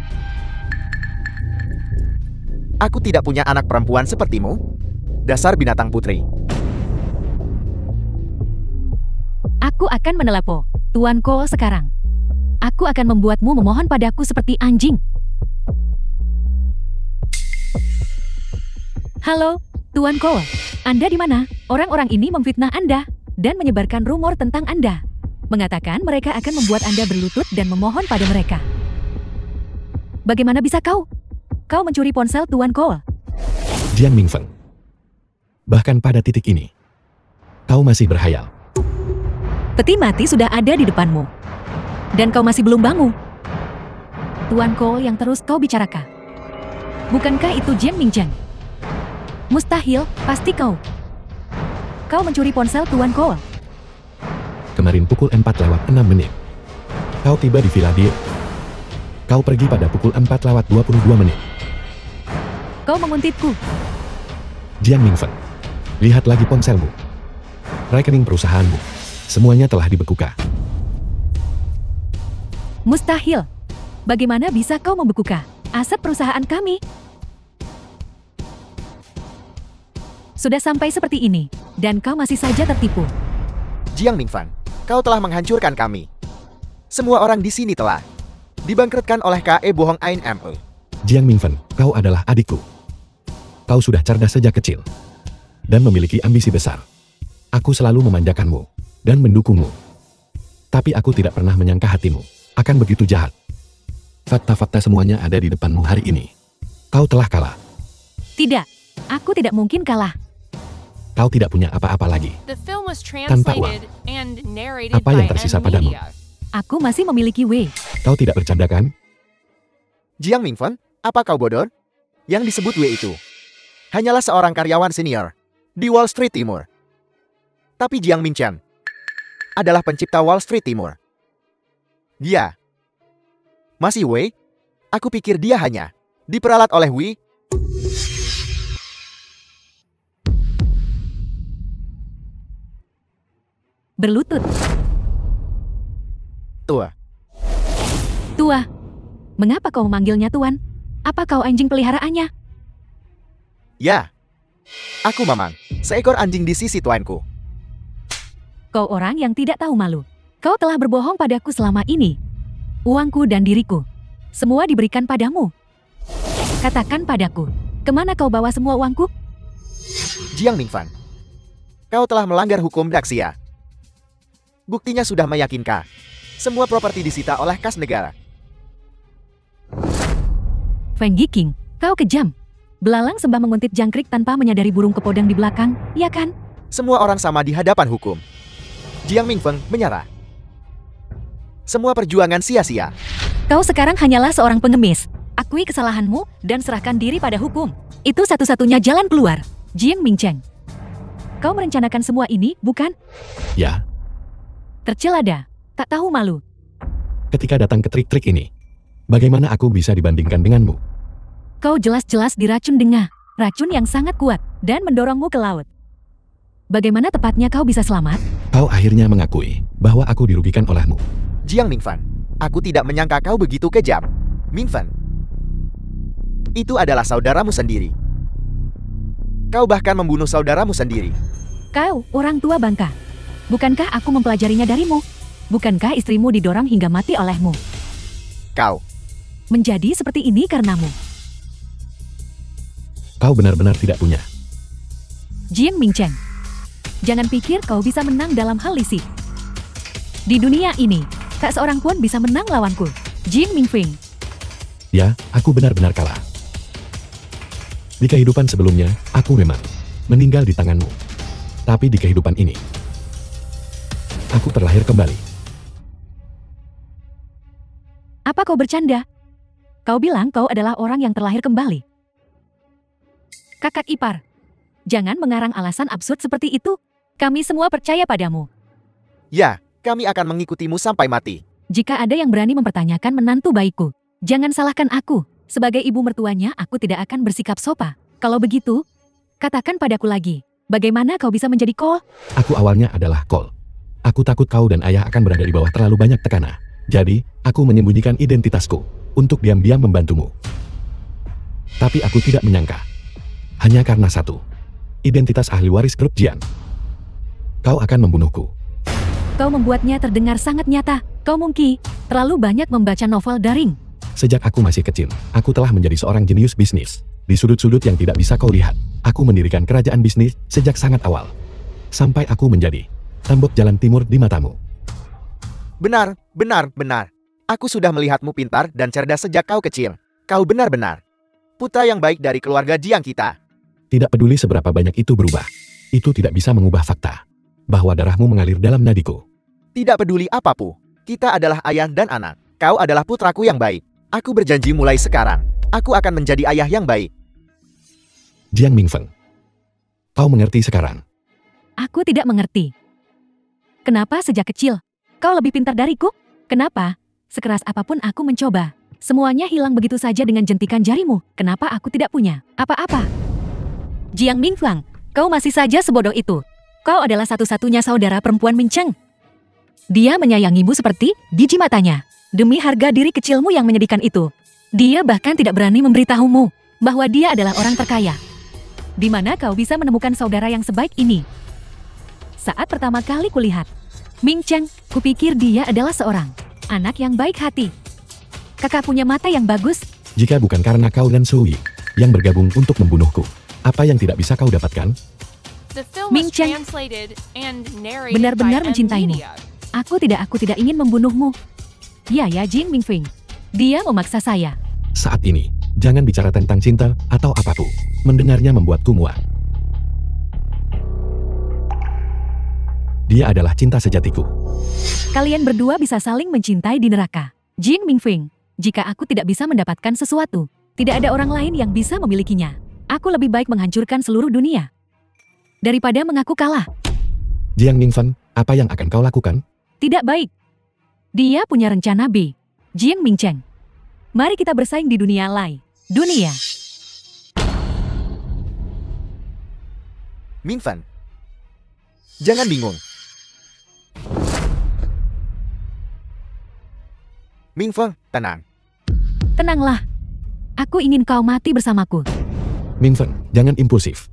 Aku tidak punya anak perempuan sepertimu. Dasar binatang putri. Aku akan menelapo Tuan Cole sekarang. Aku akan membuatmu memohon padaku seperti anjing. Halo, Tuan Cole. Anda di mana? Orang-orang ini memfitnah Anda dan menyebarkan rumor tentang Anda. Mengatakan mereka akan membuat Anda berlutut dan memohon pada mereka. Bagaimana bisa kau? Kau mencuri ponsel Tuan Cole. Jiang Mingfeng. Bahkan pada titik ini, kau masih berhayal. Peti mati sudah ada di depanmu. Dan kau masih belum bangun. Tuan Cole yang terus kau bicarakan. Bukankah itu Jiang Mingcheng? Mustahil, pasti kau. Kau mencuri ponsel Tuan Cole. Kemarin pukul 4:06. Kau tiba di Villa Die. Kau pergi pada pukul 4:22. Kau menguntitku. Jiang Mingfen, lihat lagi ponselmu. Rekening perusahaanmu. Semuanya telah dibekukan. Mustahil. Bagaimana bisa kau membekukan aset perusahaan kami? Sudah sampai seperti ini, dan kau masih saja tertipu. Jiang Mingfan, kau telah menghancurkan kami. Semua orang di sini telah dibangkrutkan oleh KE bohong Ain ME. Jiang Mingfen, kau adalah adikku. Kau sudah cerdas sejak kecil dan memiliki ambisi besar. Aku selalu memanjakanmu dan mendukungmu. Tapi aku tidak pernah menyangka hatimu akan begitu jahat. Fakta-fakta semuanya ada di depanmu hari ini. Kau telah kalah. Tidak, aku tidak mungkin kalah. Kau tidak punya apa-apa lagi. The film was Tanpa uang. translated and narrated Apa yang by tersisa M padamu? Media. Aku masih memiliki W. Kau tidak bercanda kan? Jiang Mingfen, apa kau bodoh? Yang disebut W itu hanyalah seorang karyawan senior di Wall Street Timur. Tapi Jiang Mingchen adalah pencipta Wall Street Timur. Dia masih Wei? Aku pikir dia hanya diperalat oleh Wei. Berlutut. Tua. Tua. Mengapa kau memanggilnya Tuan? Apa kau anjing peliharaannya? Ya. Aku Mamang, seekor anjing di sisi tuanku. Kau orang yang tidak tahu malu. Kau telah berbohong padaku selama ini. Uangku dan diriku. Semua diberikan padamu. Katakan padaku, kemana kau bawa semua uangku? Jiang Mingfan, kau telah melanggar hukum Daxia. Buktinya sudah meyakinkan. Semua properti disita oleh kas negara. Feng Yiking, kau kejam. Belalang sembah menguntit jangkrik tanpa menyadari burung kepodang di belakang, ya kan? Semua orang sama di hadapan hukum. Jiang Mingfeng menyerah. Semua perjuangan sia-sia. Kau sekarang hanyalah seorang pengemis. Akui kesalahanmu dan serahkan diri pada hukum. Itu satu-satunya jalan keluar. Jiang Mingcheng. Kau merencanakan semua ini, bukan? Ya, Tercelada. Tak tahu malu. ketika datang ke trik-trik ini, bagaimana aku bisa dibandingkan denganmu? Kau jelas-jelas diracun dengan racun yang sangat kuat dan mendorongmu ke laut. Bagaimana tepatnya kau bisa selamat? Kau akhirnya mengakui bahwa aku dirugikan olehmu. Jiang Mingfan, aku tidak menyangka kau begitu kejam. Mingfan, itu adalah saudaramu sendiri. Kau bahkan membunuh saudaramu sendiri. Kau, orang tua bangka. Bukankah aku mempelajarinya darimu? Bukankah istrimu didorong hingga mati olehmu? Kau, Menjadi seperti ini karenamu. Kau benar-benar tidak punya. Jiang Mingcheng. Jangan pikir kau bisa menang dalam hal lisik. Di dunia ini, tak seorang pun bisa menang lawanku. Jiang Mingfeng. Ya, aku benar-benar kalah. Di kehidupan sebelumnya, aku memang meninggal di tanganmu. Tapi di kehidupan ini, aku terlahir kembali. Apa kau bercanda? Kau bilang kau adalah orang yang terlahir kembali. Kakak ipar, jangan mengarang alasan absurd seperti itu. Kami semua percaya padamu. ya, kami akan mengikutimu sampai mati. Jika ada yang berani mempertanyakan menantu baikku, jangan salahkan aku. Sebagai ibu mertuanya, aku tidak akan bersikap sopan. Kalau begitu, katakan padaku lagi, bagaimana kau bisa menjadi Cole? Aku awalnya adalah Cole. Aku takut kau dan ayah akan berada di bawah terlalu banyak tekanan. Jadi, aku menyembunyikan identitasku untuk diam-diam membantumu. Tapi aku tidak menyangka. Hanya karena satu, identitas ahli waris grup Jian. Kau akan membunuhku. Kau membuatnya terdengar sangat nyata. Kau mungkin terlalu banyak membaca novel daring. Sejak aku masih kecil, aku telah menjadi seorang jenius bisnis. Di sudut-sudut yang tidak bisa kau lihat, aku mendirikan kerajaan bisnis sejak sangat awal. Sampai aku menjadi tembok jalan timur di matamu. Benar, benar, benar. Aku sudah melihatmu pintar dan cerdas sejak kau kecil. Kau benar-benar putra yang baik dari keluarga Jiang kita. Tidak peduli seberapa banyak itu berubah, itu tidak bisa mengubah fakta bahwa darahmu mengalir dalam nadiku. Tidak peduli apapun, kita adalah ayah dan anak. Kau adalah putraku yang baik. Aku berjanji mulai sekarang, Aku akan menjadi ayah yang baik. Jiang Mingfeng. Kau mengerti sekarang? Aku tidak mengerti. Kenapa sejak kecil kau lebih pintar dariku? Kenapa? Sekeras apapun aku mencoba, semuanya hilang begitu saja dengan jentikan jarimu. Kenapa aku tidak punya apa-apa? Jiang Mingfeng, kau masih saja sebodoh itu. Kau adalah satu-satunya saudara perempuan Min Cheng. Dia menyayangimu seperti biji matanya. Demi harga diri kecilmu yang menyedihkan itu, dia bahkan tidak berani memberitahumu bahwa dia adalah orang terkaya. Di mana kau bisa menemukan saudara yang sebaik ini? Saat pertama kali kulihat Min Cheng, kupikir dia adalah seorang anak yang baik hati. Kakak punya mata yang bagus. Jika bukan karena kau dan Sui yang bergabung untuk membunuhku, apa yang tidak bisa kau dapatkan? The film Min was Cheng translated and narrated benar-benar by M mencintaimu. Media. Aku tidak ingin membunuhmu. Ya Jiang Mingfeng. Dia memaksa saya. Saat ini, jangan bicara tentang cinta atau apapun. Mendengarnya membuatku muak. Dia adalah cinta sejatiku. Kalian berdua bisa saling mencintai di neraka. Jiang Mingfeng, jika aku tidak bisa mendapatkan sesuatu, tidak ada orang lain yang bisa memilikinya. Aku lebih baik menghancurkan seluruh dunia daripada mengaku kalah. Jiang Mingfeng, apa yang akan kau lakukan? Tidak baik. Dia punya rencana B. Jiang Mingcheng, mari kita bersaing di dunia lain. Dunia. Mingfeng, jangan bingung. Mingfeng, tenang. Tenanglah. Aku ingin kau mati bersamaku. Mingfeng, jangan impulsif.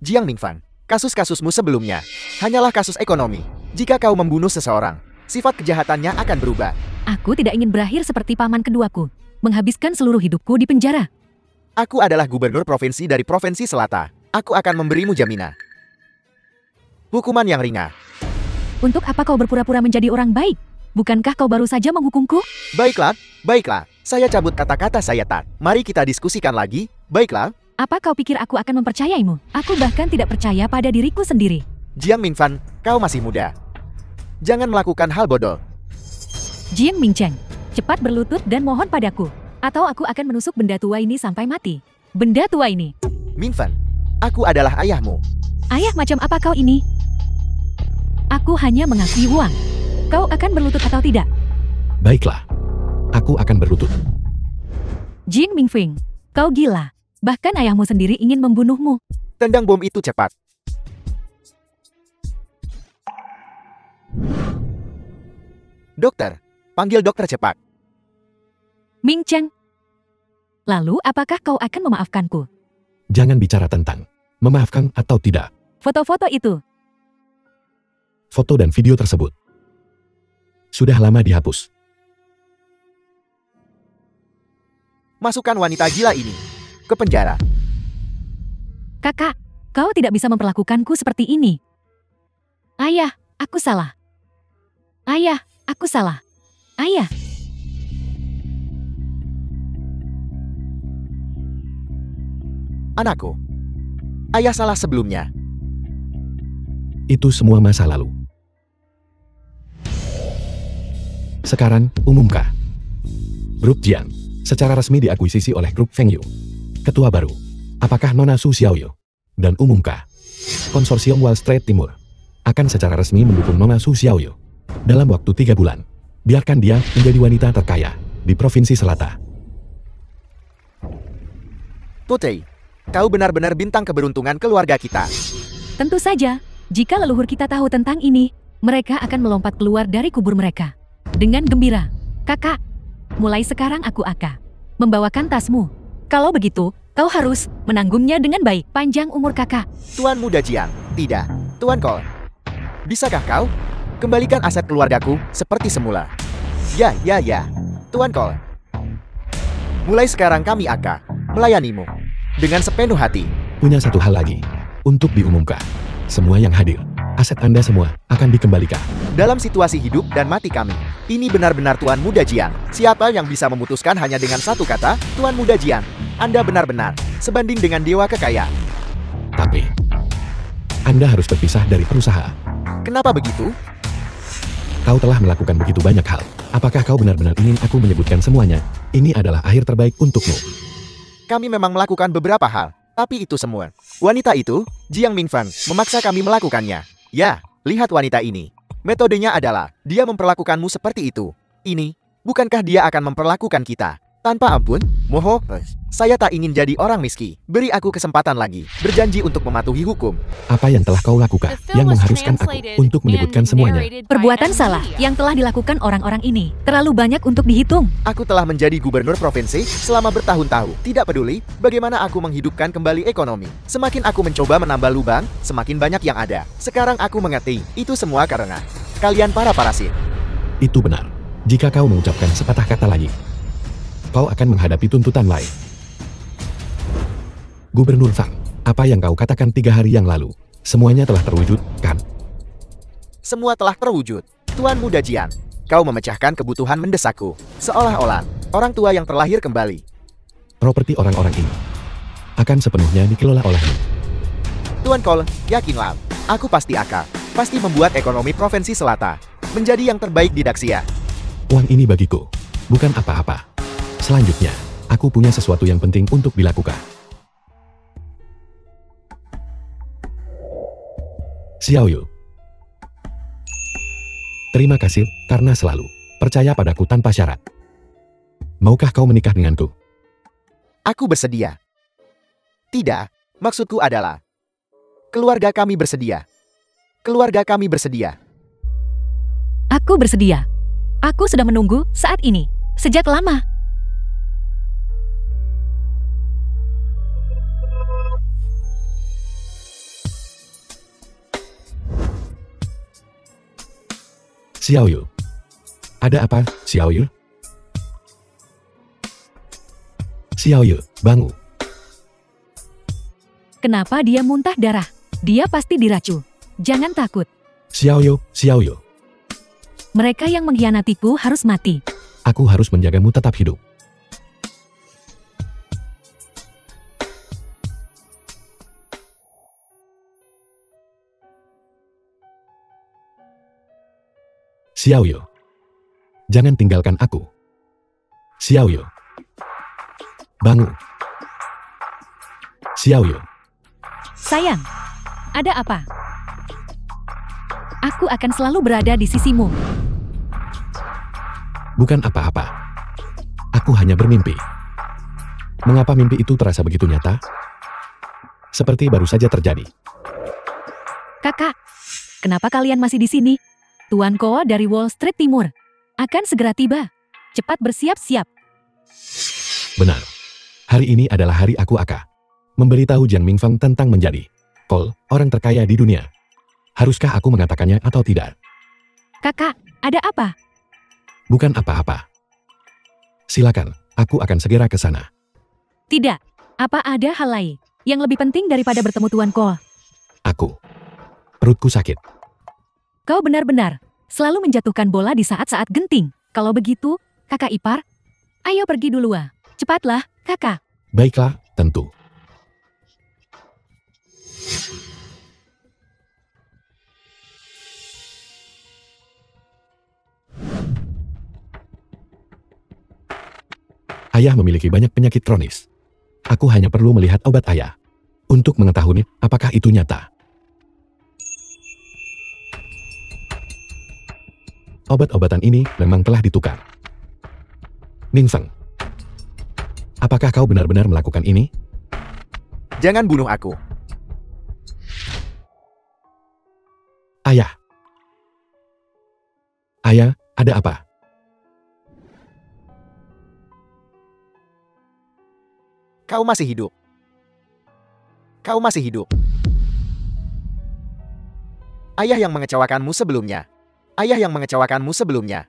Jiang Mingfeng, kasus-kasusmu sebelumnya hanyalah kasus ekonomi. Jika kau membunuh seseorang, sifat kejahatannya akan berubah. Aku tidak ingin berakhir seperti paman keduaku, menghabiskan seluruh hidupku di penjara. Aku adalah gubernur provinsi dari Provinsi Selatan. Aku akan memberimu jaminan. Hukuman yang ringan. Untuk apa kau berpura-pura menjadi orang baik? Bukankah kau baru saja menghukumku? Baiklah, baiklah. Saya cabut kata-kata saya tak. Mari kita diskusikan lagi. Baiklah. Apa kau pikir aku akan mempercayaimu? Aku bahkan tidak percaya pada diriku sendiri. Jiang Mingfeng, kau masih muda. Jangan melakukan hal bodoh. Jiang Mingcheng, cepat berlutut dan mohon padaku. Atau aku akan menusuk benda tua ini sampai mati. Benda tua ini. Mingfeng, aku adalah ayahmu. Ayah macam apa kau ini? Aku hanya mengakui uang. Kau akan berlutut atau tidak? Baiklah. Aku akan berlutut. Jiang Mingfeng, kau gila. Bahkan ayahmu sendiri ingin membunuhmu. Tendang bom itu cepat. Dokter, panggil dokter cepat. Min Cheng. Lalu apakah kau akan memaafkanku? Jangan bicara tentang memaafkan atau tidak. Foto-foto itu. Foto dan video tersebut sudah lama dihapus. Masukkan wanita gila ini ke penjara. Kakak, kau tidak bisa memperlakukanku seperti ini. Ayah, aku salah. Ayah, aku salah. Ayah. Anakku, ayah salah sebelumnya. Itu semua masa lalu. Sekarang, umumkah? Grup Jiang secara resmi diakuisisi oleh grup Fengyu. Ketua baru, apakah Nona Su Xiaoyu? Dan umumkah? Konsorsium Wall Street Timur akan secara resmi mendukung Nona Su Xiaoyu. Dalam waktu 3 bulan, biarkan dia menjadi wanita terkaya di Provinsi Selatan. Putri, kau benar-benar bintang keberuntungan keluarga kita. Tentu saja, jika leluhur kita tahu tentang ini, mereka akan melompat keluar dari kubur mereka. Dengan gembira. Kakak, mulai sekarang aku akan membawakan tasmu. Kalau begitu, kau harus menanggungnya dengan baik. Panjang umur kakak. Tuan Muda Jiang, tidak. Tuan Cole, bisakah kau kembalikan aset keluargaku seperti semula? Ya. Tuan Cole, mulai sekarang kami akan melayanimu dengan sepenuh hati. Punya satu hal lagi untuk diumumkan. Semua yang hadir, aset Anda semua akan dikembalikan. Dalam situasi hidup dan mati kami, ini benar-benar Tuan Muda Jiang. Siapa yang bisa memutuskan hanya dengan satu kata, Tuan Muda Jiang, Anda benar-benar sebanding dengan dewa kekayaan. Tapi, Anda harus berpisah dari perusahaan. Kenapa begitu? Kau telah melakukan begitu banyak hal. Apakah kau benar-benar ingin aku menyebutkan semuanya? Ini adalah akhir terbaik untukmu. Kami memang melakukan beberapa hal, tapi itu semua. Wanita itu, Jiang Mingfang, memaksa kami melakukannya. Ya, lihat wanita ini. Metodenya adalah, dia memperlakukanmu seperti itu. Ini, bukankah dia akan memperlakukan kita tanpa ampun? Moho, saya tak ingin jadi orang miskin. Beri aku kesempatan lagi, berjanji untuk mematuhi hukum. Apa yang telah kau lakukan yang mengharuskan aku untuk menyebutkan semuanya? Perbuatan salah yang telah dilakukan orang-orang ini terlalu banyak untuk dihitung. Aku telah menjadi gubernur provinsi selama bertahun-tahun. Tidak peduli bagaimana aku menghidupkan kembali ekonomi. Semakin aku mencoba menambah lubang, semakin banyak yang ada. Sekarang aku mengerti, itu semua karena kalian para parasit. Itu benar. Jika kau mengucapkan sepatah kata lagi, kau akan menghadapi tuntutan lain. Gubernur Fang, apa yang kau katakan 3 hari yang lalu, semuanya telah terwujud, kan? Semua telah terwujud. Tuan Muda Jian, kau memecahkan kebutuhan mendesakku. Seolah-olah, orang tua yang terlahir kembali. Properti orang-orang ini akan sepenuhnya dikelola olehmu. Tuan Kol, yakinlah, aku pasti membuat ekonomi Provinsi Selatan menjadi yang terbaik di Daxia. Uang ini bagiku, bukan apa-apa. Selanjutnya, aku punya sesuatu yang penting untuk dilakukan. Xiaoyu, terima kasih karena selalu percaya padaku tanpa syarat. Maukah kau menikah denganku? Aku bersedia. Tidak, maksudku adalah keluarga kami bersedia. Keluarga kami bersedia. Aku bersedia. Aku sudah menunggu saat ini sejak lama. Xiaoyu, ada apa, Xiaoyu? Xiaoyu, bangun. Kenapa dia muntah darah? Dia pasti diracun. Jangan takut. Xiaoyu. Mereka yang mengkhianatiku harus mati. Aku harus menjagamu tetap hidup. Xiaoyu, jangan tinggalkan aku. Xiaoyu, bangun. Xiaoyu, Sayang, ada apa? Aku akan selalu berada di sisimu. bukan apa-apa. Aku hanya bermimpi. Mengapa mimpi itu terasa begitu nyata? Seperti baru saja terjadi. Kakak, kenapa kalian masih di sini? Tuan Ko dari Wall Street Timur akan segera tiba. Cepat bersiap-siap. Benar. Hari ini adalah hari aku akan memberitahu Jiang Mingfang tentang menjadi Kol, orang terkaya di dunia. Haruskah aku mengatakannya atau tidak? Kakak, ada apa? Bukan apa-apa. Silakan, aku akan segera ke sana. Tidak, apa ada hal lain yang lebih penting daripada bertemu Tuan Ko? Perutku sakit. Kau benar-benar selalu menjatuhkan bola di saat-saat genting. Kalau begitu, kakak ipar, ayo pergi dulu. Cepatlah, kakak. Baiklah, tentu. Ayah memiliki banyak penyakit kronis. Aku hanya perlu melihat obat ayah untuk mengetahui apakah itu nyata. Obat-obatan ini memang telah ditukar. Mingfang, apakah kau benar-benar melakukan ini? Jangan bunuh aku. Ayah. Ayah, ada apa? Kau masih hidup. Kau masih hidup. Ayah yang mengecewakanmu sebelumnya. Ayah yang mengecewakanmu sebelumnya.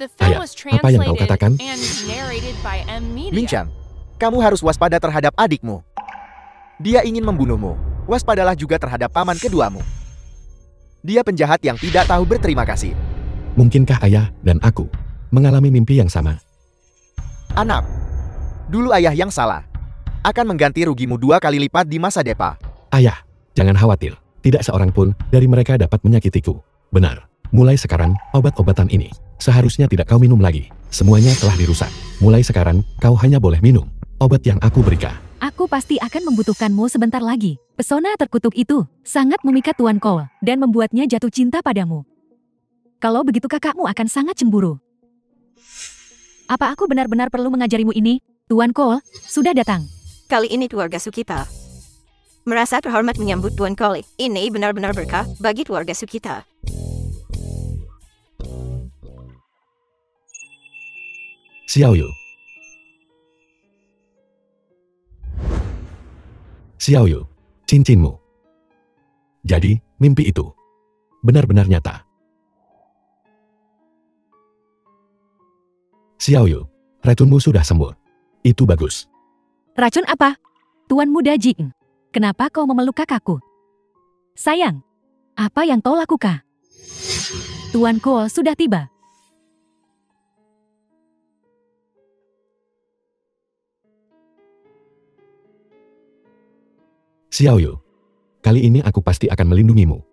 The film Ayah, was apa yang kau translated katakan? and narrated by M Media. Minchan, kamu harus waspada terhadap adikmu. Dia ingin membunuhmu. Waspadalah juga terhadap paman keduamu. Dia penjahat yang tidak tahu berterima kasih. Mungkinkah ayah dan aku mengalami mimpi yang sama? Anak, dulu ayah yang salah. Akan mengganti rugimu 2 kali lipat di masa depan. Ayah, jangan khawatir. Tidak seorang pun dari mereka dapat menyakitiku. Benar. Mulai sekarang, obat-obatan ini seharusnya tidak kau minum lagi. Semuanya telah dirusak. Mulai sekarang, kau hanya boleh minum obat yang aku berikan. Aku pasti akan membutuhkanmu sebentar lagi. Pesona terkutuk itu sangat memikat Tuan Cole dan membuatnya jatuh cinta padamu. Kalau begitu kakakmu akan sangat cemburu. Apa aku benar-benar perlu mengajarimu ini? Tuan Cole sudah datang. Kali ini keluarga Sukita merasa terhormat menyambut Tuan Cole. Ini benar-benar berkah bagi keluarga Sukita. Xiaoyu. Xiaoyu, cincinmu. Jadi, mimpi itu benar-benar nyata. Xiaoyu, racunmu sudah sembuh. Itu bagus. Racun apa? Tuan muda Jing, kenapa kau memeluk kakakku? Sayang, apa yang kau lakukan? Tuan Cole sudah tiba. Xiaoyu, kali ini aku pasti akan melindungimu.